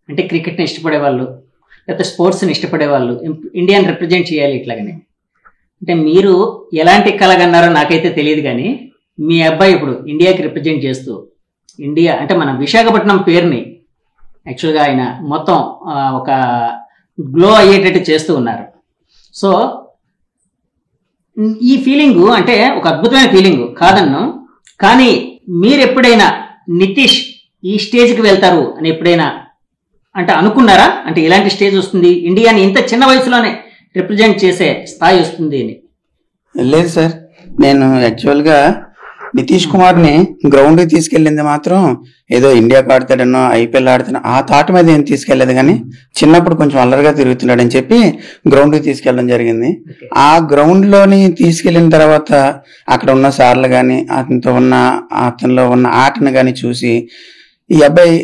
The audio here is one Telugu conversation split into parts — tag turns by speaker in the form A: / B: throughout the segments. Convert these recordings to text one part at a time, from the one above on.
A: అంటే క్రికెట్ని ఇష్టపడే వాళ్ళు, లేకపోతే స్పోర్ట్స్ని ఇష్టపడే వాళ్ళు ఇండియాని రిప్రజెంట్ చేయాలి ఇట్లాగనే. అంటే మీరు ఎలాంటి కలగన్నారో నాకైతే తెలియదు, కానీ మీ అబ్బాయి ఇప్పుడు ఇండియాకి రిప్రజెంట్ చేస్తూ ఇండియా అంటే మన విశాఖపట్నం పేరుని యాక్చువల్గా ఆయన మొత్తం ఒక గ్లో అయ్యేటట్టు చేస్తూ ఉన్నారు. సో ఈ ఫీలింగు అంటే ఒక అద్భుతమైన ఫీలింగు కాదన్ను, కానీ మీరు ఎప్పుడైనా నితీష్ ఈ స్టేజ్కి వెళ్తారు అని ఎప్పుడైనా అంటే అనుకున్నారా? అంటే ఇలాంటి స్టేజ్ వస్తుంది, ఇండియాని ఇంత చిన్న వయసులోనే రిప్రజెంట్ చేసే స్థాయి వస్తుంది అని?
B: లేదు సార్, నేను యాక్చువల్గా నితీష్ కుమార్ని గ్రౌండ్కి తీసుకెళ్ళింది మాత్రం ఏదో ఇండియాకి ఆడతాడనో ఐపీఎల్ ఆడుతాడో ఆ థాట్ మీద ఏం తీసుకెళ్లేదు, కానీ చిన్నప్పుడు కొంచెం అల్లరిగా తిరుగుతున్నాడని చెప్పి గ్రౌండ్కి తీసుకెళ్ళడం జరిగింది. ఆ గ్రౌండ్లోని తీసుకెళ్ళిన తర్వాత అక్కడ ఉన్న సార్లు కానీ అతనిలో ఉన్న ఆటను కానీ చూసి ఈ అబ్బాయి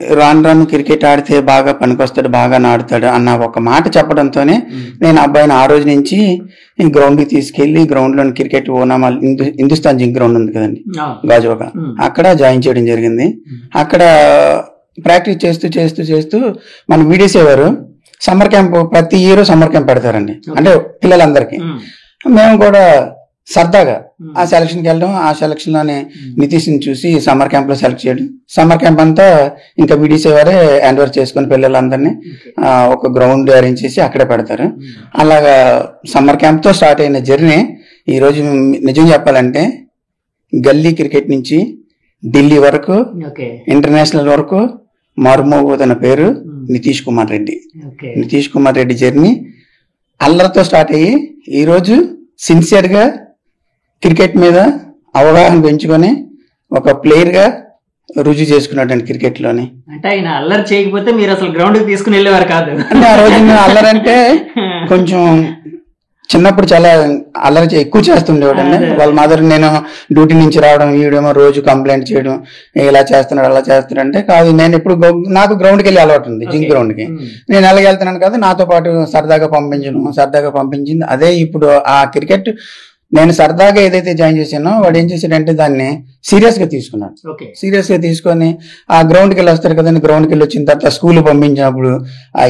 B: రాను రాను క్రికెట్ ఆడితే బాగా పనికొస్తాడు, బాగా ఆడుతాడు అన్న ఒక మాట చెప్పడంతోనే నేను అబ్బాయిని ఆ రోజు నుంచి గ్రౌండ్కి తీసుకెళ్లి గ్రౌండ్లోని క్రికెట్ ఓనామాల్ హిందుస్థాన్ జింక్ గ్రౌండ్ ఉంది కదండి గాజువాక, అక్కడ జాయిన్ చేయడం జరిగింది. అక్కడ ప్రాక్టీస్ చేస్తూ చేస్తూ చేస్తూ మన వీడియోస్ వారు సమ్మర్ క్యాంప్ ప్రతి ఇయర్ సమ్మర్ క్యాంప్ పెడతారండి, అంటే పిల్లలందరికీ. మేము కూడా సరదాగా ఆ సెలక్షన్కి వెళ్ళడం, ఆ సెలక్షన్ లోనే నితీష్ని చూసి సమ్మర్ క్యాంప్ లో సెలెక్ట్ చేయడం. సమ్మర్ క్యాంప్ అంతా ఇంకా వీడియోస్ వారే హ్యాండ్ ఓవర్ చేసుకుని పిల్లలందరినీ ఒక గ్రౌండ్ అరేంజ్ చేసి అక్కడే పెడతారు. అలాగా సమ్మర్ క్యాంప్ తో స్టార్ట్ అయిన జర్నీ ఈ రోజు నిజం చెప్పాలంటే గల్లీ క్రికెట్ నుంచి ఢిల్లీ వరకు ఇంటర్నేషనల్ వరకు మారుమోగుతున్న పేరు నితీష్ కుమార్ రెడ్డి. నితీష్ కుమార్ రెడ్డి జర్నీ అల్లరితో స్టార్ట్ అయ్యి ఈ రోజు సిన్సియర్ గా క్రికెట్ మీద అవగాహన పెంచుకొని ఒక ప్లేయర్ గా రుజువు చేసుకున్నాడు క్రికెట్ లోని.
A: అంటే ఆయన అల్లరి చేయకపోతే మీరు అసలు గ్రౌండ్ కి తీసుకుని వెళ్ళేవారు కాదు.
B: అంటే ఆ రోజు అల్లరి అంటే కొంచెం చిన్నప్పుడు చాలా అల్లరి ఎక్కువ చేస్తుండేవాడండి. వాళ్ళ మదర్ నేను డ్యూటీ నుంచి రావడం, ఈవిడేమో రోజు కంప్లైంట్ చేయడం, ఇలా చేస్తున్నాడు అలా చేస్తున్నాడు అంటే కాదు. నేను ఇప్పుడు నాకు గ్రౌండ్కి వెళ్ళి అలవాటు ఉంది, జింక్ గ్రౌండ్ కి నేను వెళ్ళగలుగుతున్నాను కదా, నాతో పాటు సరదాగా పంపించింది. అదే ఇప్పుడు ఆ క్రికెట్ నేను సరదాగా ఏదైతే జాయిన్ చేశానో వాడు ఏం చేశాడంటే దాన్ని సీరియస్ గా తీసుకున్నాడు. సీరియస్ గా తీసుకొని ఆ గ్రౌండ్కి వెళ్ళి వస్తారు కదండి, గ్రౌండ్కి వెళ్ళి వచ్చిన తర్వాత స్కూల్ పంపించినప్పుడు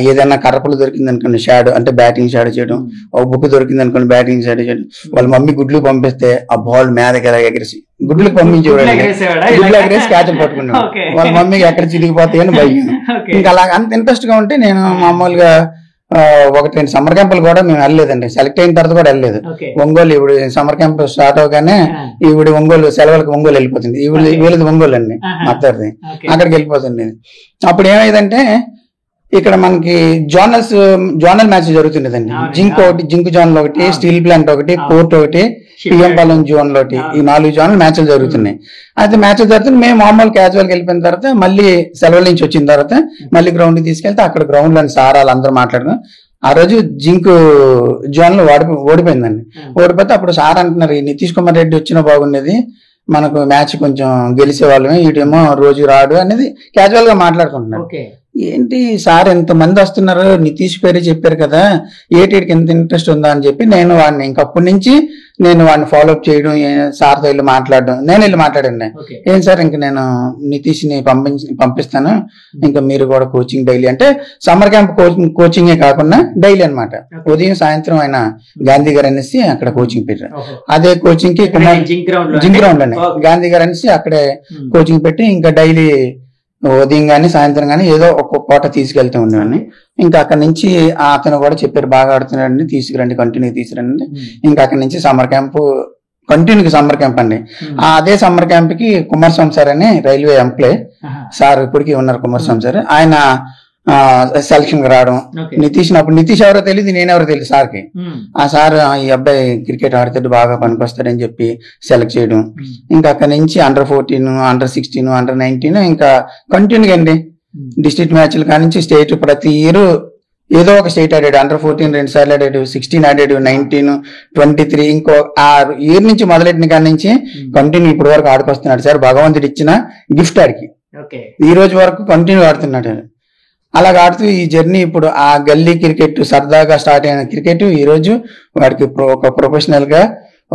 B: ఏదైనా కర్రపులు దొరికింది అనుకోండి షాడో అంటే బ్యాటింగ్ షాడో చేయడం, ఒక బుక్ దొరికింది అనుకోండి బ్యాటింగ్ షాడో చేయడం. వాళ్ళ మమ్మీ గుడ్లు పంపిస్తే ఆ బాల్ మీదకి ఎలా ఎగిరిసి గుడ్లకు పంపించేవాడు, గుడ్లు ఎగరేసి క్యాచ్ పట్టుకున్నాడు. వాళ్ళ మమ్మీకి ఎక్కడ చిరిగిపోతాయి అని భయం. ఇంకా అలా అంత ఇంట్రెస్ట్ గా ఉంటే నేను మామూలుగా ఒకటి రెండు సమ్మర్ క్యాంపులు కూడా మేము వెళ్ళలేదండి. సెలెక్ట్ అయిన తర్వాత కూడా వెళ్ళలేదు. ఒంగోలు ఇప్పుడు సమ్మర్ క్యాంప్ స్టార్ట్ అవగానే ఈవిడ ఒంగోలు సెలవులకు ఒంగోలు వెళ్ళిపోతుంది. వీళ్ళది ఒంగోలు అండి మద్దరిది, అక్కడికి వెళ్ళిపోతుంది. అప్పుడు ఏమైందంటే ఇక్కడ మనకి జోనల్ మ్యాచ్ జరుగుతుండేదండి. జింక్ జోన్ ఒకటి, స్టీల్ ప్లాంట్ ఒకటి, పోర్ట్ ఒకటి, పిఎం పాలెం జోన్ ఒకటి, ఈ 4 జోన్లు మ్యాచ్లు జరుగుతున్నాయి. అయితే మ్యాచ్లు జరుగుతుంది. మేము మామూలు క్యాజువల్కి వెళ్ళిపోయిన తర్వాత మళ్ళీ సెలవుల నుంచి వచ్చిన తర్వాత మళ్ళీ గ్రౌండ్కి తీసుకెళ్తే అక్కడ గ్రౌండ్ లోని సారాలు అందరూ మాట్లాడుకుని ఆ రోజు జింక్ జోన్ లో ఓడిపోయిందండి. ఓడిపోతే అప్పుడు సార్ అంటున్నారు, ఈ నితీష్ కుమార్ రెడ్డి వచ్చినా బాగుండేది, మనకు మ్యాచ్ కొంచెం గెలిచే వాళ్ళమే, వీటేమో రోజు రాడు అనేది క్యాజువల్ గా మాట్లాడుకుంటున్నారు. ఏంటి సార్ ఎంతమంది వస్తున్నారు, నితీష్ పేరు చెప్పారు కదా, ఏటీకి ఎంత ఇంట్రెస్ట్ ఉందా అని చెప్పి నేను వాడిని ఇంకప్పటి నుంచి నేను వాడిని ఫాలోఅప్ చేయడం, సార్తో వెళ్ళి మాట్లాడడం. నేను వెళ్ళి మాట్లాడండి, ఏం సార్ ఇంక నేను నితీష్ ని పంపిస్తాను, ఇంకా మీరు కూడా కోచింగ్ డైలీ అంటే సమ్మర్ క్యాంప్ కోచింగే కాకుండా డైలీ అనమాట. ఉదయం సాయంత్రం ఆయన గాంధీ గారు అనేసి అక్కడ కోచింగ్ పెట్టారు. అదే కోచింగ్ కి జింక్ గ్రౌండ్ అండి గాంధీ గారు అనేసి అక్కడే కోచింగ్ పెట్టి ఇంకా డైలీ ఉదయం గానీ సాయంత్రం గానీ ఏదో ఒక్కొక్క పూట తీసుకెళ్తూ ఉండేవాడిని. ఇంకా అక్కడి నుంచి అతను కూడా చెప్పారు బాగా ఆడుతున్నాడండి, తీసుకురండి కంటిన్యూ తీసుకురండి. ఇంకా అక్కడి నుంచి summer camp continue summer camp అండి. అదే సమ్మర్ క్యాంప్ కి కుమారస్వామి సార్ అని రైల్వే ఎంప్లాయ్ సార్ ఇప్పటికీ ఉన్నారు. కుమారస్వామి సార్ ఆయన సెలక్షన్ రావడం, నితీష్ అప్పుడు నితీష్ ఎవరో తెలియదు, నేనెవరో తెలియదు సార్కి. ఆ సార్ ఈ అబ్బాయి క్రికెట్ ఆడితే బాగా పనికొస్తాడని చెప్పి సెలెక్ట్ చేయడం. ఇంకా అక్కడి నుంచి Under-14, Under-16, Under-19 ఇంకా కంటిన్యూ అండి. డిస్ట్రిక్ట్ మ్యాచ్లు కానించి స్టేట్ ప్రతి ఇయర్ ఏదో ఒక స్టేట్ ఆడాడు. Under-14 2 సార్లు ఆడాడు, 16 ఆడాడు, 19, 23 ఇంకో ఆ ఇయర్ నుంచి మొదలెట్టిన కాడి నుంచి కంటిన్యూ ఇప్పటి వరకు ఆడుకొస్తున్నాడు సార్. భగవంతుడు ఇచ్చిన గిఫ్ట్ ఆడికి ఈ రోజు వరకు కంటిన్యూ ఆడుతున్నాడు. అలాగ ఆడుతూ ఈ జర్నీ ఇప్పుడు ఆ గల్లీ క్రికెట్ సరదాగా స్టార్ట్ అయిన క్రికెట్ ఈ రోజు వాడికి ఒక ప్రొఫెషనల్ గా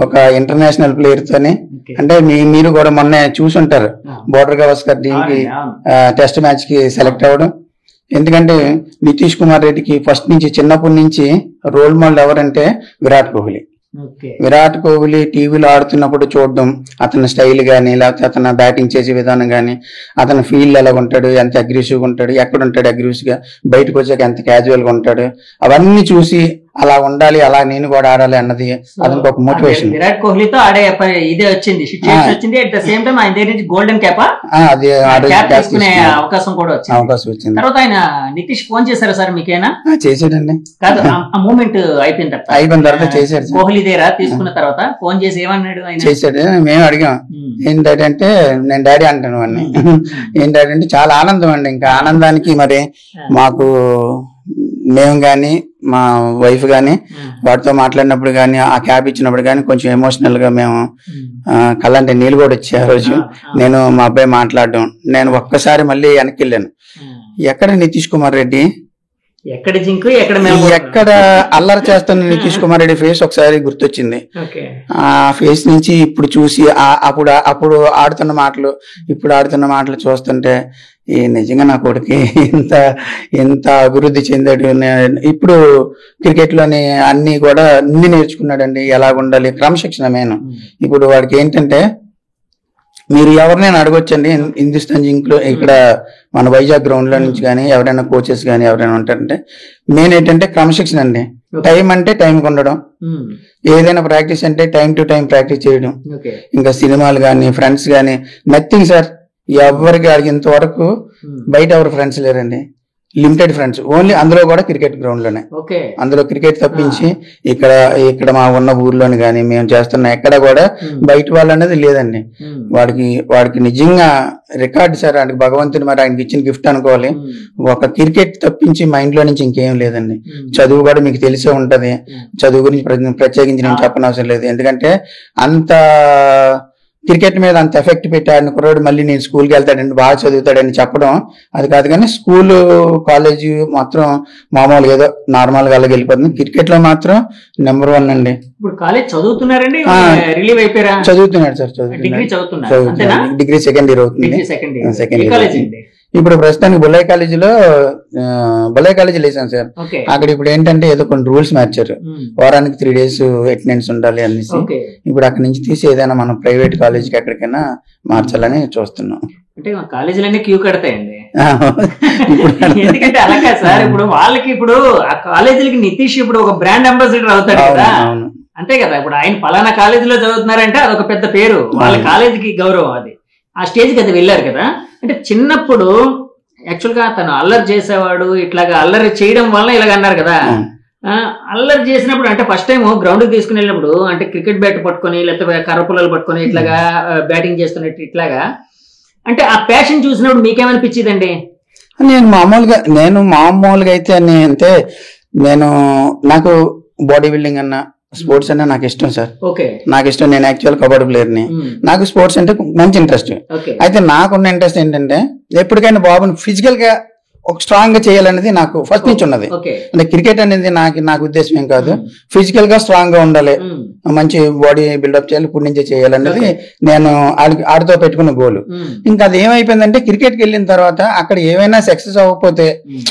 B: ఒక ఇంటర్నేషనల్ ప్లేయర్ తోనే అంటే మీరు కూడా మొన్న చూసుంటారు బోర్డర్ గవాస్కర్ టీమ్ కి టెస్ట్ మ్యాచ్ కి సెలెక్ట్ అవ్వడం. ఎందుకంటే నితీష్ కుమార్ రెడ్డికి ఫస్ట్ నుంచి చిన్నప్పటి నుంచి రోల్ మోడల్ ఎవరంటే విరాట్ కోహ్లీ. విరాట్ కోహ్లీ టీవీలో ఆడుతున్నప్పుడు చూడడం, అతని స్టైల్ కానీ, లేకపోతే అతను బ్యాటింగ్ చేసే విధానం కానీ, అతని ఫీల్డ్ ఎలా ఉంటాడు, ఎంత అగ్రెసివ్గా ఉంటాడు, ఎక్కడ ఉంటాడు అగ్రెసివ్ గా, బయటకు వచ్చాక ఎంత క్యాజువల్ గా ఉంటాడు, అవన్నీ చూసి అలా ఉండాలి, అలా నేను కూడా ఆడాలి అన్నది అతనికి ఒక మోటివేషన్.
A: విరాట్ కోహ్లీతో ఆడే ఇదే వచ్చింది, వచ్చింది. అట్ ద సేమ్ టైం ఆయన దగ్గర నుంచి గోల్డెన్ క్యాప్
B: అది
A: తీసుకునే అవకాశం కూడా వచ్చింది. తర్వాత ఆయన నితీష్ ఫోన్ చేశారా సార్ మీకేనా?
B: చేసాడండి.
A: కాదు, ఆ మూమెంట్ అయిపోయిన
B: తర్వాత చేశాడు.
A: కోహ్లీ దగ్గర తీసుకున్న తర్వాత ఫోన్ చేసి ఏమన్నాడు ఆయన?
B: చేశాడు. మేము అడిగాం ఏంటంటే, నేను డాడీ అంటాను వాడిని. ఏంటంటే చాలా ఆనందం అండి. ఇంకా ఆనందానికి మరి మాకు మేము గాని మా వైఫ్ గాని వాటితో మాట్లాడినప్పుడు గాని, ఆ క్యాబ్ ఇచ్చినప్పుడు గాని కొంచెం ఎమోషనల్ గా మేము కళ్ళంటే నీళ్ళు కూడా వచ్చాయి ఆ రోజు. నేను మా అబ్బాయి మాట్లాడడం, నేను ఒక్కసారి మళ్ళీ వెనక్కి వెళ్ళాను. ఎక్కడ నితీష్ కుమార్ రెడ్డి, ఎక్కడ అల్లరి చేస్తున్న నితీష్ కుమార్ రెడ్డి ఫేస్ ఒకసారి గుర్తొచ్చింది. ఆ ఫేస్ నుంచి ఇప్పుడు చూసి అప్పుడు ఆడుతున్న మాటలు, ఇప్పుడు ఆడుతున్న మాటలు చూస్తుంటే నిజంగా నా కొడుకు ఎంత అభివృద్ధి చెందాడు. ఇప్పుడు క్రికెట్ లోని అన్ని కూడా అన్ని నేర్చుకున్నాడండి, ఎలాగుండాలి, క్రమశిక్షణ మెయిన్. ఇప్పుడు వాడికి ఏంటంటే, మీరు ఎవరినైనా అడగొచ్చండి హిందుస్థాన్ జింక్ లో, ఇక్కడ మన వైజాగ్ గ్రౌండ్ లో నుంచి కానీ ఎవరైనా కోచెస్ కానీ ఎవరైనా ఉంటారంటే, మెయిన్ ఏంటంటే క్రమశిక్షణ అండి. టైం అంటే టైంకి ఉండడం, ఏదైనా ప్రాక్టీస్ అంటే టైం టు టైం ప్రాక్టీస్ చేయడం. ఇంకా సినిమాలు కానీ ఫ్రెండ్స్ కానీ నథింగ్ సార్. ఎవరికి అడిగినంత వరకు బయట ఎవరు ఫ్రెండ్స్ లేరండి, లిమిటెడ్ ఫ్రెండ్స్ ఓన్లీ. అందులో కూడా క్రికెట్ గ్రౌండ్ లోనే, అందులో క్రికెట్ తప్పించి ఇక్కడ మా ఉన్న ఊర్లోని కానీ మేము చేస్తున్న ఎక్కడ కూడా బయట వాళ్ళు అనేది లేదండి. వాడికి నిజంగా రికార్డు సార్. ఆయనకి భగవంతుడు మరి ఆయనకి ఇచ్చిన గిఫ్ట్ అనుకోవాలి. ఒక క్రికెట్ తప్పించి మైండ్ లో నుంచి ఇంకేం లేదండి. చదువు కూడా మీకు తెలిసే ఉంటది, చదువు గురించి ప్రత్యేకించి నేను చెప్పనవసరం లేదు. ఎందుకంటే అంత క్రికెట్ మీద అంత ఎఫెక్ట్ పెట్టాడని కుర్రాడు మళ్ళీ నేను స్కూల్కి వెళ్తాడండి, బాగా చదువుతాడని చెప్పడం అది కాదు. కానీ స్కూల్ కాలేజ్ మాత్రం మామూలుగా ఏదో నార్మల్ గా వెళ్ళిపోతుంది. క్రికెట్ లో మాత్రం నెంబర్ 1 అండి.
A: ఇప్పుడు కాలేజ్ చదువుతున్నారండి, రిలీవ్ అయిపోయారా?
B: చదువుతున్నాడు సార్, చదువుతున్నాడు. డిగ్రీ సెకండ్ ఇయర్ అవుతుంది. Second year. ఇప్పుడు ప్రస్తుతానికి బుల్లయ్య కాలేజీలో వేసాను సార్. అక్కడ ఇప్పుడు ఏంటంటే ఏదో కొన్ని రూల్స్ మార్చారు, వారానికి 3 days అటెండెన్స్ ఉండాలి అనేసి. ఇప్పుడు అక్కడి నుంచి తీసి ఏదైనా మనం ప్రైవేట్ కాలేజీకి ఎక్కడికైనా మార్చాలని చూస్తున్నాం.
A: అంటే కాలేజీలన్నీ క్యూ కడతాయండి. ఎందుకంటే అలాగే సార్, ఇప్పుడు వాళ్ళకి ఇప్పుడు ఆ కాలేజీలకి నితీష్ ఇప్పుడు ఒక బ్రాండ్ అంబాసిడర్ అవుతాడు కదా, అంతే కదా. ఇప్పుడు ఆయన పలానా కాలేజీలో చదువుతున్నారంటే అదొక పెద్ద పేరు, వాళ్ళ కాలేజీకి గౌరవం. అది ఆ స్టేజ్కి అది వెళ్ళారు కదా. అంటే చిన్నప్పుడు యాక్చువల్ గా తను అల్లరి చేసేవాడు, ఇట్లాగా అల్లరి చేయడం వల్ల ఇలాగ అన్నారు కదా. అల్లరి చేసినప్పుడు అంటే ఫస్ట్ టైం గ్రౌండ్ కి తీసుకుని వెళ్ళినప్పుడు అంటే క్రికెట్ బ్యాట్ పట్టుకొని లేకపోతే కర్రపుల్లలు పట్టుకొని ఇట్లాగా బ్యాటింగ్ చేస్తున్నట్టు ఇట్లాగా, అంటే ఆ ప్యాషన్ చూసినప్పుడు మీకేమనిపించిందండి?
B: నేను మామూలుగా అయితే అంటే నాకు బాడీ బిల్డింగ్ అన్న స్పోర్ట్స్ అంటే నాకు ఇష్టం సార్. నాకు ఇష్టం. నేను యాక్చువల్ కబడ్డీ ప్లేయర్ ని. నాకు స్పోర్ట్స్ అంటే మంచి ఇంట్రెస్ట్. అయితే నాకున్న ఇంట్రెస్ట్ ఏంటంటే ఎప్పటికైనా బాబుని ఫిజికల్ గా ఒక స్ట్రాంగ్ గా చేయాలనేది నాకు ఫస్ట్ నుంచి ఉన్నది. అంటే క్రికెట్ అనేది నాకు ఉద్దేశం ఏం కాదు, ఫిజికల్ గా స్ట్రాంగ్ గా ఉండాలి, మంచి బాడీ బిల్డప్ చేయాలి, ఇప్పుడు నుంచే చేయాలనేది నేను ఆడితో పెట్టుకున్న గోల్. ఇంకా అది ఏమైపోయిందంటే క్రికెట్కి వెళ్ళిన తర్వాత అక్కడ ఏమైనా సక్సెస్ అవ్వకపోతే,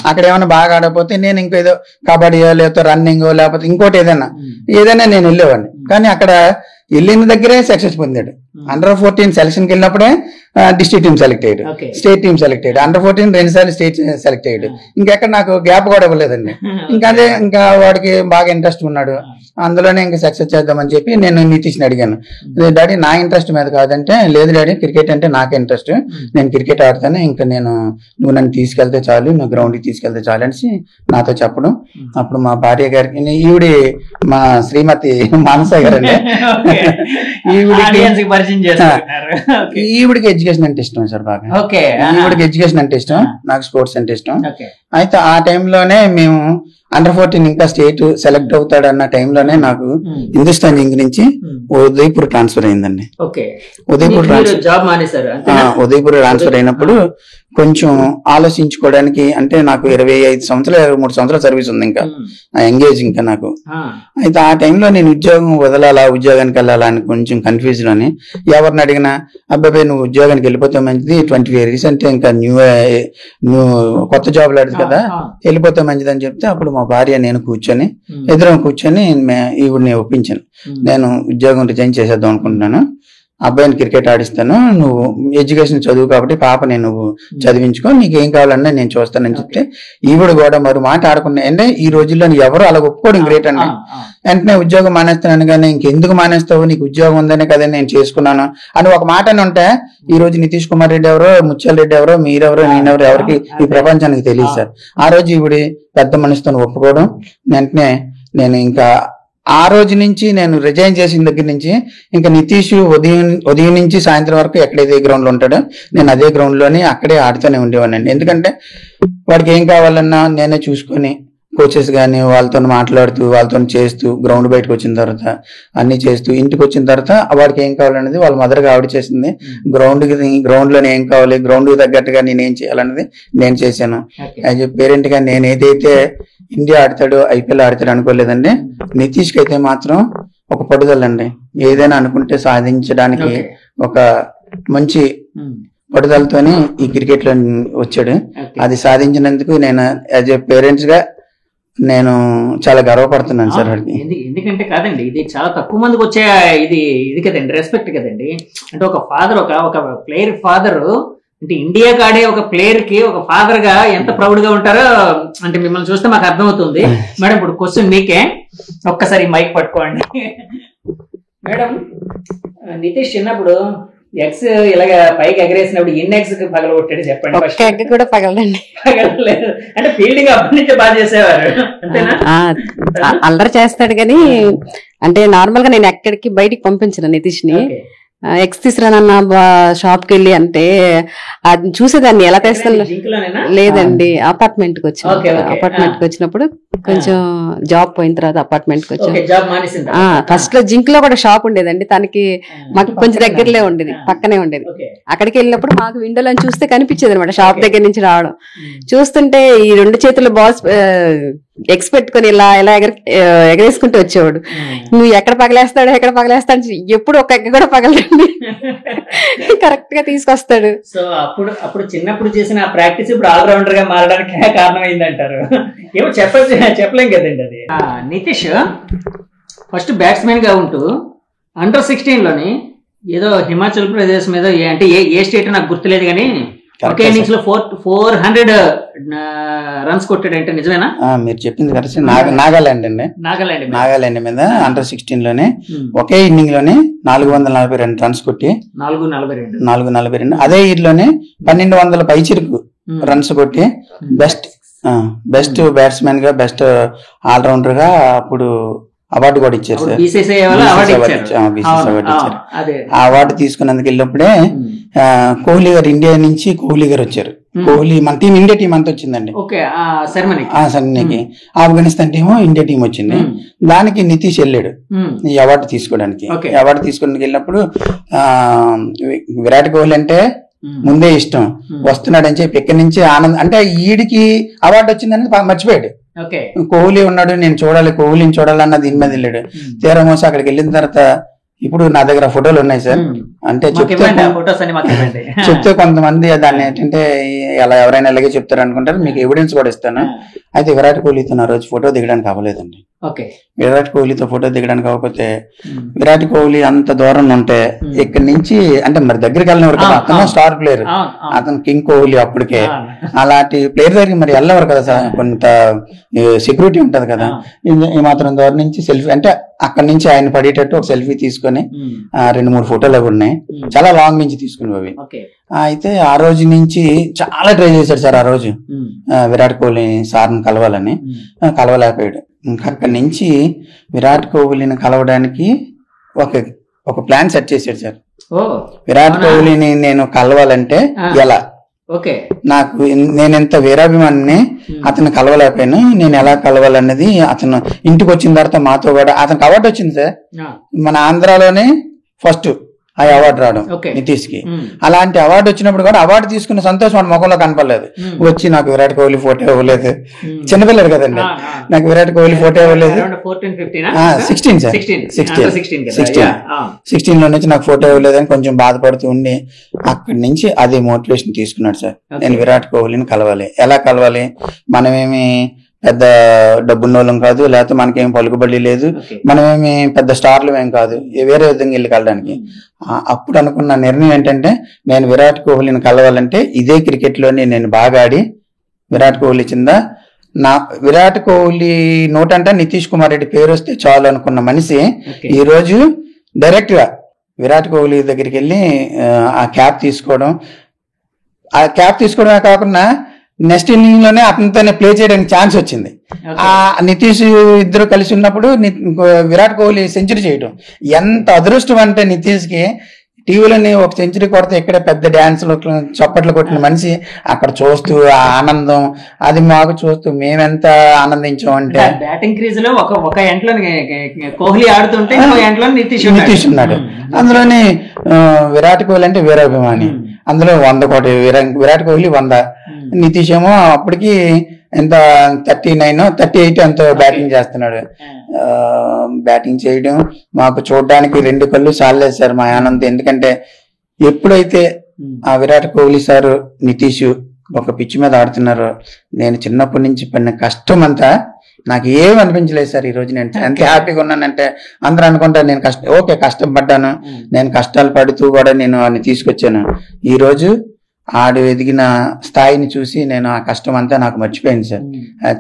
B: అక్కడ ఏమైనా బాగా ఆడకపోతే నేను ఇంకేదో కబడ్డీయో లేకపోతే రన్నింగ్ లేకపోతే ఇంకోటి ఏదైనా నేను వెళ్ళేవాడిని. కానీ అక్కడ వెళ్ళిన దగ్గరే సక్సెస్ పొందాడు. Under 14 సెలక్షన్ కి వెళ్ళినప్పుడే డిస్ట్రిక్ట్ టీమ్ సెలెక్ట్ అయ్యాడు, స్టేట్ టీమ్ సెలెక్ట్ అయ్యాడు, Under 14 2 సార్లు స్టేట్ సెలెక్ట్ అయ్యాడు. ఇంకెక్కడ నాకు గ్యాప్ కూడా ఇవ్వలేదండి. ఇంకా వాడికి బాగా ఇంట్రెస్ట్ ఉన్నాడు, అందులోనే ఇంకా సక్సెస్ చేద్దామని చెప్పి నేను నితీష్ని అడిగాను, డాడీ నా ఇంట్రెస్ట్ మీద కాదంటే, లేదు డాడీ క్రికెట్ అంటే నాకు ఇంట్రెస్ట్, నేను క్రికెట్ ఆడతాను, ఇంకా నువ్వు నన్ను తీసుకెళ్తే చాలు, నువ్వు గ్రౌండ్ కి తీసుకెళ్తే చాలు అనేసి నాతో చెప్పడం. అప్పుడు మా భార్య గారికి, ఈవిడి మా శ్రీమతి మానస గారు అండి, ఈవిడికి ఎడ్యుకేషన్ అంటే ఇష్టం సార్ బాగా. ఈవిడికి ఎడ్యుకేషన్ అంటే ఇష్టం, నాకు స్పోర్ట్స్ అంటే ఇష్టం. అయితే ఆ టైంలోనే మేము Under 14 ఇంకా స్టేట్ సెలెక్ట్ అవుతాడు అన్న టైంలోనే నాకు హిందుస్థాన్ జింక్ నుంచి ఉదయపూర్ ట్రాన్స్ఫర్ అయిందండి. ఉదయపూర్ ట్రాన్స్ఫర్ అయినప్పుడు కొంచెం ఆలోచించుకోవడానికి, అంటే నాకు 25 సంవత్సరాలు 23 సంవత్సరాల సర్వీస్ ఉంది, ఇంకా ఎంగేజ్ ఇంకా నాకు. అయితే ఆ టైంలో నేను ఉద్యోగం వదలాలా, ఉద్యోగానికి వెళ్ళాలా అని కొంచెం కన్ఫ్యూజన్ అని, ఎవరిని అడిగినా అబ్బాయి నువ్వు ఉద్యోగానికి వెళ్ళిపోతే మంచిది, 20 ఇయర్స్ అంటే ఇంకా న్యూ కొత్త జాబ్ లాంటిది కదా, వెళ్ళిపోతే మంచిది అని చెప్తే, అప్పుడు మా భార్య నేను కూర్చొని ఎదురు కూర్చొని ఈవిడిని ఒప్పించాను. నేను ఉద్యోగం రిజైన్ చేసేద్దాం అనుకుంటున్నాను, అబ్బాయిని క్రికెట్ ఆడిస్తాను, నువ్వు ఎడ్యుకేషన్ చదువు కాబట్టి పాపని నువ్వు చదివించుకో, నీకు ఏం కావాలన్నా నేను చూస్తానని చెప్తే, ఈవిడ కూడా మరి మాట ఆడకుండా, అంటే ఈ రోజుల్లో ఎవరు అలా ఒప్పుకోవడం గ్రేట్ అండి. వెంటనే ఉద్యోగం మానేస్తాను కానీ, ఇంకెందుకు మానేస్తావు, నీకు ఉద్యోగం ఉందనే కదా నేను చేసుకున్నాను అని ఒక మాట అని ఉంటే, ఈ రోజు నితీష్ కుమార్ రెడ్డి ఎవరో, ముత్యాల రెడ్డి ఎవరో, మీరెవరో, నేనెవరో ఎవరికి ఈ ప్రపంచానికి తెలియదు సార్. ఆ రోజు ఈవిడి పెద్ద మనిషితో ఒప్పుకోవడం, వెంటనే నేను ఇంకా ఆ రోజు నుంచి నేను రిజైన్ చేసిన దగ్గర నుంచి ఇంకా నితీష్ ఉదయం నుంచి సాయంత్రం వరకు ఎక్కడైతే గ్రౌండ్ లో ఉంటాడో నేను అదే గ్రౌండ్ లోనే అక్కడే ఆడుతూనే ఉండేవాడిని. ఎందుకంటే వాడికి ఏం కావాలన్నా నేనే చూసుకొని, కోచెస్ కానీ వాళ్ళతో మాట్లాడుతూ, వాళ్ళతో చేస్తూ, గ్రౌండ్ బయటకు వచ్చిన తర్వాత అన్ని చేస్తూ, ఇంటికి వచ్చిన తర్వాత వాడికి ఏం కావాలనేది వాళ్ళ మదర్గా ఆవిడ చేసింది. గ్రౌండ్ లోనే ఏం కావాలి, గ్రౌండ్ తగ్గట్టుగా నేను ఏం చేయాలనేది నేను చేశాను. యాజ్ ఎ పేరెంట్ గా నేను ఏదైతే ఇండియా ఆడతాడు, ఐపీఎల్ ఆడతాడు అనుకోలేదండి. నితీష్ కి అయితే మాత్రం ఒక పట్టుదలండి, ఏదైనా అనుకుంటే సాధించడానికి ఒక మంచి పట్టుదలతోనే ఈ క్రికెట్ లో వచ్చాడు. అది సాధించినందుకు నేను యాజ్ ఎ పేరెంట్స్ గా నేను చాలా గర్వపడుతున్నాను సార్.
A: ఎందుకంటే కాదండి, ఇది చాలా తక్కువ మందికి వచ్చే ఇది కదండి, రెస్పెక్ట్ కదండి. అంటే ఒక ఫాదర్, ఒక ప్లేయర్ ఫాదర్, అంటే ఇండియాకి ఆడే ఒక ప్లేయర్ కి ఒక ఫాదర్ గా ఎంత ప్రౌడ్ గా ఉంటారో అంటే మిమ్మల్ని చూస్తే మాకు అర్థమవుతుంది. మేడం ఇప్పుడు క్వశ్చన్ మీకే, ఒక్కసారి మైక్ పట్టుకోండి. మేడం, నితీష్ చిన్నప్పుడు ఎగ్స్ ఇలాగ పైకి ఎగరేసినప్పుడు ఎన్ని ఎగ్స్ పగలగొట్టాడు చెప్పండి.
C: ఒక్క ఎగ్ కూడా పగలదండి.
A: పగలలేదు అంటే ఫీల్డింగ్ అప్పటి నుంచే బాగా చేసేవారు అంతేనా?
C: అల్లరి చేస్తాడు కానీ, అంటే నార్మల్ గా నేను ఎక్కడికి బయటికి పంపించను నితీష్ ని. ఎగ్స్ తీసుకురానన్న షాప్ కి వెళ్ళి అంటే అది చూసేదాన్ని ఎలా తెస్తాను. లేదండి, అపార్ట్మెంట్ కి వచ్చినప్పుడు కొంచెం జాబ్ పోయిన తర్వాత అపార్ట్మెంట్ కి వచ్చాను. ఫస్ట్ లో జింక్ లో కూడా షాప్ ఉండేదండి తనకి, మాకు కొంచెం దగ్గరలో ఉండేది, పక్కనే ఉండేది. అక్కడికి వెళ్ళినప్పుడు మాకు విండోలో చూస్తే కనిపించేది అనమాట, షాప్ దగ్గర నుంచి రావడం. చూస్తుంటే ఈ 2 చేతుల బాల్స్ ఎగ్స్ పెట్టుకుని ఇలా ఇలా ఎగరేసుకుంటూ వచ్చేవాడు. నువ్వు ఎక్కడ పగలేస్తాడు ఎప్పుడు ఒక ఎగ్గ కూడా పగలండి, కరెక్ట్ గా తీసుకొస్తాడు.
A: సో అప్పుడు చిన్నప్పుడు చేసిన ప్రాక్టీస్ ఇప్పుడు ఆల్రౌండర్ గా మారడానికి కారణమైంది అంటారు. ఏమో చెప్పలేం కదండి అది. నితీష్ ఫస్ట్ బ్యాట్స్మెన్ గా ఉంటూ అండర్ 16 లోని ఏదో హిమాచల్ ప్రదేశ్ మీద అంటే ఏ స్టేట్ నాకు గుర్తులేదు కానీ ఒకే ఇన్నింగ్స్ లో 400 రన్స్ కొట్టాడంటే నిజమేనా?
B: మీరు చెప్పింది కరెక్ట్. నాగాలాండ్ అండి, నాగాలాండ్ మీద అండర్ 16 లోనే ఒకే ఇన్నింగ్ లోనే 442 రన్స్ కొట్టి 442 అదే ఇయర్ లోనే 1200 పైచిరుకు రన్స్ కొట్టి బెస్ట్ బ్యాట్స్మెన్ గా, బెస్ట్ ఆల్రౌండర్ గా అప్పుడు అవార్డు కూడా ఇచ్చారు సార్. అవార్డు ఇచ్చారు. ఆ అవార్డు తీసుకున్నందుకు వెళ్ళినప్పుడే కోహ్లీ గారు, ఇండియా నుంచి కోహ్లీ గారు వచ్చారు. కోహ్లీ మన టీం, ఇండియా టీం అంతా వచ్చిందండి సెరమనీకి. ఆఫ్ఘనిస్తాన్ టీము, ఇండియా టీం వచ్చింది. దానికి నితీష్ వెళ్ళాడు ఈ అవార్డు తీసుకోవడానికి. అవార్డు తీసుకోవడానికి వెళ్ళినప్పుడు విరాట్ కోహ్లీ అంటే ముందే ఇష్టం, వస్తున్నాడని చెప్పి ఇక్కడి నుంచి ఆనందం, అంటే ఈడికి అవార్డు వచ్చిందని మర్చిపోయాడు. కోహ్లీ ఉన్నాడు, నేను చూడాలి, కోహ్లీని చూడాలన్న దీని మీద వెళ్ళాడు. తీరా మోసం అక్కడికి వెళ్ళిన తర్వాత ఇప్పుడు నా దగ్గర ఫోటోలు ఉన్నాయి సార్. అంటే చెప్తే కొంతమంది దాన్ని ఏంటంటే అలా ఎవరైనా ఇలాగే చెప్తారు అనుకుంటారు. మీకు ఎవిడెన్స్ కూడా ఇస్తాను. అయితే విరాట్ కోహ్లీతో నా రోజు ఫోటో దిగడానికి అవ్వలేదండి. విరాట్ కోహ్లీతో ఫోటో దిగడానికి అవ్వకపోతే, విరాట్ కోహ్లీ అంత దూరం ఉంటే ఇక్కడి నుంచి అంటే మరి దగ్గరికి వెళ్ళినవారు కదా, అతను స్టార్ ప్లేయర్, అతను కింగ్ కోహ్లీ అప్పటికే. అలాంటి ప్లేయర్ దగ్గరికి మరి వెళ్ళేవారు కదా సార్, కొంత సెక్యూరిటీ ఉంటది కదా. ఈ మాత్రం దూరం నుంచి సెల్ఫీ, అంటే అక్కడి నుంచి ఆయన పడేటట్టు ఒక సెల్ఫీ తీసుకొని 2-3 ఫోటోలు అవి ఉన్నాయి, చాలా లాంగ్ నుంచి తీసుకునేవి. అయితే ఆ రోజు నుంచి చాలా ట్రై చేశాడు సార్. ఆ రోజు విరాట్ కోహ్లీ సార్ని కలవాలని కలవలేకపోయాడు. ఇంకా అక్కడి నుంచి విరాట్ కోహ్లీని కలవడానికి ఒక ప్లాన్ సెట్ చేశాడు సార్. విరాట్ కోహ్లీని నేను కలవాలంటే ఎలా, నాకు నేనెంత వీరాభిమాని, అతను కలవలేకపోయాను, నేను ఎలా కలవాలన్నది అతను ఇంటికి వచ్చిన తర్వాత మాతో కూడా అతనికి అవార్డు వచ్చింది సార్. మన ఆంధ్రాలోనే ఫస్ట్ ఆ అవార్డు రావడం
A: Okay.
B: నితీష్ కి. అలాంటి అవార్డు వచ్చినప్పుడు కూడా అవార్డు తీసుకున్న సంతోషం వాడి ముఖంలో కనపడలేదు. వచ్చి నాకు విరాట్ కోహ్లీ ఫోటో ఇవ్వలేదు, చిన్నపిల్లడు కదండి, నాకు విరాట్ కోహ్లీ ఫోటో ఇవ్వలేదు. 16 సార్, 16 లో నుంచి నాకు ఫోటో ఇవ్వలేదని కొంచెం బాధపడుతూ ఉండి అక్కడి నుంచి అదే మోటివేషన్ తీసుకున్నాడు సార్. నేను విరాట్ కోహ్లీని కలవాలి. ఎలా కలవాలి, మనమేమి పెద్ద డబ్బున్నోళ్ళం కాదు, లేకపోతే మనకేం పలుకుబడి లేదు, మనమేమి పెద్ద స్టార్లు ఏం కాదు, వేరే విధంగా వెళ్ళి కలడానికి. అప్పుడు అనుకున్న నిర్ణయం ఏంటంటే నేను విరాట్ కోహ్లీని కలవాలంటే ఇదే క్రికెట్ లోనే నేను బాగా ఆడి విరాట్ కోహ్లీ కింద నా విరాట్ కోహ్లీ నోటంట నితీష్ కుమార్ రెడ్డి పేరు వస్తే చాలు అనుకున్న మనిషి ఈ రోజు డైరెక్ట్ గా విరాట్ కోహ్లీ దగ్గరికి వెళ్ళి ఆ క్యాప్ తీసుకోవడమే కాకుండా నెక్స్ట్ ఇన్నింగ్ లోనే అతనితోనే ప్లే చేయడానికి ఛాన్స్ వచ్చింది. ఆ నితీష్ ఇద్దరు కలిసి ఉన్నప్పుడు విరాట్ కోహ్లీ సెంచరీ చేయడం ఎంత అదృష్టం అంటే నితీష్ కి టీవీలోని ఒక సెంచరీ కొడితే ఇక్కడ పెద్ద డాన్సులు చప్పట్లు కొట్టిన మనిషి అక్కడ చూస్తూ ఆ ఆనందం అది మాకు చూస్తూ మేమెంత ఆనందించాం అంటే
A: బ్యాటింగ్ క్రీజ్ లో ఒక ఎంట్లో కోహ్లీ ఆడుతుంటే నితీష్
B: ఉన్నాడు. అందులోని విరాట్ కోహ్లీ అంటే వీరాభిమాని, అందులో 100 కోటి, విరాట్ కోహ్లీ 100, నితీష్ ఏమో అప్పటికి ఎంత 39, 38 ఎంతో బ్యాటింగ్ చేస్తున్నాడు. బ్యాటింగ్ చేయడం మాకు చూడడానికి 2 కళ్ళు చాలేదు సార్ మా ఆనందం. ఎందుకంటే ఎప్పుడైతే ఆ విరాట్ కోహ్లీ సార్ నితీష్ ఒక పిచ్ మీద ఆడుతున్నారో నేను చిన్నప్పటి నుంచి పడిన కష్టం అంతా నాకు ఏం అనిపించలేదు సార్. ఈ రోజు నేను ఎంత హ్యాపీగా ఉన్నానంటే అందరూ అనుకుంటారు నేను కష్టం పడ్డాను, నేను కష్టాలు పడుతూ కూడా నేను వాడిని తీసుకొచ్చాను. ఈ రోజు ఆడు ఎదిగిన స్థాయిని చూసి నేను ఆ కష్టం అంతా నాకు మర్చిపోయింది సార్.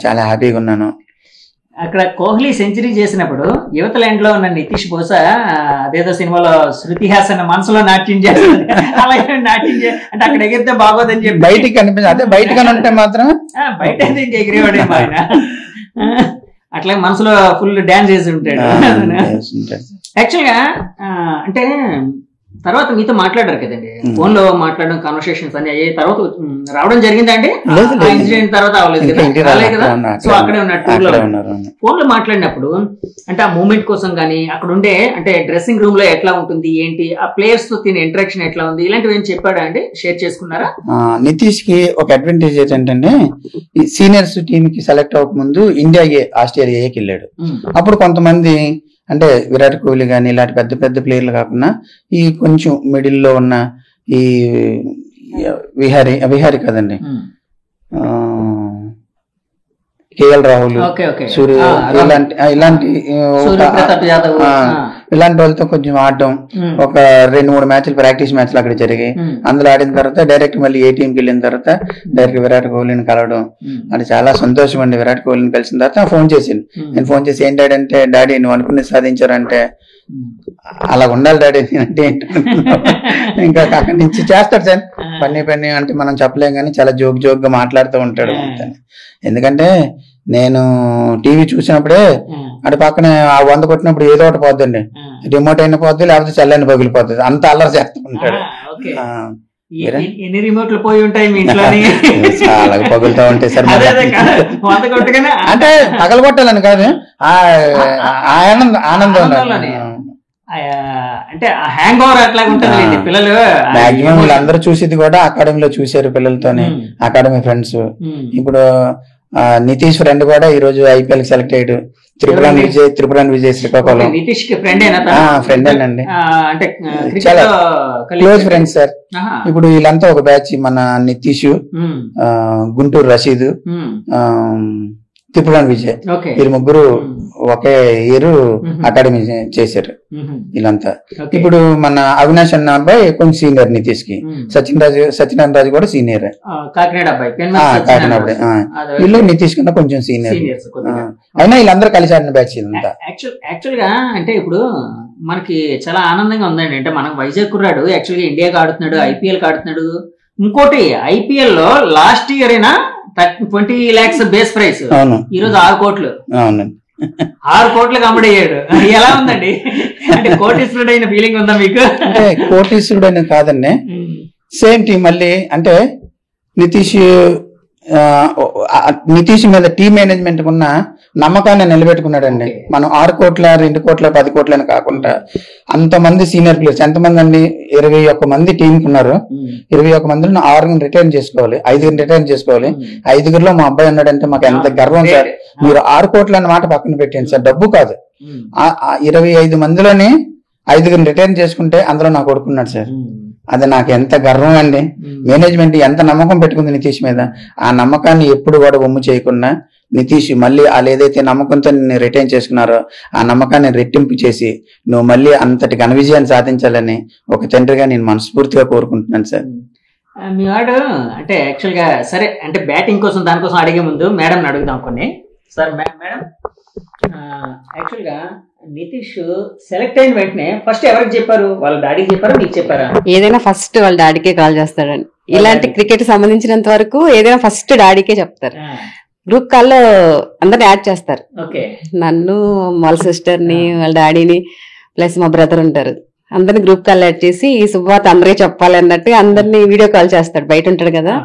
B: చాలా హ్యాపీగా ఉన్నాను.
A: అక్కడ కోహ్లీ సెంచరీ చేసినప్పుడు యువత లైన్ లో ఉన్న నితీష్ బహుశా అదేదో సినిమాలో శృతి హాసన్ మనసులో నాట్యం చేస్తుంది, అలాగే నాట్యం అంటే అక్కడ ఎగిరితే బాగోదని చెప్పి
B: బయటికి కనిపించింది. అదే బయటగా ఉంటే మాత్రం
A: బయట ఎగిరేవాడేమో ఆయన, అట్లా మనసులో ఫుల్ డాన్స్ చేసి ఉంటాడు. యాక్చువల్ గా అంటే తర్వాత మీతో మాట్లాడారు కదండి, ఫోన్ లో మాట్లాడడం, కాన్వర్సేషన్స్ అన్ని అయ్యే తర్వాత రావడం జరిగిందా అండి? ఇన్సిడెంట్ తర్వాత అవ్వలేదు కదా, సో అక్కడే ఉన్నట్టు ఫోన్ లో మాట్లాడినప్పుడు అంటే ఆ మూమెంట్ కోసం కానీ అక్కడ ఉండే అంటే డ్రెస్సింగ్ రూమ్ లో ఎట్లా ఉంటుంది ఏంటి, ఆ ప్లేయర్స్ తో తినే ఇంటరాక్షన్ ఎట్లా ఉంది, ఇలాంటివి ఏం చెప్పాడా అండి? షేర్ చేసుకున్నారా?
B: నితీష్ కి ఒక అడ్వాంటేజ్ ఏంటంటే సీనియర్స్ టీమ్ కి సెలెక్ట్ అవ్వక ముందు ఇండియా ఆస్ట్రేలియాకి వెళ్ళాడు. అప్పుడు కొంతమంది అంటే విరాట్ కోహ్లీ కానీ ఇలాంటి పెద్ద పెద్ద ప్లేయర్లు కాకుండా ఈ కొంచెం మిడిల్ లో ఉన్న ఈ విహారీ కదండి, కేఎల్ రాహుల్, సూర్య, ఇలాంటి వాళ్ళతో కొంచెం ఆడడం, ఒక 2-3 మ్యాచ్లు ప్రాక్టీస్ మ్యాచ్లు అక్కడ జరిగాయి. అందులో ఆడిన తర్వాత డైరెక్ట్ మళ్ళీ ఏ టీంకి వెళ్ళిన తర్వాత డైరెక్ట్ విరాట్ కోహ్లీని కలవడం అది చాలా సంతోషం అండి. విరాట్ కోహ్లీని కలిసిన తర్వాత ఫోన్ చేసింది. నేను ఫోన్ చేసి ఏం డాడీ అంటే, డాడీ నువ్వు అనుకుని సాధించారంటే అలా ఉండాలి డాడీ అంటే ఇంకా అక్కడి నుంచి చేస్తాడు సార్ పని అంటే మనం చెప్పలేం కానీ చాలా జోక్ గా మాట్లాడుతూ ఉంటాడు. ఎందుకంటే నేను టీవీ చూసినప్పుడే అటు పక్కన 100 కొట్టినప్పుడు ఏదో ఒకటి పోద్దండి, రిమోట్ అయినా పోద్ది లేకపోతే చల్లని పగిలిపోతుంది, అంత అల్లరి చేస్తూ ఉంటాడు.
A: ఎన్ని రిమోట్లు పోయి ఉంటాయి మీ ఇంట్లో?
B: చాలా పగులుతా ఉంటాయి సార్. అంటే పగలగొట్టాలని కాదు, ఆనందం
A: అంటే హ్యాంగ్ ఓవర్ అట్లా ఉంటుంది పిల్లలు.
B: మాక్సిమం వీళ్ళందరూ చూసేది కూడా అకాడమీలో చూసారు పిల్లలతోనే, అకాడమీ ఫ్రెండ్స్. ఇప్పుడు నితీష్ ఫ్రెండ్ కూడా ఈ రోజు ఐపీఎల్ సెలెక్ట్ అయ్యాడు, త్రిపురాన్ విజయ్ శ్రీకాకుళం.
A: నితీష్ కి ఫ్రెండ్
B: అండి, చాలా క్లోజ్ ఫ్రెండ్స్ సార్. ఇప్పుడు వీళ్ళంతా ఒక బ్యాచ్, మన నితీష్, గుంటూరు రషీద్, త్రిపురాన్ విజయ్, వీళ్ళు ముగ్గురు ఒకే ఇయర్ అకాడమీ చేశారు వీళ్ళంతా. ఇప్పుడు మన అవినాష్ అన్న అబ్బాయి కొంచెం సీనియర్ నితీష్ కి, సత్యనారాయణ రాజు కూడా సీనియర్, కాకినాడ అబ్బాయి. వీళ్ళు నితీష్ కన్నా కొంచెం సీనియర్, అయినా వీళ్ళందరూ కలిసి ఆడిన బ్యాచ్ ఇదంతా.
A: యాక్చువల్ గా అంటే ఇప్పుడు మనకి చాలా ఆనందంగా ఉందండి. అంటే మనకు వైజాగ్ కుర్రాడు యాక్చువల్ గా ఇండియాకి ఆడుతున్నాడు, ఐపీఎల్ కి ఆడుతున్నాడు. ఇంకోటి ఐపీఎల్ లో లాస్ట్ ఇయర్ అయినా 20 lakhs బేస్ ప్రైస్, ఈ రోజు 6 కోట్లు. 6 కోట్లకు అమ్ముడయ్యాడు. ఎలా ఉందండి? అంటే కోటీశ్వరుడు అయిన ఫీలింగ్ ఉందా మీకు?
B: అంటే కోటీశ్వరుడు అయిన కాదండి, సేమ్ టీం మళ్ళీ. అంటే నితీష్ నితీష్ మీద టీం మేనేజ్మెంట్ ఉన్న నమ్మకాన్ని నిలబెట్టుకున్నాడండి. మనం 6 కోట్ల 2 కోట్ల 10 కోట్ల అని కాకుండా అంతమంది సీనియర్ ప్లేయర్స్, ఎంతమంది అండి, 21 మంది టీంకి ఉన్నారు. 21 మందిలో 6 రిటైన్ చేసుకోవాలి, 5 రిటైన్ చేసుకోవాలి. 5లో మా అబ్బాయి ఉన్నాడంటే మాకు ఎంత గర్వం సార్. మీరు 6 కోట్ల అన్న మాట పక్కన పెట్టండి సార్, డబ్బు కాదు. 25 మందిలోని 5 రిటైన్ చేసుకుంటే అందులో నా కొడుకున్నాడు సార్. అది నాకు ఎంత గర్వం అండి. మేనేజ్మెంట్ ఎంత నమ్మకం పెట్టుకుంది నితీష్ మీద. ఆ నమ్మకాన్ని ఎప్పుడు కూడా ఒమ్ము చేయకుండా నితీష్ మళ్ళీ వాళ్ళు ఏదైతే నమ్మకంతో నిన్ను రిటైన్ చేసుకున్నారో ఆ నమ్మకాన్ని రెట్టింపు చేసి నువ్వు మళ్ళీ అంతటి ఘన విజయాన్ని సాధించాలని ఒక తండ్రిగా నేను మనస్ఫూర్తిగా కోరుకుంటున్నాను సార్.
A: మీ వాడు అంటే యాక్చువల్ గా సరే అంటే బ్యాటింగ్ కోసం దానికోసం అడిగే ముందు మేడం అడుగుదాం కొన్ని. సార్ మేడం, యాక్చువల్ గా నితీష్ సెలెక్ట్ అయిన వెంటనే ఫస్ట్ ఎవరికి చెప్పారు? వాళ్ళ డాడీకి చెప్పారా, మీకు చెప్పారా?
C: ఏదైనా ఫస్ట్ వాళ్ళ డాడీకే కాల్ చేస్తాడండి. ఇలాంటి క్రికెట్ సంబంధించినంత వరకు ఏదైనా ఫస్ట్ డాడీకే చెప్తారు. గ్రూప్ కాల్లో అందరిని యాడ్ చేస్తారు. నన్ను, వాళ్ళ సిస్టర్ ని, వాళ్ళ డాడీని ప్లస్ మా బ్రదర్ ఉంటారు, అందరిని గ్రూప్ కాల్ యాడ్ చేసి ఈ శుభవార్త అందరికీ చెప్పాలి అన్నట్టు అందరినీ వీడియో కాల్ చేస్తాడు. బయట ఉంటాడు కదా,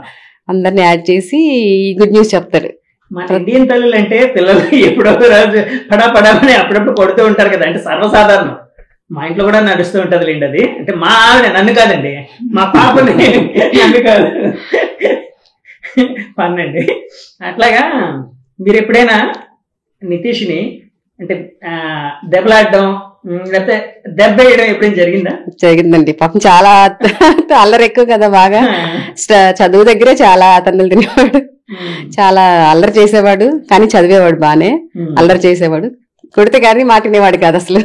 C: అందరిని యాడ్ చేసి ఈ గుడ్ న్యూస్ చెప్తాడు.
A: మన ఇండియన్ తల్లులు అంటే పిల్లలు ఎప్పుడో రోజు పడాపడామని అప్పుడప్పుడు కొడుతూ ఉంటారు కదా, అంటే సర్వసాధారణం. మా ఇంట్లో కూడా నడుస్తూ ఉంటది లేండి. అది అంటే మా ఆవిడ, నన్ను కాదండి, మా పాపని, నన్ను కాదు, పన్నండి. అట్లాగా మీరు ఎప్పుడైనా నితీష్ని అంటే దెబ్బలాడడం లేకపోతే దెబ్బ వేయడం ఎప్పుడైనా జరిగిందా?
C: జరిగిందండి. పాపం చాలా అల్లరి ఎక్కువ కదా, బాగా చదువు దగ్గరే చాలా తన్నులు తినేవాడు, చాలా అల్లరి చేసేవాడు. కానీ చదివేవాడు బానే, అల్లరి చేసేవాడు. కొడితే కానీ మాట వినేవాడు కాదు అసలు,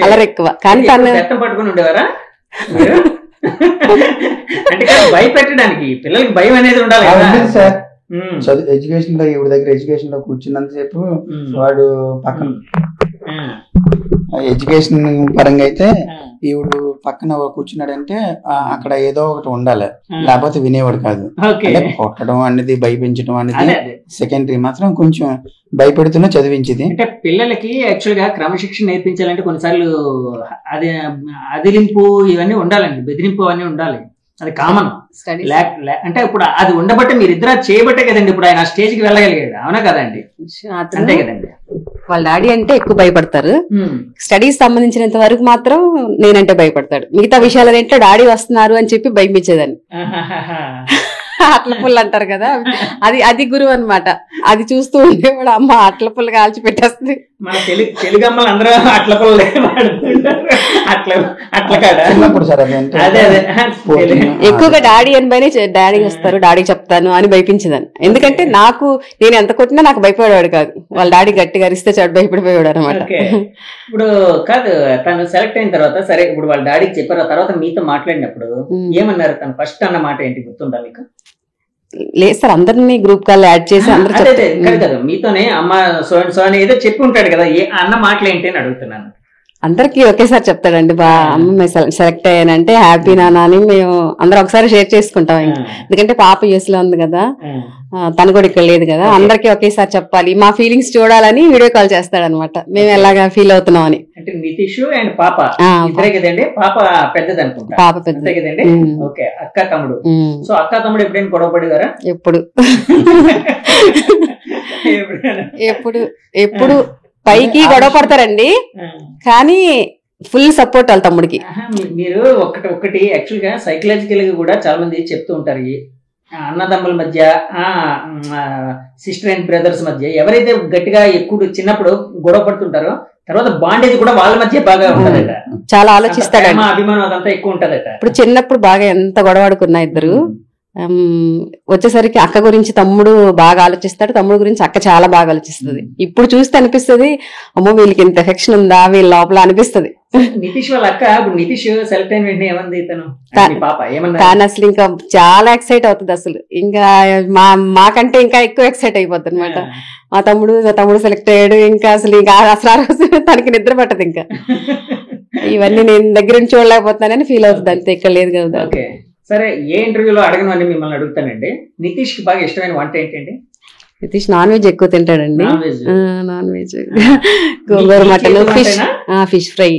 C: అల్లరి ఎక్కువ. కానీ తను
A: పట్టుకుని ఉండేవారా? అంటే భయపెట్టడానికి పిల్లలకి భయం అనేది ఉండాలి
B: సార్. ఎడ్యుకేషన్ లో ఈవిడ దగ్గర ఎడ్యుకేషన్ లో కూర్చున్నంత సేపు వాడు పక్కన ఎడ్యుకేషన్ పరంగా అయితే ఈవిడు పక్కన కూర్చున్నాడంటే అక్కడ ఏదో ఒకటి ఉండాలి, లేకపోతే వినేవాడు కాదు. అంటే కొట్టడం అనేది, భయపించడం అనేది సెకండరీ, మాత్రం కొంచెం భయపెడుతున్నా చదివించేది.
A: అంటే పిల్లలకి యాక్చువల్ గా క్రమశిక్షణ నేర్పించాలంటే కొన్నిసార్లు అదిలింపు ఇవన్నీ ఉండాలండి, బెదిరింపు అవన్నీ ఉండాలి. అది కామన్. అంటే ఇప్పుడు అది ఉండబట్టే మీరిద్దరు చేయబట్టే కదండి ఇప్పుడు ఆయన స్టేజ్ కి వెళ్ళగలిగాడు, అవునా కదండి? అంతే కదండి.
C: వాళ్ళ డాడీ అంటే ఎక్కువ భయపడతారు. స్టడీస్ సంబంధించినంత వరకు మాత్రం నేనంటే భయపడతాడు. మిగతా విషయాల ఇంట్లో డాడీ వస్తున్నారు అని చెప్పి భయపించేదాన్ని. అట్ల పుల్ల అంటారు కదా, అది గురువు అనమాట. అది చూస్తూ ఉండేవాడు, అమ్మ అట్ల పుల్ల కాల్చి పెట్టేస్తుంది.
A: మన తెలుగు అమ్మలు అందరూ అట్ల పుల్ల
C: ఎక్కువగా డాడీ అని పైన డాడీ వస్తారు, డాడీ చెప్తాను అని భయపించేదాన్ని. ఎందుకంటే నేను ఎంత కొట్టినా నాకు భయపడేవాడు కాదు, వాళ్ళ డాడీ గట్టిగా అరిస్తే చాడు భయపడిపోయాడు అనమాట.
A: ఇప్పుడు కాదు, తను సెలెక్ట్ అయిన తర్వాత సరే ఇప్పుడు వాళ్ళ డాడీకి చెప్పారు, తర్వాత మీతో మాట్లాడినప్పుడు ఏమన్నారు? తను ఫస్ట్ అన్న మాట ఏంటి గుర్తుందా మీకు?
C: లేదు సార్, అందరినీ గ్రూప్ కాల్ యాడ్ చేసి అందరూ
A: కదా మీతోనే అమ్మ సో అండ్ సో అని ఏదో చెప్పి ఉంటాడు కదా, ఏ అన్న మాటలు ఏంటి అని అడుగుతున్నాను.
C: అందరికి ఒకేసారి చెప్తాడండి, అమ్మ సెలెక్ట్ అయ్యానంటే హ్యాపీ నాన్న అని మేము అందరం ఒకసారి షేర్ చేసుకుంటాం. ఎందుకంటే పాప యూఎస్ లో ఉంది కదా, తను కూడా ఇక్కడ లేదు కదా, అందరికి ఒకేసారి చెప్పాలి, మా ఫీలింగ్స్ చూడాలని వీడియో కాల్ చేస్తాడనమాట, మేము ఎలాగా ఫీల్ అవుతున్నాం అని.
A: అంటే నితీష్ అండ్ పాప ఇద్దరే కదండి? పాప పెద్దది అనుకుంటా.
C: పాప పెద్దదే
A: కదండి. ఓకే, అక్క తమ్ముడు. సో అక్క తమ్ముడు ఎప్పుడైనా గొడవ పడేవారా?
C: ఎప్పుడు పైకి గొడవ పడతారండి, కానీ ఫుల్ సపోర్ట్ వాళ్ళ తమ్ముడికి.
A: మీరు ఒకటి యాక్చువల్ గా సైకలాజికల్ గా కూడా చాలా మంది చెప్తూ ఉంటారు, అన్నదమ్ముల మధ్య, సిస్టర్ అండ్ బ్రదర్స్ మధ్య ఎవరైతే గట్టిగా ఎక్కువ చిన్నప్పుడు గొడవ పడుతుంటారో తర్వాత బాండేజ్ కూడా వాళ్ళ మధ్య బాగా ఉంటదట.
C: చాలా ఆలోచిస్తాడు,
A: అభిమానం అదంతా ఎక్కువ ఉంటదట.
C: ఇప్పుడు చిన్నప్పుడు బాగా ఎంత గొడవ ఆడుకున్నా ఇద్దరు, వచ్చేసరికి అక్క గురించి తమ్ముడు బాగా ఆలోచిస్తాడు, తమ్ముడు గురించి అక్క చాలా బాగా ఆలోచిస్తుంది. ఇప్పుడు చూస్తే అనిపిస్తుంది, అమ్మో వీళ్ళకి ఇంత ఎఫెక్షన్ ఉందా వీళ్ళ లోపల అనిపిస్తుంది.
A: నితీష్ వాళ్ళ అక్క ఇప్పుడు నితీష్ సెలెక్ట్ అయిన వెంటనే ఏమంది
C: తాను అసలు ఇంకా చాలా ఎక్సైట్ అవుతుంది, అసలు ఇంకా మాకంటే ఇంకా ఎక్కువ ఎక్సైట్ అయిపోతుంది అనమాట. మా తమ్ముడు సెలెక్ట్ అయ్యాడు, ఇంకా అసలు తనకి నిద్ర పట్టదు. ఇంకా ఇవన్నీ నేను దగ్గర నుంచి చూడలేకపోతున్నానని ఫీల్ అవుతుంది, అంతే, ఇక్కడ లేదు కదా.
A: సరే, ఏ ఇంటర్వ్యూలో అడగనవన్నీ మిమ్మల్ని అడుగుతానండి. నితీష్ కి బాగా ఇష్టమైన వంట ఏంటండి?
C: నితీష్ నాన్ వెజ్ ఎక్కువ తింటాడండి. నాన్ వెజ్ గోంగూర, మటన్, ఫిష్ ఫ్రై.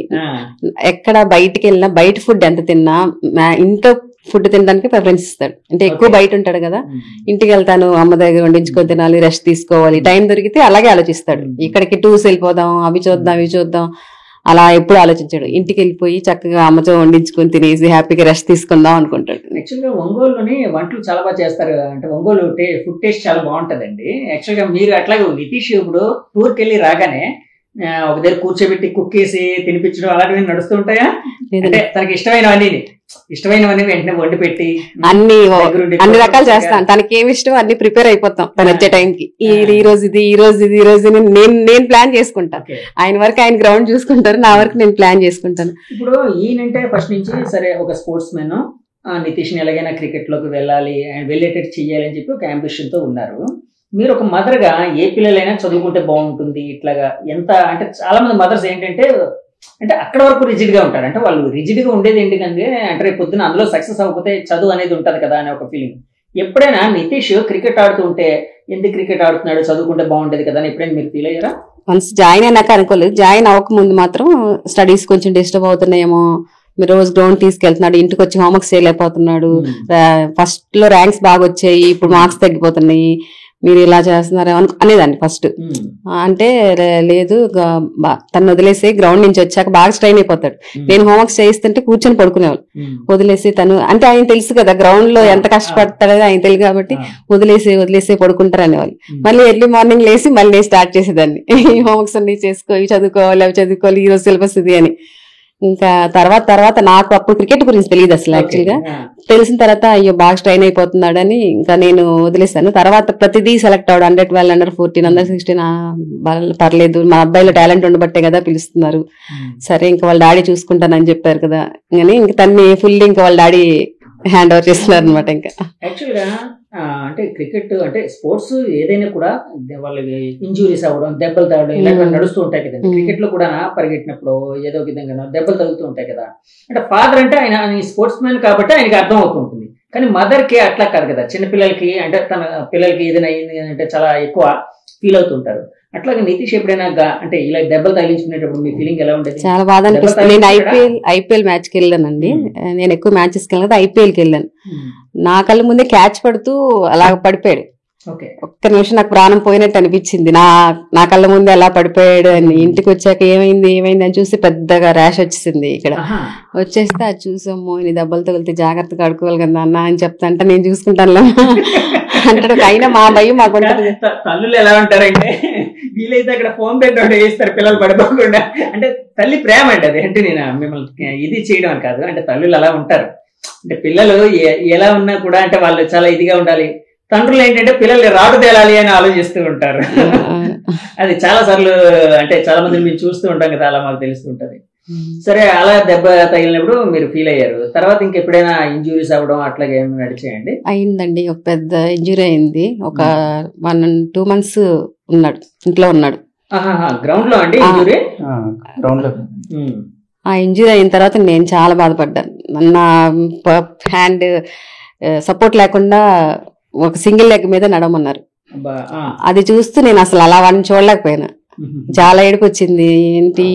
C: ఎక్కడ బయటికి వెళ్ళినా, బయట ఫుడ్ ఎంత తిన్నా ఇంట్లో ఫుడ్ తినడానికి ప్రిఫరెన్స్ ఇస్తాడు. అంటే ఎక్కువ బయట ఉంటాడు కదా, ఇంటికి వెళ్తాను అమ్మ దగ్గర వండించుకొని తినాలి, రెస్ట్ తీసుకోవాలి, టైం దొరికితే అలాగే ఆలోచిస్తాడు. ఇక్కడికి టూర్స్ వెళ్ళిపోదాం, అవి చూద్దాం ఇవి చూద్దాం అలా ఎప్పుడు ఆలోచించాడు. ఇంటికి వెళ్ళిపోయి చక్కగా అమ్మతో వండించుకొని తినేసి హ్యాపీగా రెస్ట్ తీసుకుందాం అనుకుంటాడు.
A: యాక్చువల్గా ఒంగోలులోని వంటలు చాలా బాగా చేస్తారు. అంటే ఒంగోలు ఫుడ్ టేస్ట్ చాలా బాగుంటదండి. యాక్చువల్గా మీరు అట్లాగే నితీష్ ఇప్పుడు టూర్కి వెళ్ళి రాగానే ఒక దగ్గర కూర్చోబెట్టి కుక్ చేసి తినిపించడం అలాంటివి నడుస్తూ ఉంటాయా? అంటే తనకి ఇష్టమైనవన్నీ వెంటనే వండి పెట్టి
C: అన్ని రకాలు చేస్తాను. తనకి ఏమి ఇష్టం అన్ని ప్రిపేర్ అయిపోతాం తను వచ్చే టైంకి. ఈ రోజు నేను ప్లాన్ చేసుకుంటా. ఆయన వరకు ఆయన గ్రౌండ్ చూసుకుంటారు, నా వరకు నేను ప్లాన్ చేసుకుంటాను.
A: ఇప్పుడు ఈయనంటే ఫస్ట్ నుంచి సరే ఒక స్పోర్ట్స్ మెన్, నితీష్ ని ఎలాగైనా క్రికెట్ లోకి వెళ్ళాలి అండ్ వెళ్ళేటట్టు చెయ్యాలని చెప్పి ఒక అంబిషన్ తో ఉన్నారు. మీరు ఒక మదర్ గా ఏ పిల్లలైనా చదువుకుంటే బాగుంటుంది ఇట్లాగా ఎంత అంటే చాలా మంది మదర్స్ ఏంటంటే అంటే అక్కడ వరకు రిజిడ్ గా ఉంటారు. అంటే వాళ్ళు రిజిడ్ గా ఉండేది ఎందుకంటే అంటే రేపు పొద్దున అందులో సక్సెస్ అవ్వకపోతే చదువు అనేది ఉంటది కదా అనే ఒక ఫీలింగ్. ఎప్పుడైనా నితీష్ క్రికెట్ ఆడుతుంటే ఎందుకు క్రికెట్ ఆడుతున్నాడు, చదువుకుంటే బాగుంటది కదా అని ఎప్పుడైనా మీరు ఫీల్ అయ్యారా?
C: వన్స్ జాయిన్ అయినాక అనుకోలేదు. జాయిన్ అవ్వక ముందు మాత్రం స్టడీస్ కొంచెం డిస్టర్బ్ అవుతున్నాయేమో, మీరు రోజు గ్రౌండ్ తీసుకెళ్తున్నాడు, ఇంటికి వచ్చి హోంవర్క్స్ చేయలేకపోతున్నాడు, ఫస్ట్ లో ర్యాంక్స్ బాగా వచ్చాయి ఇప్పుడు మార్క్స్ తగ్గిపోతున్నాయి, మీరు ఇలా చేస్తున్నారు అనేదాన్ని ఫస్ట్. అంటే లేదు తను వదిలేసి గ్రౌండ్ నుంచి వచ్చాక బాగా స్ట్రైన్ అయిపోతాడు. నేను హోంవర్క్స్ చేయిస్తుంటే కూర్చొని పడుకునేవాళ్ళు. వదిలేసి తను అంటే ఆయన తెలుసు కదా గ్రౌండ్ లో ఎంత కష్టపడతాడో ఆయన తెలుసు కాబట్టి వదిలేసి పడుకుంటారు అనేవాళ్ళు. మళ్ళీ ఎర్లీ మార్నింగ్ లేసి మళ్ళీ స్టార్ట్ చేసేదాన్ని, హోంవర్క్స్ అన్ని చేసుకో, ఇవి చదువుకోవాలి అవి చదువుకోవాలి, ఈ రోజు సిలబస్ ఇది అని. ఇంకా తర్వాత నాకు అప్పుడు క్రికెట్ గురించి తెలియదు అసలు. యాక్చువల్గా తెలిసిన తర్వాత అయ్యో బాగా స్ట్రైన్ అయిపోతున్నాడని ఇంకా నేను వదిలేస్తాను. తర్వాత ప్రతిదీ సెలెక్ట్ అవడం 100, 12, under 14, under 16 పర్లేదు, మా అబ్బాయిలో టాలెంట్ ఉండబట్టే కదా పిలుస్తున్నారు, సరే ఇంకా వాళ్ళ డాడీ చూసుకుంటానని చెప్పారు కదా అని ఇంకా తన్ని ఫుల్ ఇంకా వాళ్ళ డాడీ హ్యాండ్ ఓవర్ చేస్తున్నారు అనమాట. ఇంకా
A: యాక్చువల్గా అంటే క్రికెట్ అంటే స్పోర్ట్స్ ఏదైనా కూడా వాళ్ళకి ఇంజురీస్ అవ్వడం, దెబ్బలు తగలడం ఇలాంటివి నడుస్తూ ఉంటాయి కదండి. క్రికెట్ లో కూడా పరిగెట్టినప్పుడు ఏదో విధంగా దెబ్బలు తగులుతూ ఉంటాయి కదా. అంటే ఫాదర్ అంటే ఆయన స్పోర్ట్స్ మ్యాన్ కాబట్టి ఆయనకి అర్థం అవుతూ ఉంటుంది. కానీ మదర్ కి అట్లా కాదు కదా. చిన్న పిల్లలకి అంటే తన పిల్లలకి ఏదైనా అయింది అంటే చాలా ఎక్కువ ఫీల్ అవుతుంటారు. అట్లాగే నితీష్ ఎప్పుడైనా అంటే ఇలా దెబ్బలు తగిలించుకునేటప్పుడు మీ ఫీలింగ్ ఎలా ఉండేది?
C: చాలా బాధ అనిపిస్తుంది. నేను ఐపీఎల్ మ్యాచ్ కి వెళ్ళానండి. నేను ఎక్కువ మ్యాచెస్ కి వెళ్ళాను, ఐపీఎల్ కి వెళ్ళాను. నా కళ్ళ ముందే క్యాచ్ పడుతూ అలా పడిపోయాడు. ఒక్క నిమిషం నాకు ప్రాణం పోయినట్టు అనిపించింది. నా కళ్ళ ముందే అలా పడిపోయాడు అని. ఇంటికి వచ్చాక ఏమైంది అని చూసి పెద్దగా ర్యాష్ వచ్చేసింది ఇక్కడ. వచ్చేస్తే అది చూసాము, నీ దెబ్బలు తగిలితే జాగ్రత్తగా ఆడుకోవాలి కదా అన్న అని చెప్తా అంటే నేను చూసుకుంటాను అంటాడు. అయినా మా భయం మాకు ఉంటుంది.
A: తల్లులు ఎలా ఉంటారంటే వీలైతే అక్కడ ఫోన్ పెట్టడం వేస్తారు పిల్లలు పడిపోకుండా. అంటే తల్లి ప్రేమ అంటే అది. అంటే నేను మిమ్మల్ని ఇది చేయడం కాదు, అంటే తల్లులు అలా ఉంటారు. అంటే పిల్లలు ఎలా ఉన్నా కూడా అంటే వాళ్ళు చాలా ఇదిగా ఉండాలి. తండ్రులు ఏంటంటే పిల్లల్ని రాడు తేలాలి అని ఆలోచిస్తూ ఉంటారు. అది చాలా సార్లు అంటే చాలా మంది మేము చూస్తూ ఉంటాం కదా, అలా మాకు తెలుస్తూ ఉంటది. సరే అలా దెబ్బ తగిలినప్పుడు మీరు ఫీల్ అయ్యారు. తర్వాత ఇంకెప్పుడైనా ఇంజురీస్ అవ్వడం అట్లాగే ఏమైనా నడిచాయండి?
C: అయిందండి, ఒక పెద్ద ఇంజురీ అయింది. ఒక 1-2 months ఉన్నాడు, ఇంట్లో ఉన్నాడు.
A: గ్రౌండ్ లో అండి ఇంజురీ?
B: గ్రౌండ్ లో.
C: ఆ ఇంజురీ అయిన తర్వాత నేను చాలా బాధపడ్డాను. నా హ్యాండ్ సపోర్ట్ లేకుండా ఒక సింగిల్ లెగ్ మీద నడవమన్నారు. అది చూస్తూ నేను అసలు అలా వాడిని చూడలేకపోయినా. చాలా ఏడుపు వచ్చింది. ఏంటి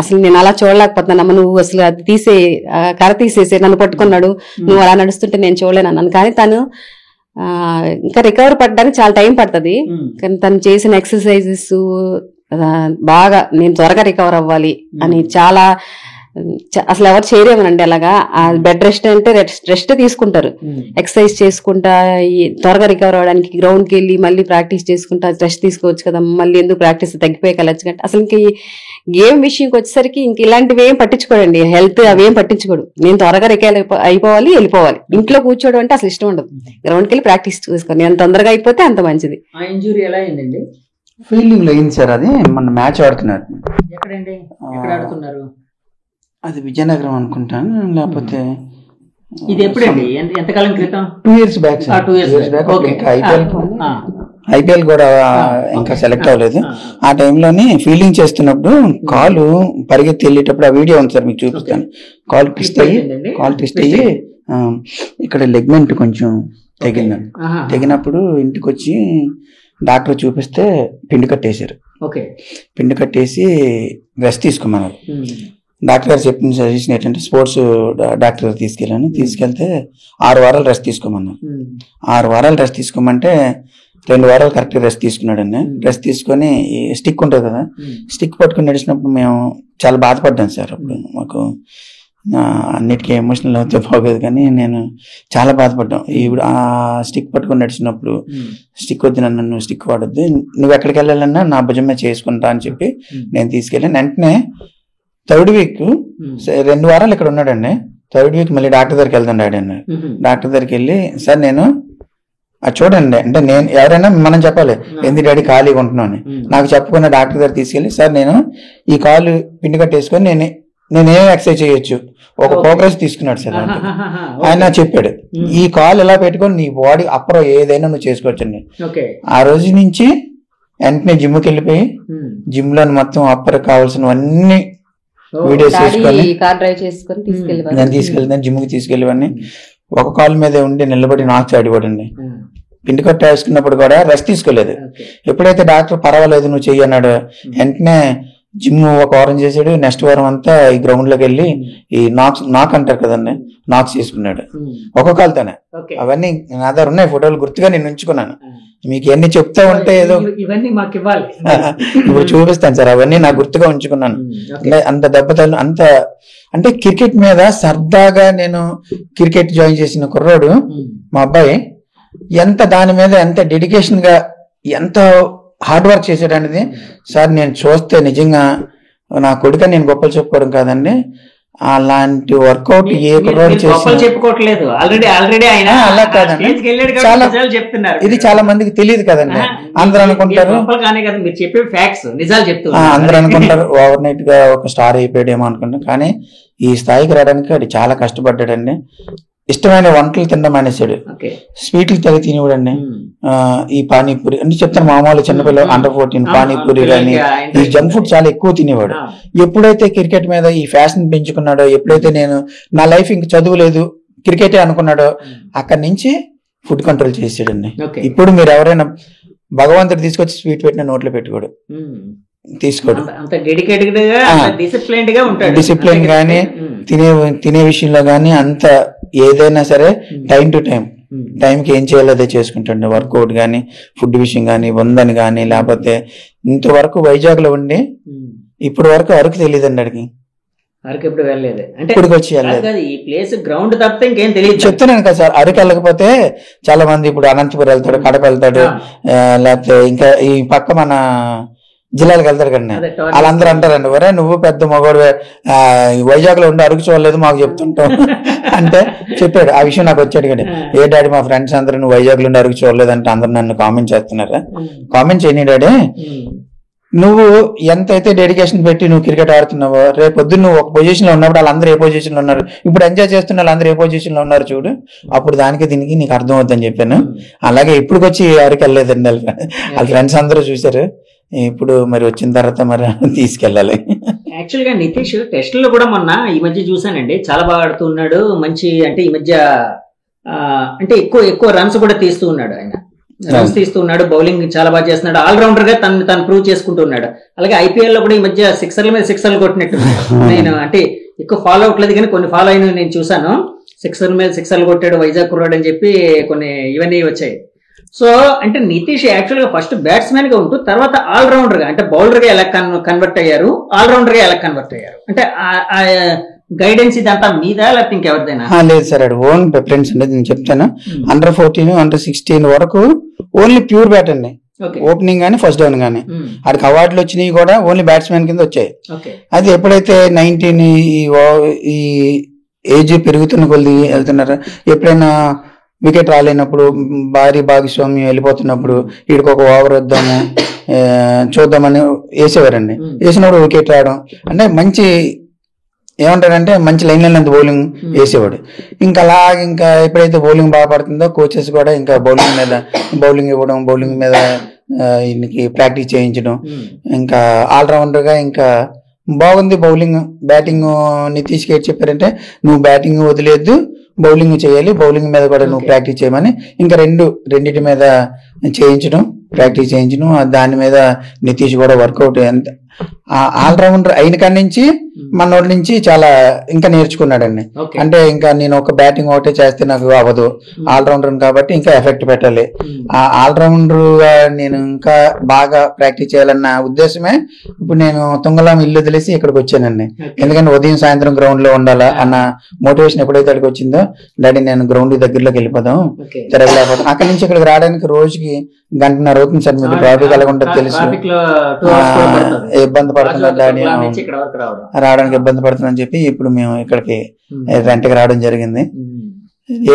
C: అసలు నేను అలా చూడలేకపోతున్నానమ్మా, నువ్వు అసలు అది కర్ర తీసేసి నన్ను పట్టుకున్నాడు, నువ్వు అలా నడుస్తుంటే నేను చూడలేను అన్నాను. కానీ తను ఇంకా రికవర్ పడడానికి చాలా టైం పడుతుంది. కానీ తను చేసిన ఎక్సర్సైజెస్ బాగా నేను త్వరగా రికవర్ అవ్వాలి అని చాలా అసలు ఎవరు చేయలేమనండి అలాగా. బెడ్ రెస్ట్ అంటే రెస్ట్ తీసుకుంటారు, ఎక్సర్సైజ్ చేసుకుంటా త్వరగా రికవర్ అవ్వడానికి గ్రౌండ్ కి వెళ్ళి మళ్ళీ ప్రాక్టీస్ చేసుకుంటా రెస్ట్ తీసుకోవచ్చు కదా, మళ్ళీ ఎందుకు ప్రాక్టీస్ తగ్గిపోయి కలచ్చు కంటే. అసలు ఇంక గేమ్ విషయంకి వచ్చేసరికి ఇంక ఇలాంటివి ఏం పట్టించుకోడండి, హెల్త్ అవేం పట్టించుకోడు. నేను త్వరగా రికవర్ అయిపోవాలి, వెళ్ళిపోవాలి. ఇంట్లో కూర్చోవడం అంటే అసలు ఇష్టం ఉండదు. గ్రౌండ్కి వెళ్ళి ప్రాక్టీస్ చేసుకోండి, ఎంత తొందరగా అయిపోతే అంత మంచిది.
A: ఆ ఇంజురీ ఎలా అయిందండి?
B: ఫీల్డింగ్ లో అయింది సార్. అది మన మ్యాచ్ ఆడుతున్నారు.
A: ఎక్కడండి, ఎక్కడ ఆడుతున్నారు?
B: అది విజయనగరం అనుకుంటాను, లేకపోతే
A: ఇది ఎప్పుడండి, ఎంతకాలం క్రితం?
B: 2 years back. 2 years back. IPL కూడా ఇంకా సెలెక్ట్ అవ్వలేదు. ఆ టైంలోని ఫీల్డింగ్ చేస్తున్నప్పుడు కాలు పరిగెత్తి వెళ్ళేటప్పుడు ఆ వీడియో ఉంది సార్, మీకు చూపిస్తాను. కాల్ ట్విస్ట్ అయ్యి ఇక్కడ లెగ్మెంట్ కొంచెం తెగిందండి. తెగినప్పుడు ఇంటికి వచ్చి డాక్టర్ చూపిస్తే పిండి కట్టేశారు. పిండి కట్టేసి రెస్ట్ తీసుకోమన్నారు. డాక్టర్ గారు చెప్పిన సజెషన్ ఏంటంటే స్పోర్ట్స్ డాక్టర్ గారు తీసుకెళ్తే 6 వారాలు రెస్ట్ తీసుకోమన్నారు. 6 వారాలు రెస్ట్ తీసుకోమంటే 2 వారాలు కరెక్ట్ రెస్ట్ తీసుకున్నాడండి. రెస్ట్ తీసుకొని స్టిక్ ఉంటుంది కదా, స్టిక్ పట్టుకుని నడిచినప్పుడు మేము చాలా బాధపడ్డాను సార్. అప్పుడు మాకు అన్నిటికీ ఎమోషనల్ అవుతే బాగోదు, కానీ నేను చాలా బాధపడ్డాను. ఇప్పుడు ఆ స్టిక్ పట్టుకుని నడిచినప్పుడు స్టిక్ వద్దు, నన్ను స్టిక్ వాడొద్దు, నువ్వు ఎక్కడికి వెళ్ళాలన్నా నా భుజమే చేసుకుంటా అని చెప్పి నేను తీసుకెళ్ళాను. వెంటనే 3rd వీక్ 2 వారాలు ఇక్కడ ఉన్నాడండి. 3rd వీక్ మళ్ళీ డాక్టర్ దగ్గరికి వెళ్తాను డాడీ అన్నాడు. డాక్టర్ దగ్గరికి వెళ్ళి సార్ నేను అది చూడండి అంటే నేను ఎవరైనా మనం చెప్పాలి ఎందుకు డాడీ ఖాళీగా ఉంటున్నాను నాకు చెప్పకుండా డాక్టర్ దగ్గర తీసుకెళ్ళి సార్ నేను ఈ కాలు పిండి కట్టేసుకొని నేను ఏం ఎక్సర్సైజ్ చేయొచ్చు ఒక ప్రోగ్రెస్ తీసుకున్నాడు సార్. ఆయన చెప్పాడు ఈ కాలు ఎలా పెట్టుకొని నీ బాడీ అప్పర్ ఏదైనా నువ్వు చేసుకోవచ్చండి. ఆ రోజు నుంచి వెంటనే జిమ్కి వెళ్ళిపోయి జిమ్ లో మొత్తం అప్పర్ కావాల్సినవన్నీ వీడియోస్ చేసుకొని నేను తీసుకెళ్తాను. జిమ్ కి తీసుకెళ్ళివన్నీ ఒక కాలు మీద ఉండి నిలబడి నాకు ఆడిపోడండి. పిండి కట్ట వేసుకున్నప్పుడు కూడా రెస్ట్ తీసుకోలేదు. ఎప్పుడైతే డాక్టర్ పర్వాలేదు నువ్వు చెయ్యి అన్నాడు, వెంటనే జిమ్ ఒక వారం చేసాడు. నెక్స్ట్ వారం అంతా ఈ గ్రౌండ్ లోకి వెళ్ళి ఈ నాక్ అంటారు కదండి, నాక్స్ చేసుకున్నాడు ఒక కాలుతోనే. అవన్నీ నా దగ్గర ఉన్నాయి ఫోటోలు, గుర్తుగా నేను ఉంచుకున్నాను. మీకు ఎన్ని చెప్తా ఉంటే ఏదో
A: ఇవన్నీ మాకు ఇవ్వాలి,
B: ఇప్పుడు చూపిస్తాను సార్. అవన్నీ నాకు గుర్తుగా ఉంచుకున్నాను. అంత దెబ్బతలు అంత అంటే క్రికెట్ మీద సరదాగా నేను క్రికెట్ జాయిన్ చేసిన కుర్రాడు మా అబ్బాయి ఎంత దాని మీద ఎంత డెడికేషన్ గా ఎంత హార్డ్ వర్క్ చేశాడు అనేది సార్ నేను చూస్తే నిజంగా నా కొడుక నేను గొప్పలు చెప్పుకోవడం కాదండి, అలాంటి వర్కౌట్ ఏ కుర్రాడు
A: చెప్పుకోవట్లేదు
B: అలా కాదండి. చాలా ఇది చాలా మందికి తెలియదు కదండి. అందరూ అనుకుంటారు అందరూ అనుకుంటారు ఓవర్ నైట్ గా ఒక స్టార్ అయిపోయాడేమో అనుకుంటాం, కానీ ఈ స్థాయికి రావడానికి అది చాలా కష్టపడ్డాడండి. ఇష్టమైన వంటలు తినడం మానేశాడు, స్వీట్లు తెగ తినేవాడండి. ఈ పానీపూరి అంటే చెప్తాను మామూలు చిన్నపిల్లలు అండర్ 14 పానీపూరి కానీ ఈ జంక్ ఫుడ్ చాలా ఎక్కువ తినేవాడు. ఎప్పుడైతే క్రికెట్ మీద ఈ ఫ్యాషన్ పెంచుకున్నాడో, ఎప్పుడైతే నేను నా లైఫ్ ఇంక చదువు లేదు క్రికెటే అనుకున్నాడో అక్కడి నుంచి ఫుడ్ కంట్రోల్ చేసాడండి. ఇప్పుడు మీరు ఎవరైనా భగవంతుడు తీసుకొచ్చి స్వీట్ పెట్టిన నోట్లో పెట్టుకోడు, తీసుకోడు. డిసిప్లిన్ గానీ తినే విషయంలో గానీ అంత ఏదైనా సరే టైం టు టైంకి ఏం చేయాలో అదే చేసుకుంటాడు. వర్కౌట్ గానీ ఫుడ్ విషయం గానీ వందని గానీ, లేకపోతే ఇంతవరకు వైజాగ్ లో ఉండి ఇప్పుడు వరకు అరకు తెలియదండి. అడిగి
A: అరకు ఎప్పుడు వెళ్ళలేదు అంటే
B: ఇప్పుడు వచ్చి
A: ఈ ప్లేస్ గ్రౌండ్ తప్పితే ఇంకేం తెలియదు.
B: చెప్తున్నాను కదా సార్, అరకు వెళ్ళకపోతే చాలా మంది ఇప్పుడు అనంతపురం వెళ్తాడు, కడప వెళ్తాడు, లేకపోతే ఇంకా ఈ పక్క మన జిల్లాలకు వెళ్తారు కదండి. వాళ్ళందరూ అంటారండి ఒరే నువ్వు పెద్ద మగవాడు వైజాగ్ లో ఉండి అరకు చూడలేదు మాకు చెప్తుంటావు అంటే చెప్పాడు. ఆ విషయం నాకు వచ్చాడు కదా, ఏ డాడీ మా ఫ్రెండ్స్ అందరూ నువ్వు వైజాగ్ లో ఉండి అరకు చూడలేదు అంటే అందరు నన్ను కామెంట్ చేస్తున్నారా. కామెంట్ చేయని డాడీ, నువ్వు ఎంతైతే డెడికేషన్ పెట్టి నువ్వు క్రికెట్ ఆడుతున్నావో రేపు పొద్దున్న నువ్వు ఒక పొజిషన్ లో ఉన్నప్పుడు వాళ్ళందరూ ఏ పొజిషన్ లో ఉన్నారు, ఇప్పుడు ఎంజాయ్ చేస్తున్న వాళ్ళందరూ ఏ పొజిషన్ లో ఉన్నారు చూడు, అప్పుడు దానికి దీనికి నీకు అర్థం అవుతుందని చెప్పాను. అలాగే ఇప్పుడు వచ్చి అరకు వెళ్ళలేదండి వాళ్ళ ఫ్రెండ్స్ అందరూ చూసారు. ఇప్పుడు మరి వచ్చిన తర్వాత మరి తీసుకెళ్ళాలి.
A: యాక్చువల్ గా నితీష్ టెస్టుల్లో కూడా మొన్న ఈ మధ్య చూసానండి, చాలా బాగా ఆడుతున్నాడు. మంచి అంటే ఈ మధ్య అంటే ఎక్కువ రన్స్ కూడా తీస్తూ ఉన్నాడు. ఆయన రన్స్ తీస్తూ ఉన్నాడు, బౌలింగ్ చాలా బాగా చేస్తున్నాడు, ఆల్రౌండర్ గా తను ప్రూవ్ చేసుకుంటూ ఉన్నాడు. అలాగే ఐపీఎల్ లో కూడా ఈ మధ్య సిక్సర్ల మీద సిక్సర్లు కొట్టినట్టు నేను అంటే ఎక్కువ ఫాలో అవట్లేదు కానీ కొన్ని ఫాలో అయిన నేను చూసాను. సిక్సర్ల మీద సిక్సర్లు కొట్టాడు వైజాగ్ కుర్రాడు అని చెప్పి కొన్ని ఇవన్నీ వచ్చాయి. సో అంటే నితీష్ యాక్చువల్ గా ఫస్ట్ బ్యాట్స్మెన్ గా ఉంటూ తర్వాత ఆల్రౌండర్ గా అంటే బౌలర్ గా ఎలా కన్వర్ట్ అయ్యారు, ఆల్రౌండర్ గా ఎలా కన్వర్ట్ అయ్యారు అంటే గైడెన్స్ ఇదంతా మీద లేకపోతే ఇంకెవరిదైనా?
B: లేదు సార్, అది ఓన్ ప్రిఫరెన్స్ అండి. నేను చెప్తాను, అండర్ 14 అండర్ 16 వరకు ఓన్లీ ప్యూర్ బ్యాట్ అండి. ఓపెనింగ్ గానీ ఫస్ట్ డౌన్ గానీ ఆడికి అవార్డులు వచ్చినాయి కూడా ఓన్లీ బ్యాట్స్మెన్ కింద వచ్చాయి. అది ఎప్పుడైతే 19 ఈ ఏజ్ పెరుగుతున్న కొద్ది వెళ్తున్నారు, ఎప్పుడైనా వికెట్ రాలేనప్పుడు భాగస్వామ్యం వెళ్ళిపోతున్నప్పుడు వీడికి ఒక ఓవర్ వద్దాము చూద్దామని వేసేవారండి. వేసినప్పుడు వికెట్ రావడం అంటే మంచి ఏమంటారంటే మంచి లైన్ లైన్ అంత బౌలింగ్ వేసేవాడు. ఇంకా ఎప్పుడైతే బౌలింగ్ బాగా పడుతుందో కోచెస్ కూడా ఇంకా బౌలింగ్ ఇవ్వడం, బౌలింగ్ మీద ఈయనకి ప్రాక్టీస్ చేయించడం, ఇంకా ఆల్రౌండర్ గా ఇంకా బాగుంది బౌలింగ్. బ్యాటింగ్ నితీష్కి ఏం చెప్పారంటే నువ్వు బ్యాటింగ్ వదిలేద్దు, బౌలింగ్ చేయాలి, బౌలింగ్ మీద కూడా నువ్వు ప్రాక్టీస్ చేయమని ఇంకా రెండింటి మీద ప్రాక్టీస్ చేయించడం. దాని మీద నితీష్ కూడా వర్కౌట్ ఎంత ఆల్రౌండర్ అయిన కాడి నుంచి మనోడి నుంచి చాలా ఇంకా నేర్చుకున్నాడండి. అంటే ఇంకా నేను ఒక బ్యాటింగ్ ఒకటే చేస్తే నాకు అవ్వదు, ఆల్రౌండర్ కాబట్టి ఇంకా ఎఫెక్ట్ పెట్టాలి, ఆ ఆల్రౌండర్ గా నేను ఇంకా బాగా ప్రాక్టీస్ చేయాలన్న ఉద్దేశమే ఇప్పుడు నేను తుంగలం ఇల్లు తెలిసి ఇక్కడికి వచ్చానండి. ఎందుకంటే ఉదయం సాయంత్రం గ్రౌండ్ లో ఉండాలా అన్న మోటివేషన్ ఎప్పుడైతే అక్కడికి వచ్చిందో, డాడీ నేను గ్రౌండ్ దగ్గరలోకి వెళ్ళిపోదాం, తిరగలేకపోతాం. అక్కడి నుంచి ఇక్కడికి రావడానికి రోజుకి గంటన్నర అవుతుంది సార్. మీరు ట్రాఫిక్ ఎలా ఉంటుంది తెలుసు, ఇబ్బంది పడుతున్నారు డాడీ, రావడానికి ఇబ్బంది పడుతుందని చెప్పి ఇప్పుడు మేము ఇక్కడికి రెంట్కి రావడం జరిగింది.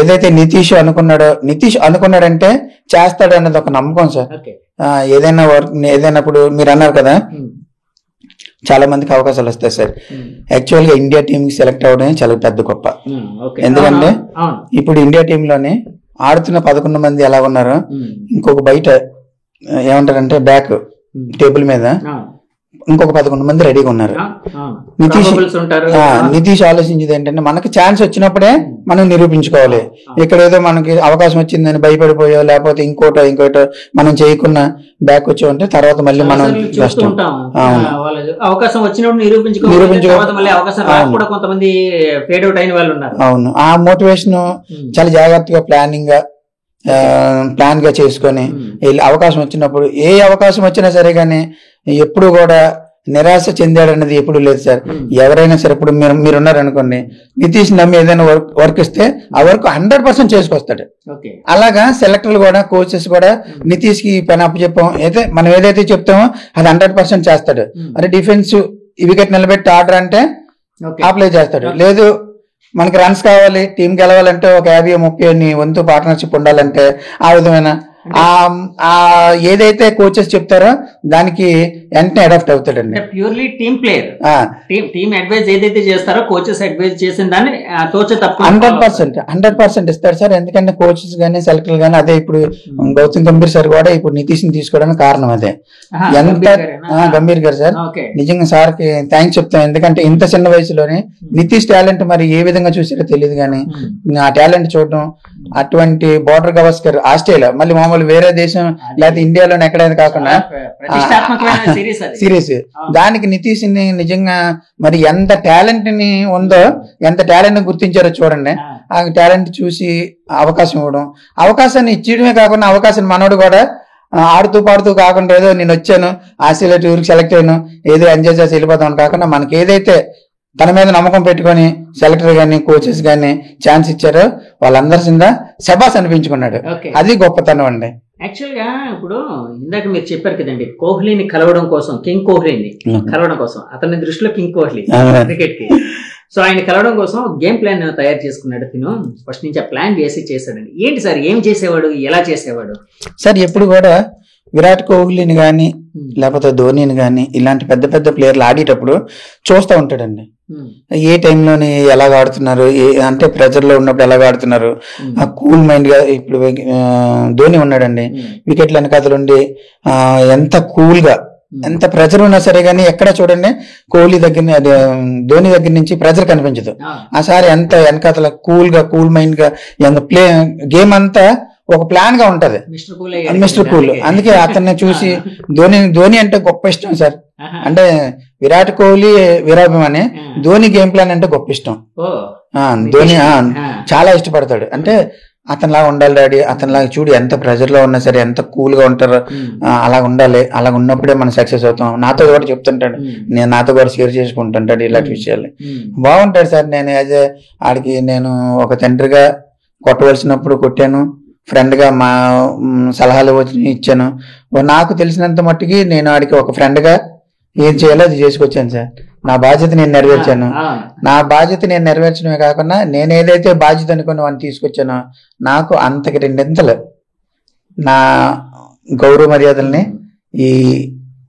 B: ఏదైతే నితీష్ అనుకున్నాడంటే చేస్తాడు అన్నది ఒక నమ్మకం సార్. ఏదైనా వర్క్ ఏదైనా ఇప్పుడు మీరు అన్నారు కదా చాలా మందికి అవకాశాలు వస్తాయి సార్. యాక్చువల్ గా ఇండియా టీమ్ కి సెలెక్ట్ అవడం చాలా పెద్ద గొప్ప. ఎందుకంటే ఇప్పుడు ఇండియా టీమ్ లోనే ఆడుతున్న 11 మంది ఎలా ఉన్నారు, ఇంకొక బయట ఏమంటారంటే బ్యాక్ టేబుల్ మీద ఇంకొక 11 మంది రెడీగా ఉన్నారు. నితీష్ ఆలోచించేది ఏంటంటే మనకి ఛాన్స్ వచ్చినప్పుడే మనం నిరూపించుకోవాలి. ఇక్కడ ఏదో మనకి అవకాశం వచ్చిందని భయపడిపోయో లేకపోతే ఇంకోటో మనం చేయకుండా బ్యాక్ వచ్చామంటే తర్వాత మళ్ళీ మనం
A: అవకాశం వచ్చినప్పుడు నిరూపించుకోవాలి.
B: అవును, ఆ మోటివేషన్ చాలా జాగ్రత్తగా ప్లాన్ గా చేసుకొని అవకాశం వచ్చినప్పుడు ఏ అవకాశం వచ్చినా సరే కానీ ఎప్పుడు కూడా నిరాశ చెందాడన్నది ఎప్పుడు లేదు సార్. ఎవరైనా సరే ఇప్పుడు మీరు ఉన్నారనుకోండి, నితీష్ నమ్మి ఏదైనా వర్క్ ఇస్తే ఆ వర్క్ 100% చేసుకొస్తాడు. అలాగా సెలెక్టర్లు కూడా కోచెస్ కూడా నితీష్ కి పని అప్పచెప్పాం అయితే మనం ఏదైతే చెప్తామో అది 100% చేస్తాడు. అంటే డిఫెన్స్ వికెట్ నిలబెట్టి ఆర్డర్ అంటే అప్లై చేస్తాడు. లేదు మనకి రన్స్ కావాలి, టీం గెలవాలంటే ఒక 50-30 వంతు పార్ట్నర్షిప్ ఉండాలంటే ఆ విధమైన ఏదైతే కోచెస్ చెప్తారో దానికి వెంటనే అడాప్ట్ అవుతాడండి.
A: Purely team player, team advice ఏదైతే చేస్తారో కోచెస్ అడ్వైజ్ చేసిన దాన్ని
B: 100% ఇస్తాడు సార్. ఎందుకంటే కోచెస్ గానీ సెలెక్టర్లు గానీ అదే ఇప్పుడు గౌతమ్ గంభీర్ సార్ కూడా ఇప్పుడు నితీష్ ని తీసుకోవడానికి కారణం అదే. ఎంత గంభీర్ గారు సార్, నిజంగా సార్ కి థ్యాంక్స్ చెప్తాం. ఎందుకంటే ఇంత చిన్న వయసులోనే నితీష్ టాలెంట్ మరి ఏ విధంగా చూసారో తెలియదు కానీ ఆ టాలెంట్ చూడడం, అటువంటి బోర్డర్ గవాస్కర్ ఆస్ట్రేలియా మళ్ళీ మామూలు వేరే దేశం లేకపోతే ఇండియాలోనే ఎక్కడైనా కాకుండా సిరీస్ దానికి నితీష్ ని నిజంగా మరి ఎంత టాలెంట్ ని ఉందో, ఎంత టాలెంట్ గుర్తించారో చూడండి. ఆ టాలెంట్ చూసి అవకాశం ఇవ్వడం, అవకాశాన్ని ఇచ్చడమే కాకుండా అవకాశాన్ని మనోడు కూడా ఆడుతూ పాడుతూ కాకుండా ఏదో నేను వచ్చాను ఆస్ట్రేలియా టూర్కి సెలెక్ట్ అయ్యాను ఏదో ఎంజాయ్ చేసి వెళ్ళిపోతాం కాకుండా మనకి ఏదైతే తన మీద నమ్మకం పెట్టుకొని సెలెక్టర్ గానీ కోచెస్ గానీ ఛాన్స్ ఇచ్చారో వాళ్ళందరి కింద శబాస్ అనిపించుకున్నాడు. అది గొప్పతనం అండి.
A: యాక్చువల్ గా ఇప్పుడు ఇందాక మీరు చెప్పారు కదండి, కోహ్లీని కలవడం కోసం, కింగ్ కోహ్లీని కలవడం కోసం, అతని దృష్టిలో కింగ్ కోహ్లీ క్రికెట్ కి. సో ఆయన కలవడం కోసం గేమ్ ప్లాన్ తయారు చేసుకున్నాడు. తిను ఫస్ట్ నుంచి ఆ ప్లాన్ చేసాడండి. ఏంటి సార్, ఏం చేసేవాడు, ఎలా చేసేవాడు
B: సార్? ఎప్పుడు కూడా విరాట్ కోహ్లీని గానీ లేకపోతే ధోనిని గానీ ఇలాంటి పెద్ద పెద్ద ప్లేయర్లు ఆడేటప్పుడు చూస్తూ ఉంటాడండి. ఏ టైంలోని ఎలాగ ఆడుతున్నారు, అంటే ప్రెజర్ లో ఉన్నప్పుడు ఎలాగ ఆడుతున్నారు, ఆ కూల్ మైండ్ గా. ఇప్పుడు ధోని ఉన్నాడండి, వికెట్ల వెనకాతలుండి ఎంత కూల్ గా, ఎంత ప్రెజర్ ఉన్నా సరే గానీ ఎక్కడ చూడండి ధోని దగ్గర నుంచి ప్రెజర్ కనిపించదు. ఆ సారి ఎంత వెనకాతల కూల్ మైండ్ గా గేమ్ అంతా ఒక ప్లాన్ గా ఉంటది, మిస్టర్ కూల్. అందుకే అతన్ని చూసి ధోని అంటే గొప్ప ఇష్టం సార్. అంటే విరాట్ కోహ్లీ వీరాభిమాని, ధోని గేమ్ ప్లాన్ అంటే గొప్ప ఇష్టం. ధోని చాలా ఇష్టపడతాడు. అంటే అతనిలాగా ఉండాలి డాడీ, అతనిలాగా చూడు ఎంత ప్రెజర్ లో ఉన్నా సరే ఎంత కూల్ గా ఉంటారో అలా ఉండాలి, అలా ఉన్నప్పుడే మనం సక్సెస్ అవుతాం. నాతో కూడా చెప్తుంటాడు, నేను నాతో కూడా షేర్ చేసుకుంటుంటాడు ఇలాంటి విషయాలు. బాగుంటాడు సార్. నేను ఆడికి నేను ఒక తండ్రిగా కొట్టవలసినప్పుడు కొట్టాను, ఫ్రెండ్ గా మా సలహాలు ఇచ్చాను. నాకు తెలిసినంత మట్టుకి నేను ఆడికి ఒక ఫ్రెండ్ గా ఏం చేయాలో అది చేసుకొచ్చాను సార్. నా బాధ్యత నేను నెరవేర్చాను. నా బాధ్యత నేను నెరవేర్చడమే కాకుండా నేను ఏదైతే బాధ్యత అనుకుని వాడిని తీసుకొచ్చానో నాకు అంతకి 2 నా గౌరవ మర్యాదల్ని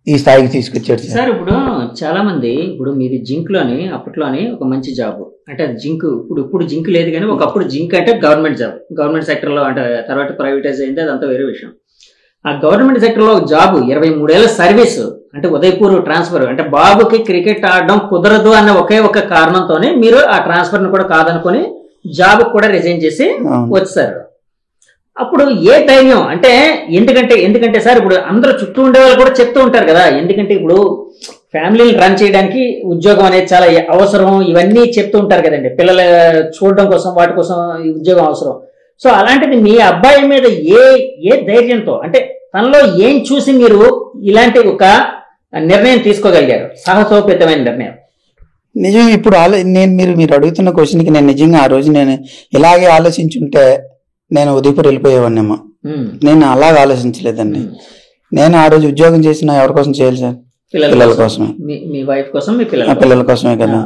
B: ఈ స్థాయికి తీసుకొచ్చాడు
A: సార్. ఇప్పుడు చాలా మంది, ఇప్పుడు మీది జింక్ లోని అప్పట్లోని ఒక మంచి జాబ్, అంటే జింక్ ఇప్పుడు జింక్ లేదు కానీ ఒకప్పుడు జింక్ అంటే గవర్నమెంట్ జాబ్, గవర్నమెంట్ సెక్టర్ లో, అంటే తర్వాత ప్రైవేటైజ్ అయింది, అదంతా వేరే విషయం. ఆ గవర్నమెంట్ సెక్టర్ లో జాబ్ 23 ఏళ్ల సర్వీస్, అంటే ఉదయపూర్ ట్రాన్స్ఫర్, అంటే బాబుకి క్రికెట్ ఆడడం కుదరదు అన్న ఒకే ఒక కారణంతోనే మీరు ఆ ట్రాన్స్ఫర్ ని కూడా కాదనుకొని జాబ్ కూడా రిజైన్ చేసి వచ్చారు. అప్పుడు ఏ ధైర్యం, అంటే ఎందుకంటే సార్ ఇప్పుడు అందరూ చుట్టూ ఉండే వాళ్ళు కూడా చెప్తూ ఉంటారు కదా, ఎందుకంటే ఇప్పుడు ఫ్యామిలీని రన్ చేయడానికి ఉద్యోగం అనేది చాలా అవసరం, ఇవన్నీ చెప్తూ ఉంటారు కదండి, పిల్లలు చూడడం కోసం వాటి కోసం ఈ ఉద్యోగం అవసరం. సో అలాంటిది మీ అబ్బాయి మీద ఏ ధైర్యంతో, అంటే తనలో ఏం చూసి మీరు ఇలాంటి ఒక నిర్ణయం తీసుకోగలిగారు, సాహసోపేతమైన నిర్ణయం?
B: నిజం ఇప్పుడు మీరు అడుగుతున్న క్వశ్చన్కి నేను నిజంగా ఆ రోజు నేను ఇలాగే ఆలోచించుంటే నేను ఉదయపూర్ వెళ్ళిపోయేవాడినేమో. నేను అలాగే ఆలోచించలేదండి. నేను ఆ రోజు ఉద్యోగం చేసిన ఎవరి కోసం చేయాలి సార్? పిల్లల కోసమే,
A: మీ వైఫ్ కోసం, మీ
B: పిల్లల కోసమే కదా.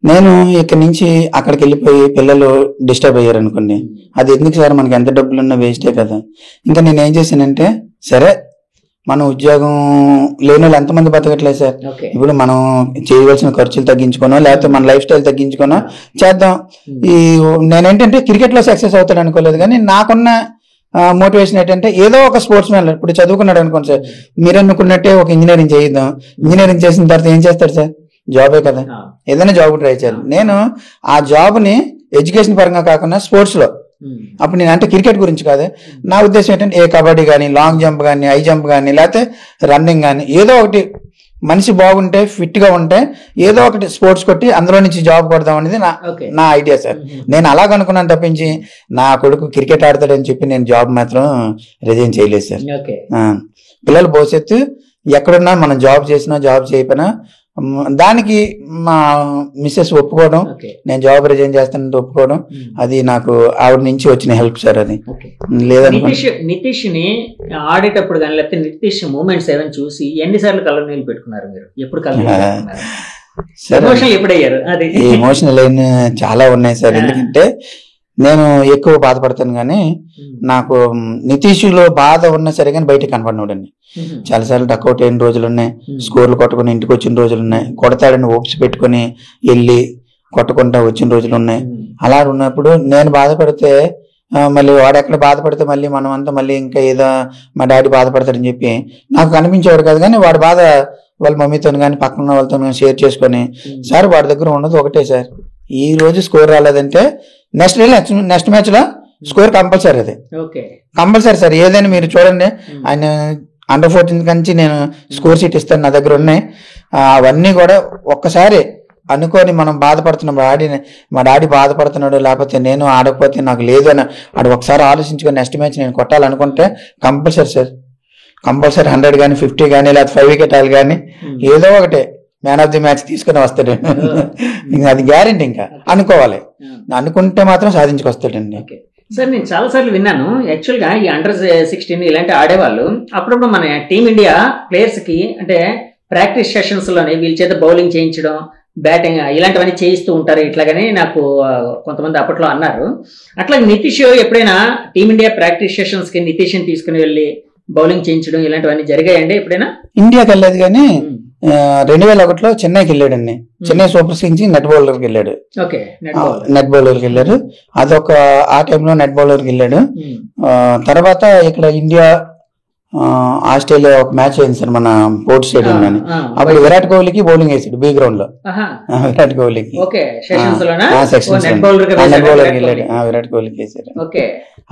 B: నేను ఇక్కడ నుంచి అక్కడికి వెళ్ళిపోయి పిల్లలు డిస్టర్బ్ అయ్యారు అనుకోండి, అది ఎందుకు సార్, మనకి ఎంత డబ్బులు ఉన్నా వేస్టే కదా. ఇంకా నేను ఏం చేశానంటే, సరే మనం ఉద్యోగం లేని వాళ్ళు ఎంతమంది బతకట్లేదు సార్, ఇప్పుడు మనం చేయవలసిన ఖర్చులు తగ్గించుకోనో లేకపోతే మన లైఫ్ స్టైల్ తగ్గించుకోనో చేద్దాం. నేనేంటంటే క్రికెట్ లో సక్సెస్ అవుతాడు అనుకోలేదు, కానీ నాకున్న మోటివేషన్ ఏంటంటే ఏదో ఒక స్పోర్ట్స్ మ్యాన్, ఇప్పుడు చదువుకున్నాడు అనుకోండి సార్, మీరు అనుకున్నట్టే ఒక ఇంజనీరింగ్ చేయిద్దాం, ఇంజనీరింగ్ చేసిన తర్వాత ఏం చేస్తాడు సార్, జాబే కదా, ఏదైనా జాబ్ ట్రై చేయాలి. నేను ఆ జాబ్ ని ఎడ్యుకేషన్ పరంగా కాకుండా స్పోర్ట్స్ లో, అప్పుడు నేను అంటే క్రికెట్ గురించి కాదు, నా ఉద్దేశం ఏంటంటే ఏ కబడ్డీ కానీ, లాంగ్ జంప్ కానీ, హై జంప్ కానీ, లేకపోతే రన్నింగ్ కానీ, ఏదో ఒకటి మనిషి బాగుంటే ఫిట్ గా ఉంటే ఏదో ఒకటి స్పోర్ట్స్ కొట్టి అందులో నుంచి జాబ్ కొడదాం అనేది నా ఐడియా సార్. నేను అలాగనుకున్నాను తప్పించి నా కొడుకు క్రికెట్ ఆడతాడని చెప్పి నేను జాబ్ మాత్రం రిజైన్ చేయలేదు సార్. పిల్లల భవిష్యత్తు ఎక్కడున్నా మనం జాబ్ చేసినా జాబ్ చేయకపోయినా దానికి మా మిస్సెస్ ఒప్పుకోవడం, నేను జాబ్ రిజైన్ చేస్తానంటే ఒప్పుకోవడం, అది నాకు ఆవిడ నుంచి వచ్చిన హెల్ప్ సార్. అది లేదంటే
A: నితీష్ ని ఆడేటప్పుడు కానీ లేకపోతే నితీష్ మూమెంట్స్ ఏమైనా చూసి ఎన్నిసార్లు కళ్ళ నీళ్ళు పెట్టుకున్నారు మీరు? ఎప్పుడు ఎప్పుడయ్యారు?
B: ఎమోషనల్ అయిన చాలా ఉన్నాయి సార్. ఎందుకంటే నేను ఎక్కువ బాధపడతాను, కానీ నాకు నితీష్లో బాధ ఉన్నా సరే కానీ బయటకు కనపడినోడండి. చాలాసార్లు డక్అవుట్ అయిన రోజులు ఉన్నాయి, స్కోర్లు కొట్టుకుని ఇంటికి వచ్చిన రోజులు ఉన్నాయి, కొడతాడని ఓప్స్ పెట్టుకుని వెళ్ళి కొట్టుకుంటా వచ్చిన రోజులు ఉన్నాయి. అలా ఉన్నప్పుడు నేను బాధపడితే మళ్ళీ వాడెక్కడ బాధపడితే మళ్ళీ మనం అంతా మళ్ళీ ఇంకా ఏదో మా డాడీ బాధపడతాడని చెప్పి నాకు కనిపించేవాడు కాదు. కానీ వాడి బాధ వాళ్ళ మమ్మీతో కానీ పక్కన వాళ్ళతో షేర్ చేసుకొని, సార్ వాడి దగ్గర ఉన్నది ఒకటే సార్, ఈ రోజు స్కోర్ రాలేదంటే నెక్స్ట్ మ్యాచ్ లో స్కోర్ కంపల్సరీ, అది కంపల్సరీ సార్. ఏదైనా మీరు చూడండి, ఆయన అండర్ 14 నుంచి నేను స్కోర్ షీట్ ఇస్తాను, నా దగ్గర ఉన్నాయి. అవన్నీ కూడా ఒక్కసారి అనుకొని మనం బాధపడుతున్నాం, మా డాడీ బాధపడుతున్నాడు లేకపోతే నేను ఆడకపోతే నాకు లేదు అని ఆడు ఒకసారి ఆలోచించుకొని నెక్స్ట్ మ్యాచ్ నేను కొట్టాలనుకుంటే కంపల్సరీ సార్, కంపల్సరీ 100 కానీ 50 కానీ లేకపోతే 5 వికెటాలు కానీ ఏదో ఒకటే మ్యాన్ ఆఫ్ ది మ్యాచ్ తీసుకుని వస్తాడు. అది గ్యారెంటీ, ఇంకా అనుకోవాలి, అనుకుంటే మాత్రం సాధించుకొస్తాడండి.
A: సార్ నేను చాలా సార్లు విన్నాను, యాక్చువల్ గా ఈ అండర్ 16 ఇలాంటి ఆడేవాళ్ళు అప్పుడప్పుడు మన టీమిండియా ప్లేయర్స్ కి అంటే ప్రాక్టీస్ సెషన్స్ లోనే వీళ్ళ చేత బౌలింగ్ చేయించడం, బ్యాటింగ్ ఇలాంటివన్నీ చేయిస్తూ ఉంటారు ఇట్లాగని నాకు కొంతమంది అప్పట్లో అన్నారు. అట్లా నితీష్ ఎప్పుడైనా టీమిండియా ప్రాక్టీస్ సెషన్స్ కి నితీష్ తీసుకుని వెళ్ళి బౌలింగ్ చేయించడం ఇలాంటివన్నీ జరిగాయండి ఎప్పుడైనా?
B: ఇండియాకి వెళ్ళలేదు, కానీ 2001లో చెన్నైకి వెళ్ళాడండి. చెన్నై సూపర్ కింగ్స్ నెట్ బౌలర్కి వెళ్ళాడు. నెట్ బౌలర్కి వెళ్ళాడు. అదొక ఆ టైంలో నెట్ బౌలర్కి వెళ్ళాడు. తర్వాత ఇక్కడ ఇండియా ఆస్ట్రేలియా ఒక మ్యాచ్ అయింది సార్ మన పోర్ట్ స్టేడియం లోని. అప్పుడు విరాట్ కోహ్లీకి బౌలింగ్ వేసాడు బి గ్రౌండ్ లో. విరాట్ కోహ్లీకి నెట్ బౌలర్కి వెళ్ళాడు. విరాట్ కోహ్లీకి వేసాడు.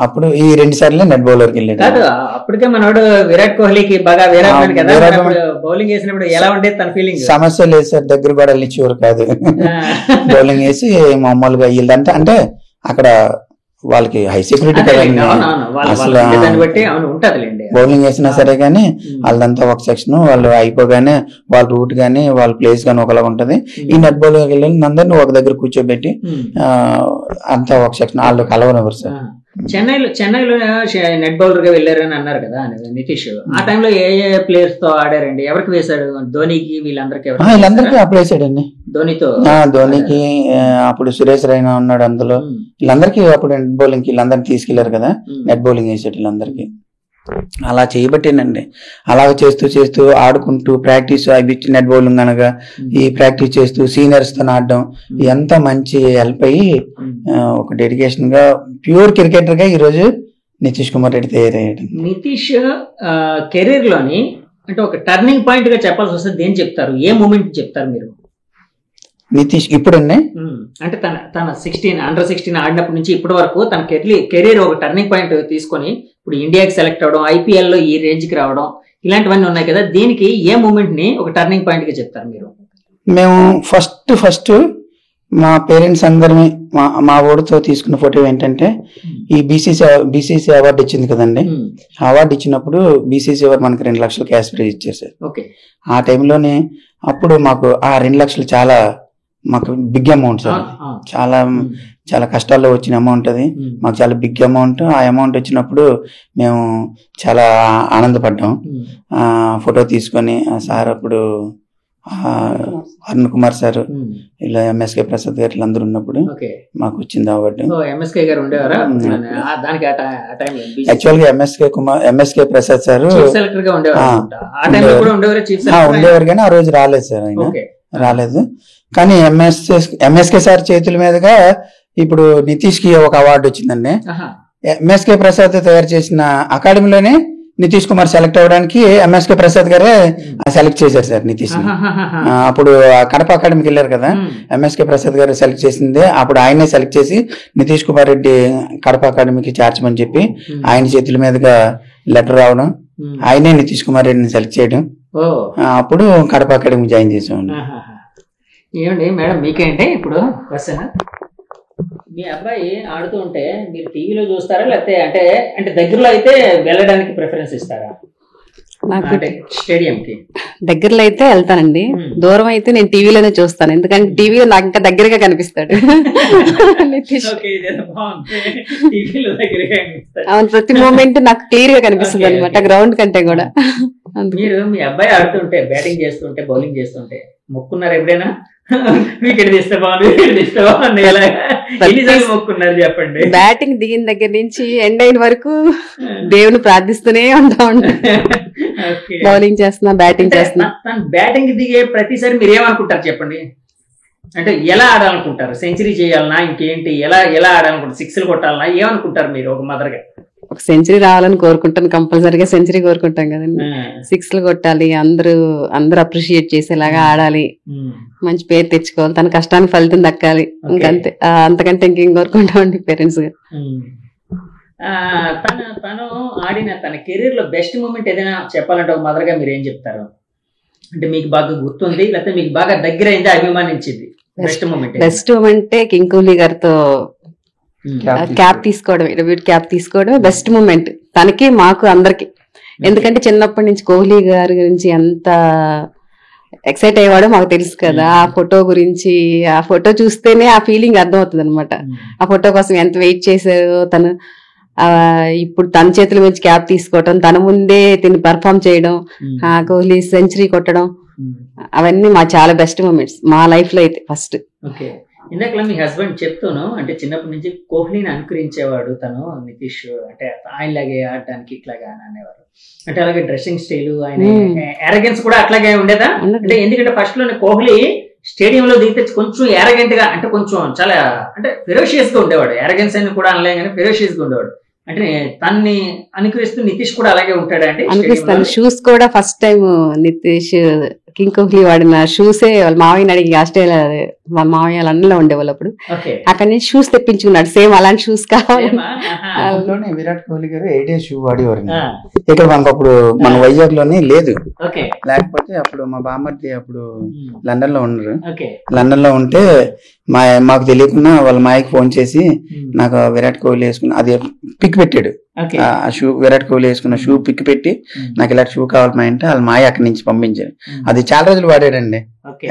B: అప్పుడు ఈ 2 సార్లు నెట్ బౌలర్ కి వెళ్ళాడు.
A: అప్పటికే మనోడు విరాట్ కోహ్లీకి బాగా బౌలింగ్ వేసినప్పుడు ఎలా ఉండేది తన ఫీలింగ్?
B: సమస్య లేదు సార్, దగ్గర కూడా వెళ్ళిచ్చేవారు కాదు. బౌలింగ్ వేసి మామూలుగా వీళ్ళంతా అంటే అక్కడ వాళ్ళకి హై సెక్యూరిటీ కదండి, అసలు బౌలింగ్ వేసినా సరే గానీ వాళ్ళంతా ఒక సెక్షన్, వాళ్ళు అయిపోగానే వాళ్ళ రూట్ గానీ వాళ్ళ ప్లేస్ గానీ ఒకలా ఉంటది. ఈ నెట్ బౌలర్ వెళ్ళి అందరినీ ఒక దగ్గర కూర్చోబెట్టి అంతా ఒక సెక్షన్, వాళ్ళు కలవనివ్వరు సార్.
A: చెన్నైలో నెట్ బౌలర్ గా వెళ్ళారని అన్నారు కదా నితీష్, ఆ టైంలో ఏ ప్లేయర్స్ తో ఆడారండి? ఎవరికి వేశాడు? ధోనికి వీళ్ళందరికీ?
B: వీళ్ళందరికీ అప్పుడు వేసాడండి. ధోనికి అప్పుడు సురేష్ రైనా ఉన్నాడు అందులో. వీళ్ళందరికీ అప్పుడు నెట్ బౌలింగ్ వీళ్ళందరినీ తీసుకెళ్లారు కదా, నెట్ బౌలింగ్ వేసాడు వీళ్ళందరికీ. అలా చేయబట్టేనండి. అలాగ చేస్తూ చేస్తూ ఆడుకుంటూ ప్రాక్టీస్ అవి నెట్ బౌలింగ్ అనగా ఈ ప్రాక్టీస్ చేస్తూ సీనియర్స్ తో ఆడడం ఎంత మంచి హెల్ప్ అయ్యి ఒక డెడికేషన్ గా ప్యూర్ క్రికెటర్ గా ఈ రోజు నితీష్ కుమార్ రెడ్డి తయారయ్యాడు.
A: నితీష్ కెరీర్ లోని అంటే ఒక టర్నింగ్ పాయింట్ గా చెప్పాల్సి వస్తే దేని చెప్తారు? ఏ మూమెంట్ చెప్తారు మీరు?
B: నితీష్ ఇప్పుడున్నే
A: అంటే తన అండర్ 16 ఆడినప్పటి నుంచి ఇప్పటి వరకు తన కెరీర్ ఒక టర్నింగ్ పాయింట్ తీసుకొని ఇప్పుడు ఇండియాకి సెలెక్ట్ అవడం, ఐపీఎల్ లో ఈ రేంజ్ కి రావడం, ఇలాంటివన్నీ ఉన్నాయి కదా, దీనికి ఏ మూమెంట్ ని ఒక టర్నింగ్ పాయింట్ గా చెప్తారు మీరు?
B: మేము ఫస్ట్ మా పేరెంట్స్ అందరినీ మా ఊరితో తీసుకున్న ఫోటో ఏంటంటే ఈ బీసీసీ అవార్డు ఇచ్చింది కదండి. అవార్డు ఇచ్చినప్పుడు బీసీసీ అవార్డు మనకి 2 లక్షలు క్యాష్ ప్రైజ్ ఇచ్చారు సార్. ఆ టైంలోనే అప్పుడు మాకు ఆ 2 లక్షలు చాలా మాకు బిగ్ అమౌంట్ సార్. చాలా చాలా కష్టాల్లో వచ్చిన అమౌంట్ అది, మాకు చాలా బిగ్ అమౌంట్. ఆ అమౌంట్ వచ్చినప్పుడు మేము చాలా ఆనందపడ్డాం. ఫోటో తీసుకొని సార్ అప్పుడు అరుణ్ కుమార్ సార్, ఇలా ఎంఎస్కే ప్రసాద్ గారు అందరూ ఉన్నప్పుడు మాకు వచ్చింది అవార్డు. యాక్చువల్ గా ఎంఎస్కే ప్రసాద్ సార్ ఉండేవారు కానీ ఆ రోజు రాలేదు సార్, ఆయన రాలేదు. కానీ ఎంఎస్కే సార్ చేతుల మీదుగా ఇప్పుడు నితీష్ కి ఒక అవార్డు వచ్చిందండి. ఎంఎస్కే ప్రసాద్ తయారు చేసిన అకాడమీలోనే నితీష్ కుమార్ సెలెక్ట్ అవ్వడానికి ఎంఎస్కే ప్రసాద్ గారే సెలెక్ట్ చేశారు సార్ నితీష్ ని. అప్పుడు కడప అకాడమీకి వెళ్ళారు కదా, ఎంఎస్కే ప్రసాద్ గారు సెలెక్ట్ చేసింది. అప్పుడు ఆయనే సెలెక్ట్ చేసి నితీష్ కుమార్ రెడ్డి కడప అకాడమీకి చేర్చమని చెప్పి ఆయన చేతుల మీదుగా లెటర్ రావడం, ఆయనే నితీష్ కుమార్ రెడ్డిని సెలెక్ట్ చేయడం, అప్పుడు కడప అకాడమీ జాయిన్ చేసాం.
A: ఏమండి మేడం, మీకేంటే ఇప్పుడు క్వశ్చన్, మీ అబ్బాయి ఆడుతూ ఉంటే మీరు టీవీలో చూస్తారా లేకపోతే అంటే దగ్గరలో అయితే వెళ్ళడానికి ప్రిఫరెన్స్ ఇస్తారా?
C: నాకు
A: స్టేడియం కి
C: దగ్గరలో అయితే వెళ్తానండి, దూరం అయితే నేను టీవీలోనే చూస్తాను. ఎందుకంటే టీవీలో నాకు ఇంకా దగ్గరగా కనిపిస్తాడు నితీష్. అవును, ప్రతి మూమెంట్ నాకు క్లియర్ గా కనిపిస్తుంది అనమాట, గ్రౌండ్ కంటే కూడా.
A: మీరు మీ అబ్బాయి ఆడుతుంటే, బ్యాటింగ్ చేస్తుంటే, బౌలింగ్ చేస్తుంటే మొక్కున్నారు ఎప్పుడైనా? వికెట్ తీస్తే బాగుంది, వికెట్ తీస్తే బాగుంది, ఎన్నిసార్లు మొక్కున్నారు చెప్పండి?
C: బ్యాటింగ్ దిగిన దగ్గర నుంచి ఎండ్ అయిన వరకు దేవుని ప్రార్థిస్తూనే ఉంటా. బౌలింగ్ చేస్తున్నా, బ్యాటింగ్ చేస్తున్నా.
A: బ్యాటింగ్ దిగే ప్రతిసారి మీరు ఏమనుకుంటారు చెప్పండి? అంటే ఎలా ఆడాలనుకుంటారు? సెంచరీ చేయాలన్నా, ఇంకేంటి, ఎలా ఆడాలనుకుంటారు? సిక్స్లు కొట్టాలన్నా, ఏమనుకుంటారు మీరు ఒక మదర్గా?
C: ఒక సెంచరీ రావాలని కోరుకుంటాను, కంపల్సరీగా సెంచరీ కోరుకుంటాం కదండి. 6లు కొట్టాలి, అందరూ అప్రిషియేట్ చేసేలాగా ఆడాలి, మంచి పేరు తెచ్చుకోవాలి, తన కష్టానికి ఫలితం దక్కాలి, ఇంకంతే. అంతకంటే ఇంకేం కోరుకుంటామండి పేరెంట్స్ గా.
A: తను ఆడిన తన కెరీర్ లో బెస్ట్ మూమెంట్ ఏదైనా చెప్పాలంటే ఒక మదర్ గా మీరు ఏం చెప్తారు? అంటే మీకు బాగా గుర్తుంది, లేకపోతే మీకు బాగా దగ్గర అయింది, అభిమానించింది బెస్ట్
C: మూమెంట్ కింగ్ కోహ్లీ గారితో క్యాప్ తీసుకోవడమే బెస్ట్ మూమెంట్ తనకి, మాకు, అందరికి. ఎందుకంటే చిన్నప్పటి నుంచి కోహ్లీ గారి గురించి ఎంత ఎక్సైట్ అయ్యేవాడో మాకు తెలుసు కదా. ఆ ఫోటో గురించి, ఆ ఫోటో చూస్తేనే ఆ ఫీలింగ్ అర్థం అవుతుంది అనమాట. ఆ ఫోటో కోసం ఎంత వెయిట్ చేశారో తను. ఇప్పుడు తన చేతుల నుంచి క్యాప్ తీసుకోవడం, తన ముందే తిని పర్ఫామ్ చేయడం, కోహ్లీ సెంచరీ కొట్టడం, అవన్నీ మా చాలా బెస్ట్ మూమెంట్స్ మా లైఫ్ లో అయితే. ఫస్ట్
A: ఇందాక మీ హస్బెండ్ చెప్తాను, అంటే చిన్నప్పటి నుంచి కోహ్లీని అనుకరించేవాడు తను నితీష్, అంటే ఆయనలాగే ఆడడానికి ఇట్లాగా అనేవారు. అంటే అలాగే డ్రెస్సింగ్ స్టైల్, ఆయన ఎరగెన్స్ కూడా అట్లాగే ఉండేదా? అంటే ఎందుకంటే ఫస్ట్ లోనే కోహ్లీ స్టేడియంలో దిగితే కొంచెం ఎరగెంట్ గా, అంటే కొంచెం చాలా అంటే ఫెరోషియస్ గా ఉండేవాడు. ఎరగెన్స్ అని కూడా అనలే కానీ ఫెరోషియస్ గా ఉండేవాడు. అంటే తన్ని అనుకరిస్తూ నితీష్ కూడా అలాగే ఉంటాడా? అంటే
C: అనుకరిస్తాను. షూస్ కూడా first time Nitish king Kohli వాడిన షూసే వాళ్ళ మావయ్యని అడిగి, ఆస్ట్రేలియా మా మావయ్య లండన్ లో ఉండేవాళ్ళు అప్పుడు, అక్కడి నుంచి షూస్ తెప్పించుకున్నాడు. సేమ్ అలాంటి షూస్ కావాలి.
B: విరాట్ కోహ్లీ గారు 8 డేస్ షూ వాడేవారు. ఇక్కడ మనకు అప్పుడు మన వైజాగ్ లోనే లేదు, లేకపోతే అప్పుడు మా బామ్మర్ది అప్పుడు లండన్ లో ఉన్నారు. లండన్ లో ఉంటే మాకు తెలియకుండా వాళ్ళ మాయకి ఫోన్ చేసి నాకు విరాట్ కోహ్లీ వేసుకున్న అది పిక్ పెట్టాడు. ఆ షూ, విరాట్ కోహ్లీ వేసుకున్న షూ పిక్ పెట్టి నాకు ఇలా షూ కావాలి మా అంటే వాళ్ళ మాయ అక్కడి నుంచి పంపించాడు. అది చాలా రోజులు వాడాడండి.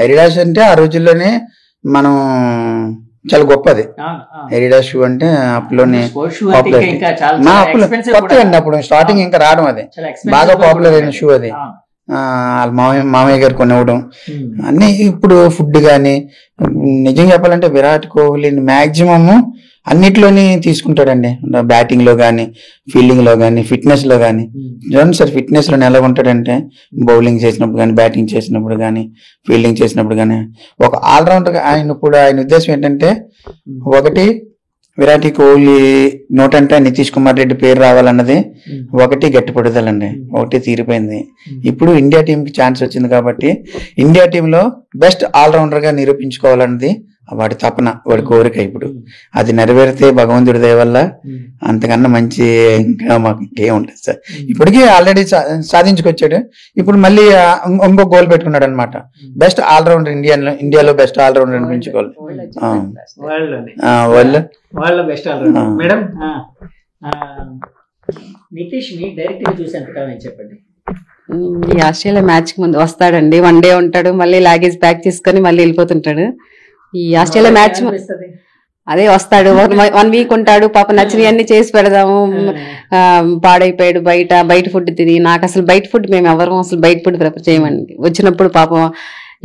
B: ఎడిడాస్ అంటే ఆ రోజుల్లోనే మనం చాలా గొప్పది. ఎడిడాస్ షూ అంటే అప్పులోనే కొత్తగా అండి, అప్పుడు స్టార్టింగ్ ఇంకా రావడం, అది బాగా పాపులర్ అయిన షూ అది. మామయ్య గారు కొనివ్వడం అన్ని. ఇప్పుడు ఫుడ్ గానీ నిజంగా చెప్పాలంటే విరాట్ కోహ్లీని మాక్సిమం అన్నిట్లోని తీసుకుంటాడండి. బ్యాటింగ్ లో గానీ, ఫీల్డింగ్ లో గానీ, ఫిట్నెస్ లో గానీ. చూడండి సార్, ఫిట్నెస్ లో ఎలా ఉంటాడంటే బౌలింగ్ చేసినప్పుడు కానీ, బ్యాటింగ్ చేసినప్పుడు కానీ, ఫీల్డింగ్ చేసినప్పుడు కానీ ఒక ఆల్రౌండర్. ఆయన ఉద్దేశం ఏంటంటే, ఒకటి విరాట్ కోహ్లీ నోటంటే నితీష్ కుమార్ రెడ్డి పేరు రావాలన్నది ఒకటి గట్టి పడుదలండి, ఒకటి తీరిపోయింది. ఇప్పుడు ఇండియా టీం కి ఛాన్స్ వచ్చింది కాబట్టి ఇండియా టీంలో బెస్ట్ ఆల్రౌండర్ గా నిరూపించుకోవాలన్నది వాడి తపన, వాడి కోరిక. ఇప్పుడు అది నెరవేరితే భగవంతుడి దయ వల్ల అంతకన్నా మంచి ఇంకా మాకు ఇంకేం ఉంటుంది సార్. ఇప్పటికీ ఆల్రెడీ సాధించుకొచ్చాడు. ఇప్పుడు మళ్ళీ ఇంకో గోల్ పెట్టుకున్నాడు అనమాట, బెస్ట్ ఆల్రౌండర్ ఇండియాలో బెస్ట్ ఆల్రౌండర్ అనిపించుకోవాలి.
A: వాళ్ళ బెస్ట్ ఆల్రౌండర్. మేడం, నితీష్ ని డైరెక్ట్ గా చూసి ఎంతకాలం చెప్పండి.
C: ఈ ఆస్ట్రేలియా మ్యాచ్ కి ముందు వస్తాడండి, 1 డే ఉంటాడు, మళ్ళీ లాగేజ్ ప్యాక్ చేసుకొని మళ్ళీ వెళ్ళిపోతుంటాడు. ఈ ఆస్ట్రేలియా మ్యాచ్ అదే వస్తాడు, 1 వీక్ ఉంటాడు, పాప నచ్చినవి అన్ని చేసి పెడదాము. పాడైపోయాడు బయట ఫుడ్ తిని. నాకు అసలు బయట ఫుడ్ మేము ఎవరు అసలు బయట ఫుడ్ ప్రిఫర్ చేయమండి. వచ్చినప్పుడు పాపం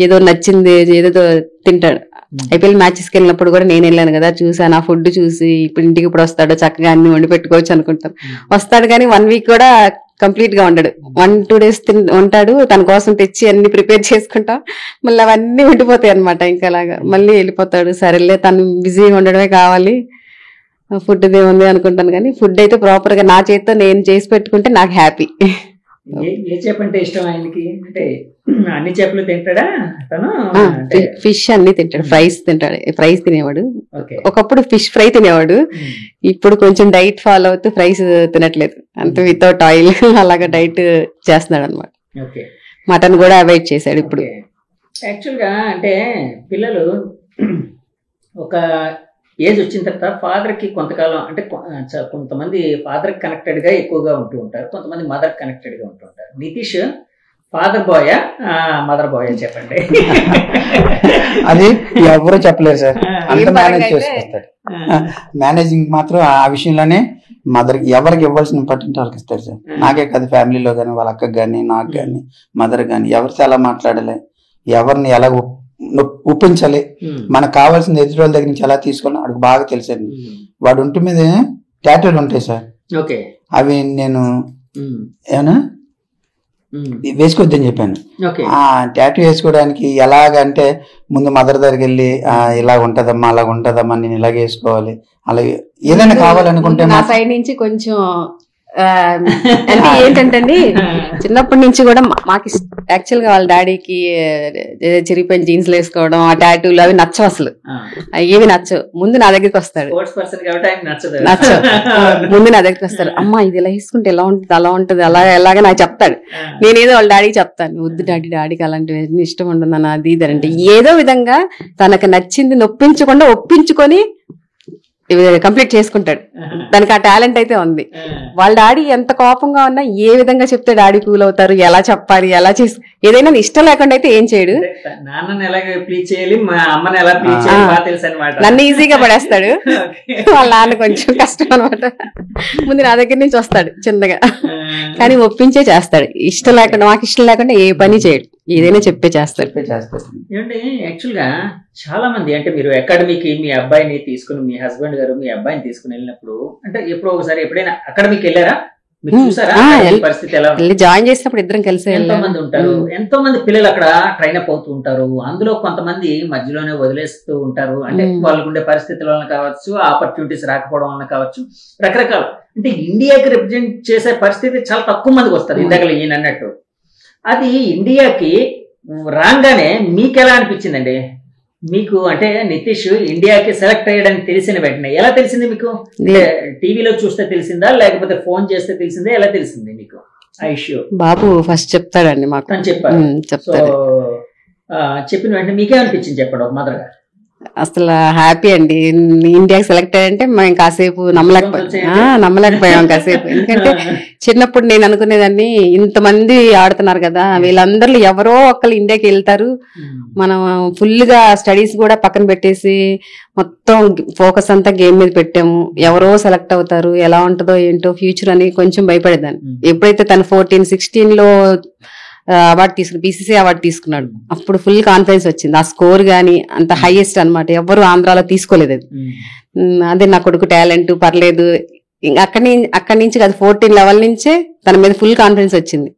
C: ఏదో నచ్చింది ఏదో తింటాడు. ఐపీఎల్ మ్యాచెస్కి వెళ్ళినప్పుడు కూడా నేను వెళ్ళాను కదా, చూసాను ఆ ఫుడ్ చూసి ఇప్పుడు ఇంటికి ఇప్పుడు వస్తాడు, చక్కగా అన్ని వండి పెట్టుకోవచ్చు అనుకుంటాను. వస్తాడు కానీ 1 వీక్ కూడా కంప్లీట్ గా ఉండడు, 1-2 డేస్ ఉంటాడు. తన కోసం తెచ్చి అన్ని ప్రిపేర్ చేసుకుంటాం, మళ్ళీ అవన్నీ ఉండిపోతాయి అనమాట. ఇంకా అలాగా మళ్ళీ వెళ్ళిపోతాడు. సరేలే, తను బిజీగా ఉండడమే కావాలి, ఫుడ్ ఏముంది అనుకుంటాను. కానీ ఫుడ్ అయితే ప్రాపర్ గా నా చేతితో నేను చేసి పెట్టుకుంటే నాకు హ్యాపీ.
A: ఏ చేప అంటే ఇష్టం ఆయనకి? అంటే అన్ని చేపలు తింటాడా తను?
C: ఫిష్ అన్ని తింటాడు, ఫ్రైస్ తినేవాడు. ఒకప్పుడు ఫిష్ ఫ్రై తినేవాడు, ఇప్పుడు కొంచెం డైట్ ఫాలో అవుతూ ఫ్రైస్ తినట్లేదు, అంత వితౌట్ ఆయిల్ అలాగా డైట్ చేస్తున్నాడు అనమాట. మటన్ కూడా అవాయిడ్ చేశాడు ఇప్పుడు.
A: యాక్చువల్ గా అంటే పిల్లలు ఒక ఏజ్ వచ్చిన తర్వాత ఫాదర్ కి కొంతకాలం అంటే కొంతమంది ఫాదర్ కనెక్టెడ్ గా ఎక్కువగా ఉంటూ ఉంటారు, కొంతమంది మదర్ కనెక్టెడ్ గా ఉంటూ ఉంటారు. Nitish father boy mother boy చెప్పండి.
B: అది ఎవరు చెప్పలేరు సార్, అంత మేనేజ్ చేసుకొస్తాడు. మేనేజింగ్ మాత్రం ఆ విషయంలోనే మదర్ ఎవరికి ఇవ్వాల్సిన ఇంపార్టెంట్ వాళ్ళకి ఇస్తారు సార్. నాకే కాదు, ఫ్యామిలీలో కానీ వాళ్ళ అక్కకి కానీ నాకు కానీ మదర్ కానీ ఎవరితో ఎలా మాట్లాడాలి, ఎవరిని ఎలా ఒప్పించాలి, మనకు కావాల్సిన ఎదురు వాళ్ళ దగ్గర నుంచి ఎలా తీసుకోవాలి వాడికి బాగా తెలుసండి. వాడు ఒంటి మీద టాటూలు ఉంటాయి సార్, అవి నేను ఏమన్నా వేసుకోవద్దని చెప్పాను. ఆ టాటూ వేసుకోవడానికి ఎలాగంటే ముందు మదర్ దగ్గరికి వెళ్ళి ఇలా ఉంటదమ్మా అలా ఉంటదమ్మా నేను ఇలాగ వేసుకోవాలి, అలాగే ఏదైనా కావాలనుకుంటే
C: నా సైడ్ నుంచి కొంచెం అంటే ఏంటంటే చిన్నప్పటి నుంచి కూడా మాకు యాక్చువల్ గా వాళ్ళ డాడీకి చిరిగిపోయిన జీన్స్ వేసుకోవడం, ఆ టాటూలు అవి నచ్చవు, అసలు ఏవి నచ్చవు. ముందు నా దగ్గరికి వస్తాడు, ముందు నా దగ్గరికి వస్తాడు, అమ్మా ఇది ఇలా వేసుకుంటే ఎలా ఉంటుంది అలా ఉంటుంది ఎలాగే నాకు చెప్తాడు. నేనేదో వాళ్ళ డాడీకి చెప్తాను, వద్దు డాడీకి అలాంటివి ఇష్టం ఉండదు అది ఇది అంటే, ఏదో విధంగా తనకు నచ్చింది నొప్పించకుండా ఒప్పించుకొని కంప్లీట్ చేసుకుంటాడు. దానికి ఆ టాలెంట్ అయితే ఉంది. వాళ్ళ డాడీ ఎంత కోపంగా ఉన్నా ఏ విధంగా చెప్తే డాడీ కూల్ అవుతారు, ఎలా చెప్పాలి, ఎలా చేసి ఏదైనా ఇష్టం లేకుండా అయితే ఏం చేయడు. నన్ను ఈజీగా పడేస్తాడు, వాళ్ళ నాన్న కొంచెం కష్టం అనమాట. ముందు నా దగ్గర నుంచి వస్తాడు చిన్నగా, కానీ ఒప్పించే చేస్తాడు. ఇష్టం లేకుండా మాకు ఇష్టం లేకుండా ఏ పని చేయడు, ఏదైనా చెప్పే చేస్తాడు.
A: ఏమంటే యాక్చువల్ గా చాలా మంది అంటే మీరు అకాడమీకి మీ అబ్బాయిని తీసుకుని, మీ హస్బెండ్ గారు మీ అబ్బాయిని తీసుకుని వెళ్ళినప్పుడు అంటే ఎప్పుడో ఒకసారి ఎప్పుడైనా అకాడమీకి వెళ్ళారా? పరిస్థితి ఎలా
C: జాయిన్ చేసినప్పుడు ఇద్దరం కలిసి
A: ఎంతో మంది ఉంటారు, ఎంతో మంది పిల్లలు అక్కడ ట్రైన్ అప్ అవుతూ ఉంటారు. అందులో కొంతమంది మధ్యలోనే వదిలేస్తూ ఉంటారు, అంటే వాళ్ళకు ఉండే పరిస్థితుల వలన కావచ్చు, ఆపర్చునిటీస్ రాకపోవడం వలన కావచ్చు, రకరకాల. అంటే ఇండియాకి రిప్రజెంట్ చేసే పరిస్థితి చాలా తక్కువ మందికి వస్తారు. ఇందాక ఈయన అన్నట్టు అది ఇండియాకి రాగానే మీకు ఎలా అనిపించిందండి? మీకు అంటే నితీష్ ఇండియాకి సెలెక్ట్ అయ్యాడని తెలిసిన వెంటనే ఎలా తెలిసింది మీకు? టీవీలో చూస్తే తెలిసిందా, లేకపోతే ఫోన్ చేస్తే తెలిసిందా, ఎలా తెలిసింది మీకు? ఐష్యూ
C: బాబు ఫస్ట్ చెప్తాడండి మాకు,
A: చెప్పారు. చెప్పిన వెంటనే మీకేమనిపించింది చెప్పండి ఒక మదర్ గా?
C: అసలు హ్యాపీ అండి. ఇండియాకి సెలెక్ట్ అయ్యంటే మేము కాసేపు నమ్మలేకపోయాం కాసేపు. ఎందుకంటే చిన్నప్పుడు నేను అనుకునేదాన్ని ఇంతమంది ఆడుతున్నారు కదా, వీళ్ళందరిలో ఎవరో ఒకళ్ళు ఇండియాకి వెళ్తారు, మనం ఫుల్ గా స్టడీస్ కూడా పక్కన పెట్టేసి మొత్తం ఫోకస్ అంతా గేమ్ మీద పెట్టాము, ఎవరో సెలెక్ట్ అవుతారు, ఎలా ఉంటుందో ఏంటో ఫ్యూచర్ అని కొంచెం భయపడేదాన్ని. ఎప్పుడైతే తను 14-16 లో అవార్డు తీసుకుని BCCI అవార్డు తీసుకున్నాడు, అప్పుడు ఫుల్ కాన్ఫిడెన్స్ వచ్చింది. ఆ స్కోర్ గానీ అంత హైయెస్ట్ అనమాట, ఎవరు ఆంధ్రాలో తీసుకోలేదు అది. అదే నా కొడుకు టాలెంట్ పర్లేదు, అక్కడి నుంచి కాదు 14 లెవెల్ నుంచే తన మీద ఫుల్ కాన్ఫిడెన్స్ వచ్చింది.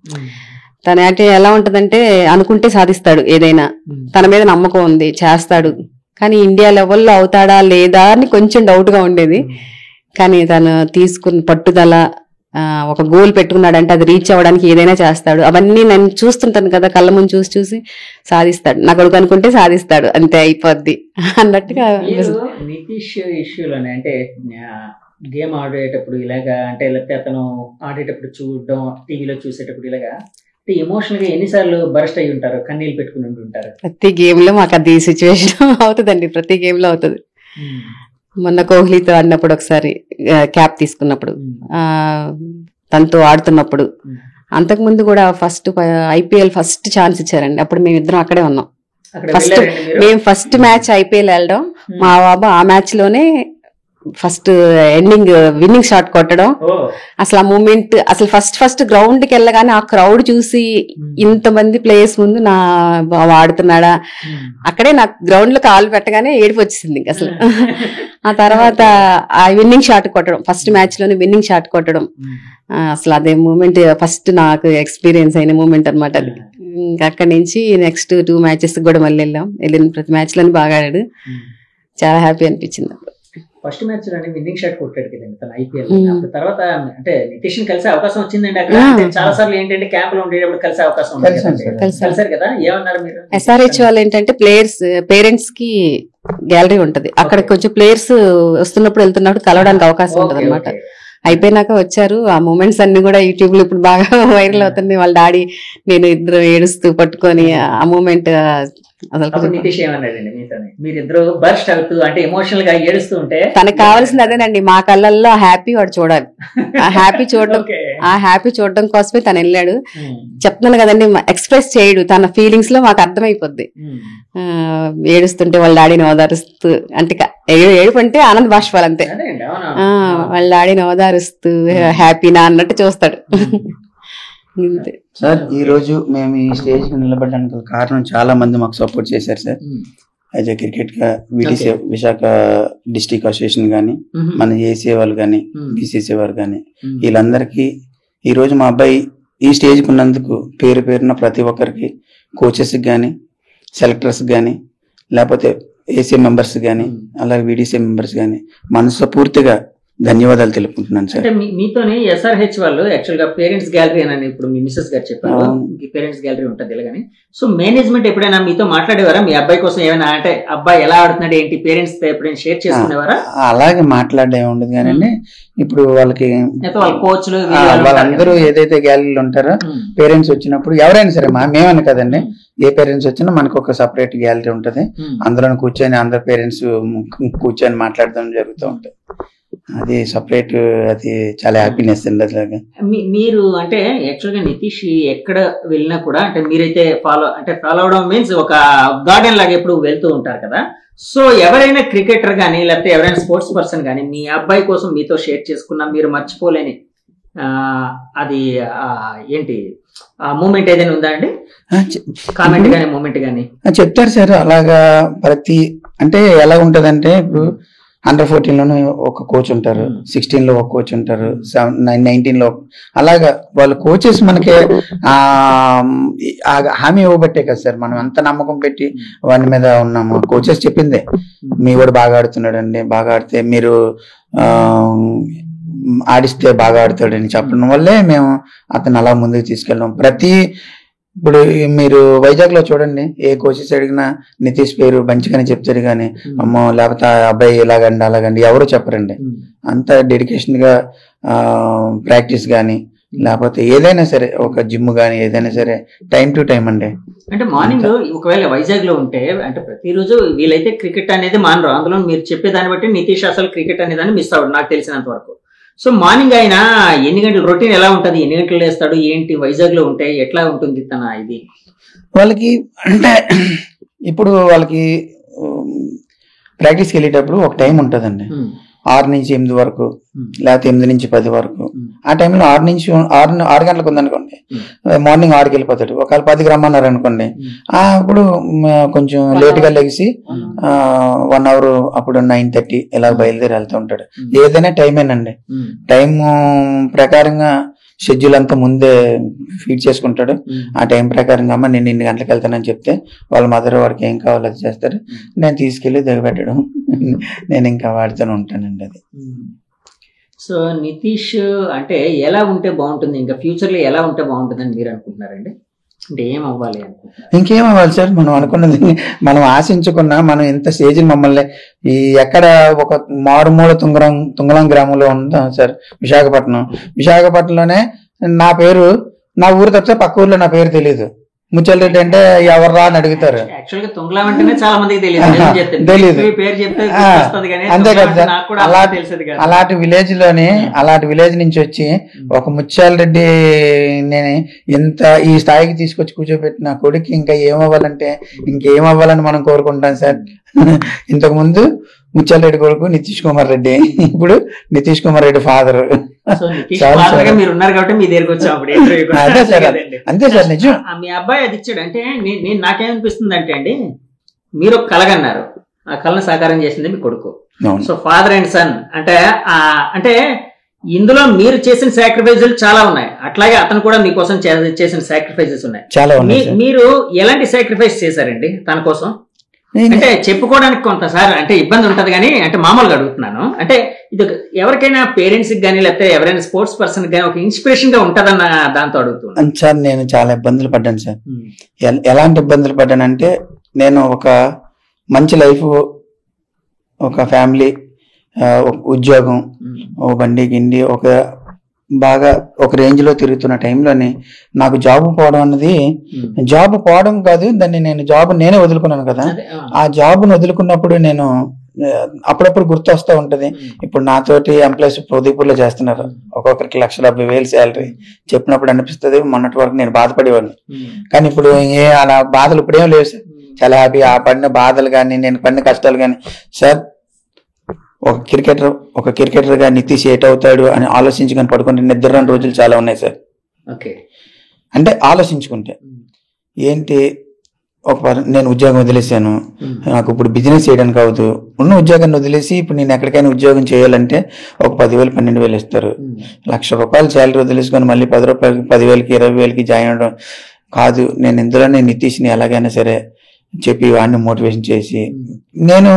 C: తన యాక్టింగ్ ఎలా ఉంటదంటే అనుకుంటే సాధిస్తాడు ఏదైనా, తన మీద నమ్మకం ఉంది, చేస్తాడు. కానీ ఇండియా లెవెల్లో అవుతాడా లేదా అని కొంచెం డౌట్ గా ఉండేది. కానీ తను తీసుకున్న పట్టుదల, ఒక గోల్ పెట్టుకున్నాడంటే అది రీచ్ అవ్వడానికి ఏదైనా చేస్తాడు. అవన్నీ నేను చూస్తుంటాను కదా, కళ్ళ ముందు చూసి చూసి సాధిస్తాడు. నా కొడుకు అనుకుంటే సాధిస్తాడు, అంతే అయిపోద్ది అన్నట్టుగా.
A: నితీష్ ఇష్యూలోనే అంటే గేమ్ ఆడేటప్పుడు ఇలాగా, అంటే లేకపోతే అతను ఆడేటప్పుడు చూడడం, టీవీలో చూసేటప్పుడు ఇలాగా అంటే ఎమోషనల్ గా ఎన్నిసార్లు బరస్ట్ అయ్యి ఉంటారు, కన్నీళ్ళు పెట్టుకుని ఉంటారు?
C: ప్రతి గేమ్ లో మాకు అది సిచ్యువేషన్ అవుతుందండి, ప్రతి గేమ్ లో అవుతుంది. మొన్న కోహ్లీతో ఆడినప్పుడు ఒకసారి క్యాప్ తీసుకున్నప్పుడు, తనతో ఆడుతున్నప్పుడు, అంతకు ముందు కూడా ఫస్ట్ ఐపీఎల్ ఫస్ట్ ఛాన్స్ ఇచ్చారండి. అప్పుడు మేమిద్దరం అక్కడే ఉన్నాం. ఫస్ట్ మ్యాచ్ ఐపీఎల్ వెళ్ళడం, మా బాబు ఆ మ్యాచ్ లోనే ఫస్ట్ ఎండింగ్ విన్నింగ్ షాట్ కొట్టడం. అసలు ఆ మూమెంట్, అసలు ఫస్ట్ గ్రౌండ్ కి వెళ్ళగానే ఆ క్రౌడ్ చూసి ఇంతమంది ప్లేయర్స్ ముందు నా బాబు ఆడుతున్నాడా, అక్కడే నాకు గ్రౌండ్ లో కాలు పెట్టగానే ఏడుపు వచ్చేసింది అసలు. ఆ తర్వాత ఆ విన్నింగ్ షాట్ కొట్టడం, ఫస్ట్ మ్యాచ్ లోనే విన్నింగ్ షాట్ కొట్టడం, అసలు అదే మూమెంట్ ఫస్ట్ నాకు ఎక్స్పీరియన్స్ అయిన మూమెంట్ అనమాట అది. ఇంకా అక్కడి నుంచి నెక్స్ట్ 2 మ్యాచెస్ కూడా మళ్ళీ వెళ్ళిన ప్రతి మ్యాచ్ లోని బాగా ఆడాడు, చాలా హ్యాపీ అనిపించింది.
A: ఫస్ట్ మ్యాచ్ లోనే విన్నింగ్ షాట్ కొట్టాడు కదండి తన ఐపీఎల్. తర్వాత అంటే నితీష్ కలిసే అవకాశం వచ్చిందండి అక్కడ. చాలా సార్లు ఏంటంటే క్యాంప్ లో ఉండేటప్పుడు కలిసే అవకాశం కలిసారు కదా, ఏమన్నారు మీరు?
C: SRH వాళ్ళు ఏంటంటే పేరెంట్స్ కి గ్యాలరీ ఉంటది, అక్కడ కొంచెం ప్లేయర్స్ వస్తున్నప్పుడు వెళ్తున్నప్పుడు కలవడానికి అవకాశం ఉంటది అనమాట. అయిపోయినాక వచ్చారు. ఆ మూమెంట్స్ అన్ని కూడా యూట్యూబ్ లో ఇప్పుడు బాగా వైరల్ అవుతుంది. వాళ్ళ డాడీ నేను ఇద్దరు ఏడుస్తూ పట్టుకొని ఆ మూమెంట్
A: అసలు నితీష్ ఏమన్నాడండి మీతోనే? మీరిద్దరు బర్స్ట్ అవుతూ అంటే ఎమోషనల్ గా ఏడుస్తూ ఉంటే
C: తనకు కావాల్సింది అదేనండి, మా కళ్ళల్లో హ్యాపీ వాడు చూడాలి. ఆ హ్యాపీ చూడడం కోసమే తను వెళ్ళాడు. చెప్తున్నాను కదండి, ఎక్స్ప్రెస్ చేయడు, తన ఫీలింగ్స్ లో మాకు అర్థమైపోద్ది. ఏడుస్తుంటే వాళ్ళ డాడీని ఓదారుస్తూ, అంటే ఏడుపు అంటే ఆనంద బాష్పాలు అంతే, వాళ్ళ డాడీని ఓదారుస్తూ హ్యాపీనా అన్నట్టు చూస్తాడు.
B: సార్ ఈ రోజు మేము ఈ స్టేజ్ కి నిలబడడానికి కారణం చాలా మంది మాకు సపోర్ట్ చేశారు సార్. అయితే క్రికెట్ గా విశాఖ డిస్ట్రిక్ట్ అసోసియేషన్ గానీ, మన ఏసీ వాళ్ళు గానీ, బీసీసీ వారు గానీ, వీళ్ళందరికీ ఈ రోజు మా అబ్బాయి ఈ స్టేజ్ కు ఉన్నందుకు పేరు పేరున ప్రతి ఒక్కరికి, కోచెస్ గానీ, సెలెక్టర్స్ గానీ, లేకపోతే ఏసీ మెంబర్స్ గానీ, అలాగే వీడీసీ మెంబర్స్ గానీ మనస్ఫూర్తిగా ధన్యవాదాలు తెలుపుకుంటున్నాను సార్.
A: అంటే మీతోనే SRH వాళ్ళు యాక్చువల్ గా పేరెంట్స్ గ్యాలరీ అని ఇప్పుడు మీ మిస్సెస్ గారు చెప్పారు, పేరెంట్స్ గ్యాలరీ ఉంటుంది ఇలాగని. సో మేనేజ్మెంట్ ఎప్పుడైనా మీతో మాట్లాడేవారా? మీ అబ్బాయి కోసం ఏమైనా, అంటే అబ్బాయి ఎలా ఆడుతున్నాడు ఏంటి, పేరెంట్స్ తో ఎప్పుడైనా షేర్ చేసుకునేవారా?
B: అలాగే మాట్లాడే ఉండదు కానీ ఇప్పుడు వాళ్ళకి
A: కోచ్లు
B: వాళ్ళందరూ ఏదైతే గ్యాలరీలు ఉంటారో పేరెంట్స్ వచ్చినప్పుడు ఎవరైనా సరే మేమని కదండి, ఏ పేరెంట్స్ వచ్చినా మనకు ఒక సపరేట్ గ్యాలరీ ఉంటది. అందులో కూర్చొని అందరు పేరెంట్స్ కూర్చొని మాట్లాడడం జరుగుతూ ఉంటది. అది సపరేట్, అది చాలా హ్యాపీనెస్ అండి.
A: మీరు అంటే యాక్చువల్ గా నితీష్ ఎక్కడ వెళ్ళినా కూడా అంటే మీరైతే ఫాలో అవడం మీన్స్ ఒక గార్డెన్ లాగా ఎప్పుడు వెళ్తూ ఉంటారు కదా. సో ఎవరైనా క్రికెటర్ గానీ లేకపోతే ఎవరైనా స్పోర్ట్స్ పర్సన్ గానీ మీ అబ్బాయి కోసం మీతో షేర్ చేసుకున్నా మీరు మర్చిపోలేని అది ఏంటి ఆ మూమెంట్ ఏదైనా ఉందా అండి? కామెంట్ గానీ మూమెంట్ గానీ
B: చెప్తారు సార్. అలాగా ప్రతి అంటే ఎలా ఉంటదంటే ఇప్పుడు Under-14 లోనే ఒక కోచ్ ఉంటారు, 16 లో ఒక కోచ్ ఉంటారు, 19 లో అలాగా వాళ్ళ కోచెస్ మనకి హామీ ఇవ్వబట్టే కదా సార్ మనం అంత నమ్మకం పెట్టి వాడి మీద ఉన్నాము. కోచెస్ చెప్పిందే మీ వాడు బాగా ఆడుతున్నాడు అండి, బాగా ఆడితే మీరు ఆడిస్తే బాగా ఆడతాడని చెప్పడం వల్లే మేము అతను అలా ముందుకు తీసుకెళ్ళాం. ఇప్పుడు మీరు వైజాగ్ లో చూడండి, ఏ కోచెస్ అడిగినా నితీష్ పేరు మంచిగానే చెప్తారు కానీ అమ్మో లేకపోతే అబ్బాయి ఇలాగండి అలాగండి ఎవరు చెప్పరండి. అంత డెడికేషన్ గా ప్రాక్టీస్ గానీ లేకపోతే ఏదైనా సరే ఒక జిమ్ గానీ ఏదైనా సరే టైం టు టైం అండి.
A: అంటే మార్నింగ్ ఒకవేళ వైజాగ్ లో ఉంటే అంటే ప్రతిరోజు వీలైతే క్రికెట్ అనేది మానరు. అందులో మీరు చెప్పేదాన్ని బట్టి నితీష్ అసలు క్రికెట్ అనేదాన్ని మిస్ అవ్వడు నాకు తెలిసినంత వరకు. సో మార్నింగ్ ఆయన ఎన్ని గంటలు రొటీన్ ఎలా ఉంటది, ఎన్ని గంటలు లేస్తాడు ఏంటి, వైజాగ్ లో ఉంటే ఎట్లా ఉంటుంది తన ఇది?
B: వాళ్ళకి అంటే ఇప్పుడు వాళ్ళకి ప్రాక్టీస్కి వెళ్ళేటప్పుడు ఒక టైం ఉంటుందండి, 6 నుంచి 8 వరకు లేకపోతే 8 నుంచి 10 వరకు. ఆ టైంలో 6 గంటలకు ఉందనుకోండి, మార్నింగ్ 6కి వెళ్ళిపోతాడు. ఒకవేళ 10కి రమ్మన్నారు అనుకోండి, అప్పుడు కొంచెం లేట్ గా లెగిసి 1 అవర్ అప్పుడు 9:30 ఇలా బయలుదేరి వెళ్తూ ఉంటాడు. ఏదైనా టైమేనండి, టైం ప్రకారంగా షెడ్యూల్ అంతా ముందే ఫీడ్ చేసుకుంటాడు. ఆ టైం ప్రకారంగా అమ్మ నేను 2 గంటలకు వెళ్తానని చెప్తే వాళ్ళ మదర్ వాడికి ఏం కావాలో అది చేస్తారు, నేను తీసుకెళ్లి దిగబెట్టడం, నేను ఇంకా వాడితోనే ఉంటానండి. అది
A: సో నితీష్ అంటే ఎలా ఉంటే బాగుంటుంది, ఇంకా ఫ్యూచర్ లో ఎలా ఉంటే బాగుంటుందని మీరు అనుకుంటున్నారండి? అంటే ఏం అవ్వాలి అనుకుంటున్నారు?
B: ఇంకేం అవ్వాలి సార్, మనం అనుకున్నది మనం ఆశించుకున్నా, మనం ఇంత స్టేజ్ మమ్మల్ని ఈ ఎక్కడ ఒక మారుమూల తుంగలం గ్రామంలో ఉందా సార్, విశాఖపట్నంలోనే నా పేరు, నా ఊరు తప్పితే పక్క ఊర్లో నా పేరు తెలియదు. ముచ్చల్ రెడ్డి అంటే ఎవర్రా అని అడుగుతారు.
A: యాక్చువల్ గా తుంగలం అంటేనే చాలా మందికి తెలియదు. పేరు చెప్తే
B: అంతే కదా. అలాంటి విలేజ్ నుంచి వచ్చి ఒక ముత్యాల రెడ్డి నేను ఇంత ఈ స్థాయికి తీసుకొచ్చి కూర్చోబెట్టిన కొడుకు ఇంకా ఏమవ్వాలంటే ఇంకేమవ్వాలని మనం కోరుకుంటాం సార్. ఇంతకు ముందు ముత్యాల రెడ్డి కొడుకు నితీష్ కుమార్ రెడ్డి, ఇప్పుడు నితీష్ కుమార్ రెడ్డి ఫాదర్.
A: మీరు ఉన్నారు కాబట్టి మీ దగ్గరికి వచ్చాం.
B: అంతే సార్, నిజం.
A: మీ అబ్బాయి అది ఇచ్చాడు అంటే నేను నాకేమనిపిస్తుంది అంటే అండి, మీరు ఒక కలగన్నారు, ఆ కళను సాకారం చేసింది మీ కొడుకు. సో ఫాదర్ అండ్ సన్ అంటే ఇందులో మీరు చేసిన సాక్రిఫైజులు చాలా ఉన్నాయి, అట్లాగే అతను కూడా మీకోసం చేసిన సాక్రిఫైజెస్ ఉన్నాయి. మీరు ఎలాంటి సాక్రిఫైస్ చేశారండి తన కోసం? అంటే చెప్పుకోవడానికి కొంతసారి అంటే ఇబ్బంది ఉంటది కానీ, అంటే మామూలుగా అడుగుతున్నాను. అంటే ఇది ఎవరికైనా పేరెంట్స్ కి కానీ లేకపోతే ఎవరైనా స్పోర్ట్స్ పర్సన్ కానీ ఒక ఇన్స్పిరేషన్ గా ఉంటదన్న దాంతో అడుగుతున్నాను
B: సార్. నేను చాలా ఇబ్బందులు పడ్డాను సార్. ఎలాంటి ఇబ్బందులు పడ్డానంటే, నేను ఒక మంచి లైఫ్, ఒక ఫ్యామిలీ, ఉద్యోగం, ఒక బండి గిండి, ఒక బాగా ఒక రేంజ్ లో తిరుగుతున్న టైంలోనే నాకు జాబ్ పోవడం అన్నది, జాబ్ పోవడం కాదు, దాన్ని నేనే వదులుకున్నాను కదా. ఆ జాబ్ను వదులుకున్నప్పుడు నేను అప్పుడప్పుడు గుర్తు వస్తూ ఉంటది. ఇప్పుడు నాతోటి ఎంప్లాయీస్ ప్రదీపూర్లో చేస్తున్నారు, ఒక్కొక్కరికి 1,70,000 శాలరీ. చెప్పినప్పుడు అనిపిస్తుంది మొన్నటి వరకు నేను బాధపడేవాడిని, కానీ ఇప్పుడు అలా బాధలు ఇప్పుడేం లేవు సార్. చాలా హ్యాపీ. ఆ పడిన బాధలు కానీ, నేను పడిన కష్టాలు కానీ సార్, ఒక క్రికెటర్ గా నితీష్ ఏట్ అవుతాడు అని ఆలోచించుకొని పడుకుంటే నిద్ర రోజులు చాలా ఉన్నాయి సార్. అంటే ఆలోచించుకుంటే ఏంటి, నేను ఉద్యోగం వదిలేసాను, నాకు ఇప్పుడు బిజినెస్ చేయడానికి అవ్వదు, ఉన్న ఉద్యోగాన్ని వదిలేసి ఇప్పుడు నేను ఎక్కడికైనా ఉద్యోగం చేయాలంటే ఒక 10,000 12,000 ఇస్తారు. ₹1,00,000 శాలరీ వదిలేసుకొని మళ్ళీ ₹10,000 10,000కి 20,000కి జాయిన్ అవడం కాదు. నేను ఇందులోనే నితీష్ని ఎలాగైనా సరే చెప్పి వాడిని మోటివేషన్ చేసి, నేను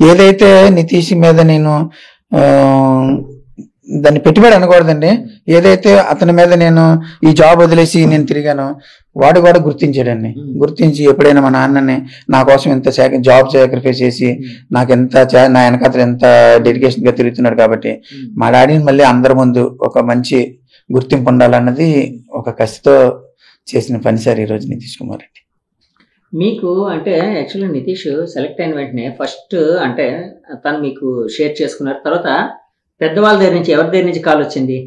B: ఏదైతే నితీష్ మీద నేను దాన్ని పెట్టుబడి అనకూడదండి, ఏదైతే అతని మీద నేను ఈ జాబ్ వదిలేసి నేను తిరిగాను, వాడు కూడా గుర్తించాడండి. గుర్తించి ఎప్పుడైనా మా నాన్నని నా కోసం ఎంత జాబ్ సాక్రిఫైస్ చేసి నాకు నా వెనకాతలు ఎంత డెడికేషన్ గా తిరుగుతున్నాడు కాబట్టి మా డాడీని మళ్ళీ అందరి ముందు ఒక మంచి గుర్తింపు ఉండాలన్నది ఒక కసితో చేసిన పని సార్ ఈరోజు నితీష్ కుమార్ రెడ్డి.
A: మీకు అంటే యాక్చువల్గా నితీష్ సెలెక్ట్ అయిన వెంటనే ఫస్ట్ అంటే తను మీకు షేర్ చేసుకున్నారు, తర్వాత పెద్దవాళ్ళ దగ్గర నుంచి ఎవరి దగ్గర నుంచి కాల్ వచ్చింది?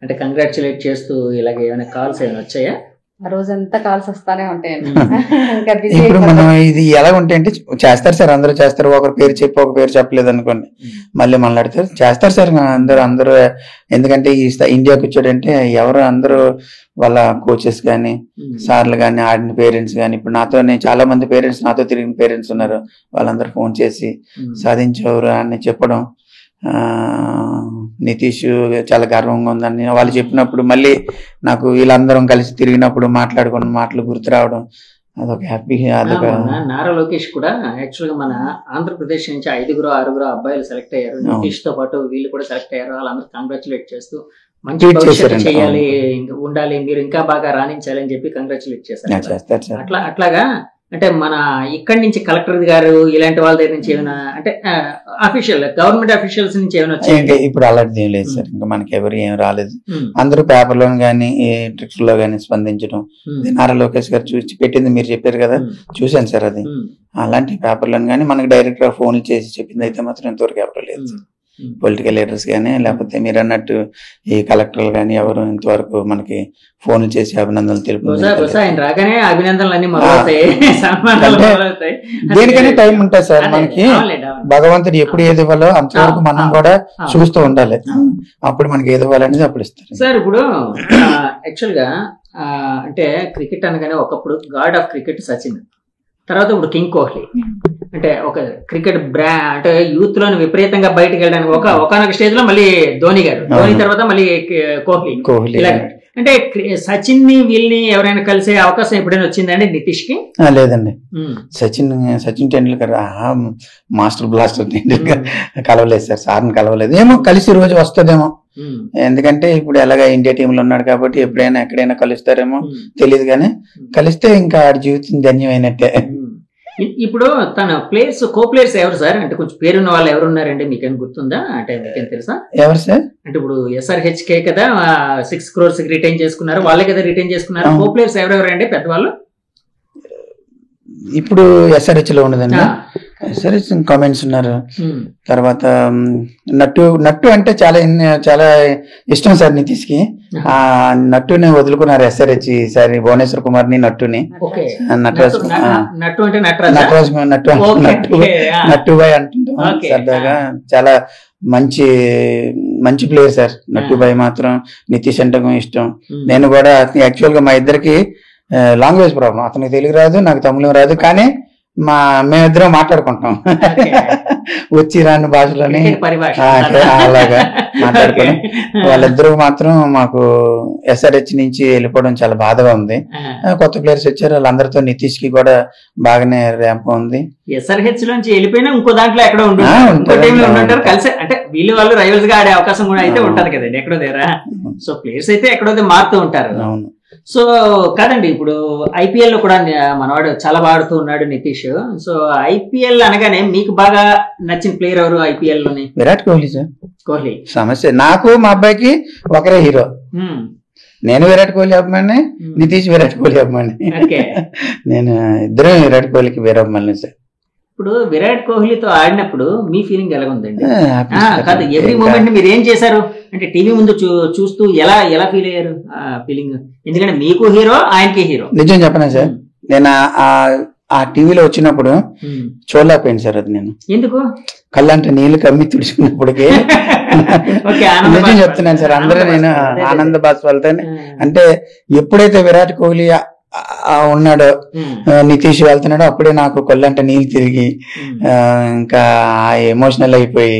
A: అంటే కంగ్రాచులేట్ చేస్తూ ఇలాగే ఏమైనా కాల్స్ ఏమైనా వచ్చాయా?
C: ఆ రోజంతా కాల్స్ వస్తానే ఉంటాయండి.
B: ఇప్పుడు మనం ఇది ఎలా ఉంటాయంటే చేస్తారు సార్, అందరూ చేస్తారు. ఒకరి పేరు చెప్పి ఒక పేరు చెప్పలేదు అనుకోండి, మళ్ళీ మాట్లాడతారు, చేస్తారు సార్ అందరూ. ఎందుకంటే ఈ ఇండియాకి వచ్చాడంటే ఎవరు అందరూ వాళ్ళ కోచెస్ కానీ సార్లు కానీ ఆడిన పేరెంట్స్ కానీ, ఇప్పుడు నాతోనే చాలా మంది పేరెంట్స్, నాతో తిరిగిన పేరెంట్స్ ఉన్నారు, వాళ్ళందరూ ఫోన్ చేసి సాధించేవారు అని చెప్పడం, నితీష్ చాలా గర్వంగా ఉందని వాళ్ళు చెప్పినప్పుడు మళ్ళీ నాకు వీళ్ళందరం కలిసి తిరిగినప్పుడు మాట్లాడుకున్న మాటలు గుర్తు రావడం, అదొక హ్యాపీ.
A: నారా లోకేష్ కూడా యాక్చువల్ గా మన ఆంధ్రప్రదేశ్ నుంచి 5-6 అబ్బాయిలు సెలెక్ట్ అయ్యారు, నితీష్ తో పాటు వీళ్ళు కూడా సెలెక్ట్ అయ్యారు. వాళ్ళందరూ కంగ్రాచులేట్ చేస్తూ మంచి భవిష్యత్తు చేయాలి, ఉండాలి, మీరు ఇంకా బాగా రాణించాలి అని చెప్పి కంగ్రాచులేట్ చేశారు. అట్లాగా అంటే మన ఇక్కడి నుంచి కలెక్టర్ గారు ఇలాంటి వాళ్ళ దగ్గర నుంచి ఏమైనా అంటే అఫీషియల్ గవర్నమెంట్ అఫీషియల్స్ నుంచి ఏమైనా వచ్చాయి?
B: ఇప్పుడు అలాంటిది ఏం లేదు సార్, ఇంకా మనకి ఎవరు ఏం రాలేదు. అందరూ పేపర్లో కానీ ట్రిక్స్ లో కానీ స్పందించడం, నారా లోకేష్ గారు చూసి పెట్టింది మీరు చెప్పారు కదా, చూశాను సార్. అది అలాంటి పేపర్లో కానీ మనకి డైరెక్ట్ గా ఫోన్లు చేసి చెప్పింది అయితే మాత్రం ఇంతవరకు ఎవరు లేదు. పొలిటికల్ లీడర్స్ కానీ లేకపోతే మీరు అన్నట్టు ఈ కలెక్టర్లు కానీ ఎవరు ఇంతవరకు మనకి ఫోన్లు చేసి అభినందనలు తెలుపు. దేనికైనా టైం ఉంటుంది సార్ మనకి, భగవంతుడు ఎప్పుడు ఏది ఇవ్వాలో అంతవరకు మనం కూడా చూస్తూ ఉండాలి, అప్పుడు మనకి ఏది ఇవ్వాలనేది అప్పుడు ఇస్తారు
A: సార్. ఇప్పుడు యాక్చువల్ గా అంటే క్రికెట్ అనగానే ఒకప్పుడు గాడ్ ఆఫ్ క్రికెట్ సచిన్, తర్వాత ఇప్పుడు కింగ్ కోహ్లీ. అంటే ఒక క్రికెట్ అంటే యూత్ లోని విపరీతంగా బయటకు వెళ్ళడానికి ఒకనొక స్టేజ్ లో మళ్ళీ ధోని గారు, ధోని తర్వాత మళ్ళీ కోహ్లీ. అంటే సచిన్ ని వీళ్ళని ఎవరైనా కలిసే అవకాశం ఎప్పుడైనా వచ్చిందండి నితీష్ కి?
B: లేదండి. సచిన్ టెండూల్కర్ మాస్టర్ బ్లాస్టర్ టెండూల్కర్ కలవలేదు సార్. సార్ని కలవలేదు. ఏమో కలిసి రోజు వస్తుందేమో. ఎందుకంటే ఇప్పుడు ఎలాగా ఇండియా టీంలో ఉన్నాడు కాబట్టి ఎప్పుడైనా ఎక్కడైనా కలుస్తారేమో తెలియదు, కానీ కలిస్తే ఇంకా ఆడి జీవితం ధన్యమైనట్టే.
A: ఇప్పుడు తన ప్లేయర్స్ కో ప్లేయర్స్ ఎవరు సార్? అంటే కొంచెం పేరున్న వాళ్ళు ఎవరు ఉన్నారండి, మీకేం గుర్తుందా? అంటే మీకేం తెలుసా?
B: ఎవరు సార్?
A: అంటే ఇప్పుడు SRHK కదా 6 crores రిటైన్ చేసుకున్నారు, వాళ్ళే కదా రిటైన్ చేసుకున్నారు. కో ప్లేయర్స్ ఎవరెవరండి పెద్దవాళ్ళు?
B: ఇప్పుడు SRH లో ఉండదండి. SRH కామెంట్స్ ఉన్నారు. తర్వాత నట్టు అంటే చాలా ఇష్టం సార్ నితీష్ కి. ఆ నట్టుని వదులుకున్నారు SRH ఈసారి. భువనేశ్వర్ కుమార్ ని నట్టుని నట్టుబాయ్ అంటుంటాం సరదాగా. చాలా మంచి ప్లేయర్ సార్ నట్టుబాయ్ మాత్రం. నితీష్ అంటే ఇష్టం. నేను కూడా యాక్చువల్ గా మా ఇద్దరికి లాంగ్వేజ్ ప్రాబ్లం. అతనికి తెలుగు రాదు, నాకు తమిళం రాదు, కానీ మేమిద్దరం మాట్లాడుకుంటాం వచ్చి రాని భాషలోని అలాగా మాట్లాడుకుని. వాళ్ళిద్దరూ మాత్రం మాకు SRH నుంచి వెళ్ళిపోవడం చాలా బాధగా ఉంది. కొత్త ప్లేయర్స్ వచ్చారు, వాళ్ళందరితో నితీష్ కి కూడా బాగానే ర్యాంప్ ఉంది.
A: SRH నుంచి వెళ్ళిపోయినా ఇంకో దాంట్లో ఎక్కడ ఉంటారు కలిసి, అంటే వీళ్ళు వాళ్ళు రైవల్స్ గా ఆడే అవకాశం కూడా అయితే ఉంటది కదండి ఎక్కడో దగ్గర. సో ప్లేయర్స్ అయితే ఎక్కడో మారుతూ ఉంటారు.
B: అవును.
A: సో కాదండి, ఇప్పుడు IPL లో కూడా మనవాడు చాలా బాడుతూ ఉన్నాడు నితీష్. సో IPL అనగానే మీకు బాగా నచ్చిన ప్లేయర్ ఎవరు IPL లోని?
B: విరాట్ కోహ్లీ సార్.
A: కోహ్లీ
B: సమస్య. నాకు మా అబ్బాయికి ఒకరే హీరో. నేను విరాట్ కోహ్లీ అభిమాని, నితీష్ విరాట్ కోహ్లీ అభిమాని. నేను ఇద్దరం విరాట్ కోహ్లీకి వేరే అభిమాని సార్.
A: ఇప్పుడు విరాట్ కోహ్లీతో ఆడినప్పుడు మీ ఫీలింగ్ ఎలా ఉందండి? కాదు, ఎవ్రీ మూమెంట్ మీరు ఏం చేశారు అంటే టీవీ ముందు చూస్తూ ఎలా ఫీల్ అయ్యారు ఫీలింగ్? ఎందుకంటే మీకు హీరో, ఆయనకి హీరో.
B: నిజం చెప్పనా సార్, నేను ఆ టీవీలో వచ్చినప్పుడు చూడలేకపోయింది సార్. అది నేను ఎందుకు కళ్ళంటే నీళ్లు కమ్మి తుడుచుకున్నప్పటికీ నిజం చెప్తున్నాను సార్. అందరూ నేను ఆనంద బాష్పాలతో, అంటే ఎప్పుడైతే విరాట్ కోహ్లీ ఉన్నాడో, నితీష్ వెళ్తున్నాడో, అప్పుడే నాకు కొల్లంటే నీళ్ళు తిరిగి ఇంకా ఎమోషనల్ అయిపోయి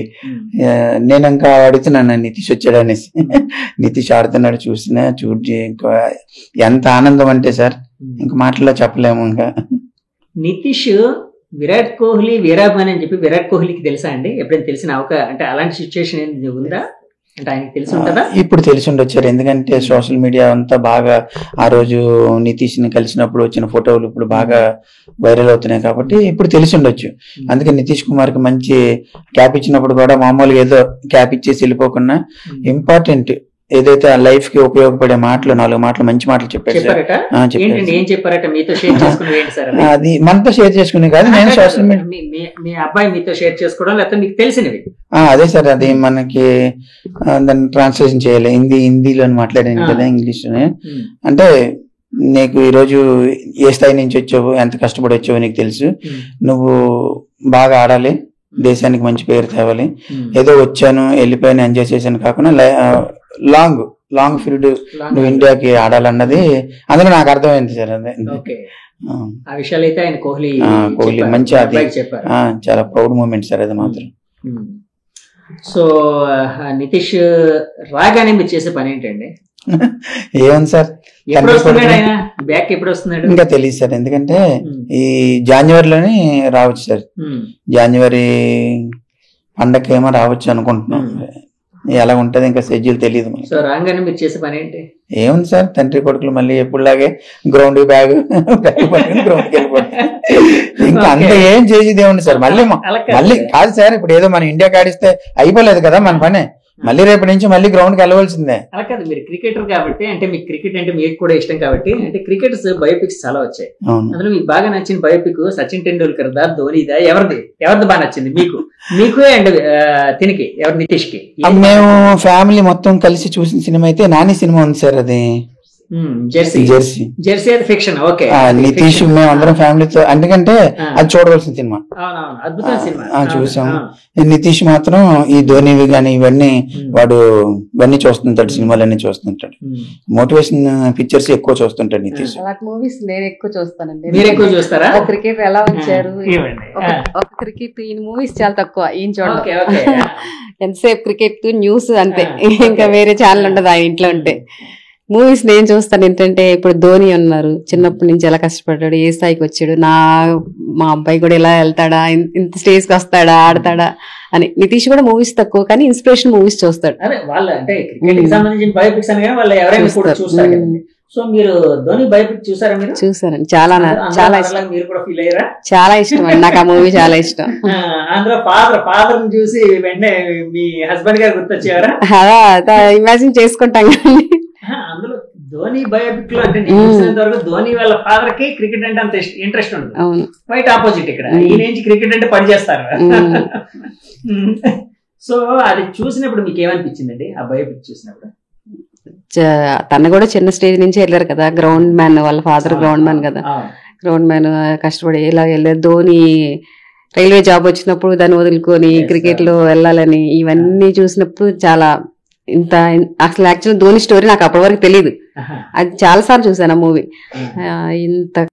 B: నేను ఇంకా అడుగుతున్నాను నితీష్ వచ్చాడు అనేసి. నితీష్ ఆడుతున్నాడు చూసి ఇంకా ఎంత ఆనందం అంటే సార్ ఇంకా మాటల్లో చెప్పలేము. ఇంకా
A: నితీష్ విరాట్ కోహ్లీ వీరాభిమాని అని చెప్పి విరాట్ కోహ్లీకి తెలుసా అండి? ఎప్పుడైనా తెలిసిన అంటే అలాంటి సిచ్యువేషన్ ఏంటి ఉందా? అంటే ఆయనకి తెలిసి ఉంటుందా?
B: ఇప్పుడు తెలిసి ఉండొచ్చారు, ఎందుకంటే సోషల్ మీడియా అంతా బాగా ఆ రోజు నితీష్ ని కలిసినప్పుడు వచ్చిన ఫోటోలు ఇప్పుడు బాగా వైరల్ అవుతున్నాయి కాబట్టి ఇప్పుడు తెలిసి ఉండొచ్చు. అందుకే నితీష్ కుమార్ కి మంచి క్యాప్ ఇచ్చినప్పుడు కూడా మామూలుగా ఏదో క్యాప్ ఇచ్చేసి వెళ్ళిపోకుండా ఇంపార్టెంట్ ఏదైతే ఆ లైఫ్ కి ఉపయోగపడే మాటలు 4 మాటలు మంచి మాటలు చెప్పారు. అది మనతో షేర్ చేసుకునే కాదు, నేను సోషల్ మీడియా
A: మీ అబ్బాయి మీతో షేర్ చేసుకోవడం లేకపోతే మీకు తెలిసినవి
B: అదే సార్. అది మనకి దాన్ని ట్రాన్స్లేషన్ చేయాలి, హిందీలో మాట్లాడాను కదా ఇంగ్లీష్ లోనే. అంటే నీకు ఈరోజు ఏ స్థాయి నుంచి వచ్చావు, ఎంత కష్టపడి వచ్చావో నీకు తెలుసు, నువ్వు బాగా ఆడాలి, దేశానికి మంచి పేరు తేవాలి. ఏదో వచ్చాను వెళ్ళిపోయాను ఎంజాయ్ చేశాను కాకుండా లాంగ్ పీరియడ్ నువ్వు ఇండియాకి ఆడాలన్నది అందులో నాకు అర్థమైంది సార్. అదే
A: ఆ విషయాలు అయితే ఆయన కోహ్లీ
B: మంచి అది చాలా ప్రౌడ్ మూమెంట్ సార్ అది మాత్రం.
A: సో నితీష్ రాగానే మీరు చేసే పని ఏంటండి?
B: ఏముంది సార్,
A: బ్యాక్ ఎప్పుడు వస్తున్నాడు
B: ఇంకా తెలియదు సార్. ఎందుకంటే ఈ జనవరిలోనే రావచ్చు సార్. జనవరి పండగ ఏమో రావచ్చు అనుకుంటున్నాం. ఎలా ఉంటది ఇంకా షెడ్యూల్ తెలియదు.
A: సో రాగానే మీరు చేసే పని ఏంటి?
B: ఏముంది సార్, తండ్రి కొడుకులు మళ్ళీ ఎప్పుడులాగే గ్రౌండ్ బ్యాగ్ పట్టుకుని గ్రౌండ్కి వెళ్ళిపోతాం. ఇంకా అంత ఏం చేసేది ఏముంది సార్. మళ్ళీ కాదు సార్, ఇప్పుడు ఏదో మన ఇండియాకి ఆడిస్తే అయిపోలేదు కదా మన పని. మళ్ళీ రేపటి నుంచి మళ్ళీ గ్రౌండ్ కి వెళ్ళవలసిందే.
A: అలా కాదు, మీరు క్రికెటర్ కాబట్టి, అంటే మీకు క్రికెట్ అంటే మీకు కూడా ఇష్టం కాబట్టి, అంటే క్రికెటర్స్ బయోపిక్స్ చాలా వచ్చాయి. అందులో మీకు బాగా నచ్చిన బయోపిక్ సచిన్ టెండూల్కర్ దా, ధోనిదా, ఎవరిది బాగా నచ్చింది మీకు అండ్ తినికి ఎవరు? నితీష్ కి.
B: మేము ఫ్యామిలీ మొత్తం కలిసి చూసిన సినిమా అయితే నాని సినిమా ఉంది సార్. అది
A: జెర్సీ ఫిక్షన్. ఓకే,
B: నితీష్ మేము అందరం ఫ్యామిలీతో, ఎందుకంటే అది చూడవలసిన సినిమా.
A: అద్భుతమైన సినిమా
B: చూసాం. నితీష్ మాత్రం ఈ ధోనివి గాని ఇవన్నీ ఇవన్నీ చూస్తుంటాడు, సినిమాలన్నీ చూస్తుంటాడు. మోటివేషన్ పిక్చర్స్ ఎక్కువ చూస్తుంటాడు నితీష్.
C: మూవీస్ నేను ఎక్కువ చూస్తానండి.
A: మీరు ఎక్కువ చూస్తారా?
C: క్రికెట్ ఎలా ఉంచారు, ఒక క్రికెట్ ఈయన మూవీస్ చాలా తక్కువ, ఈయన చూడండి ఎంతసేపు క్రికెట్ న్యూస్ అంతే, ఇంకా వేరే ఛానల్ ఉండదు ఆయన ఇంట్లో ఉంటే. మూవీస్ నేను చూస్తాను ఏంటంటే ఇప్పుడు ధోని ఉన్నారు, చిన్నప్పటి నుంచి ఎలా కష్టపడ్డాడు, ఏ స్థాయికి వచ్చాడు, మా అబ్బాయి కూడా ఇలా వెళ్తాడా, ఇంత స్టేజ్ కి వస్తాడా, ఆడతాడా అని. నితీష్ కూడా మూవీస్ తక్కువ కానీ ఇన్స్పిరేషన్ మూవీస్ చూస్తాడు.
A: అదే వాళ్ళ అంటే క్రికెట్ కి సంబంధించిన బయోపిక్స్ అని కానీ వాళ్ళు ఎవరైనా కూడా చూస్తారు కదండి. సో మీరు ధోని బయోపిక్ చూసారా? మీరు
C: చూసారండి, చాలా చాలా ఇష్టం.
A: మీరు కూడా ఫీల్ అయ్యారా?
C: చాలా ఇష్టం అండి నాకు ఆ మూవీ, చాలా ఇష్టం.
A: అందులో ఫాదర్ చూసి వెంటనే మీ హస్బెండ్ గారు గుర్తొచ్చేవారా?
C: అలా ఇమాజిన్ చేసుకుంటాం కానీ
A: అందులో ధోని బయోపిక్ లో అంటే నేను చూసినంత వరకు ధోని వాళ్ళ ఫాదర్ కి క్రికెట్ అంటే అంత ఇంట్రెస్ట్ ఉండదు.
C: అవును,
A: వైట్ ఆపోజిట్ ఇక్కడ ఈ నుంచి క్రికెట్ అంటే పని చేస్తారు. సో అది చూసినప్పుడు మీకు ఏమనిపించిందండి ఆ బయోపిక్ చూసినప్పుడు?
C: తను కూడా చిన్న స్టేజ్ నుంచి వెళ్ళారు కదా, గ్రౌండ్ మ్యాన్, వాళ్ళ ఫాదర్ గ్రౌండ్ మ్యాన్ కదా, గ్రౌండ్ మ్యాన్ కష్టపడి ఇలా వెళ్ళారు. ధోని రైల్వే జాబ్ వచ్చినప్పుడు దాన్ని వదులుకొని క్రికెట్ లో వెళ్ళాలని, ఇవన్నీ చూసినప్పుడు చాలా అసలు యాక్చువల్ ధోని స్టోరీ నాకు అప్పటి వరకు తెలియదు. అది చాలా సార్లు చూసాను ఆ మూవీ. ఇంత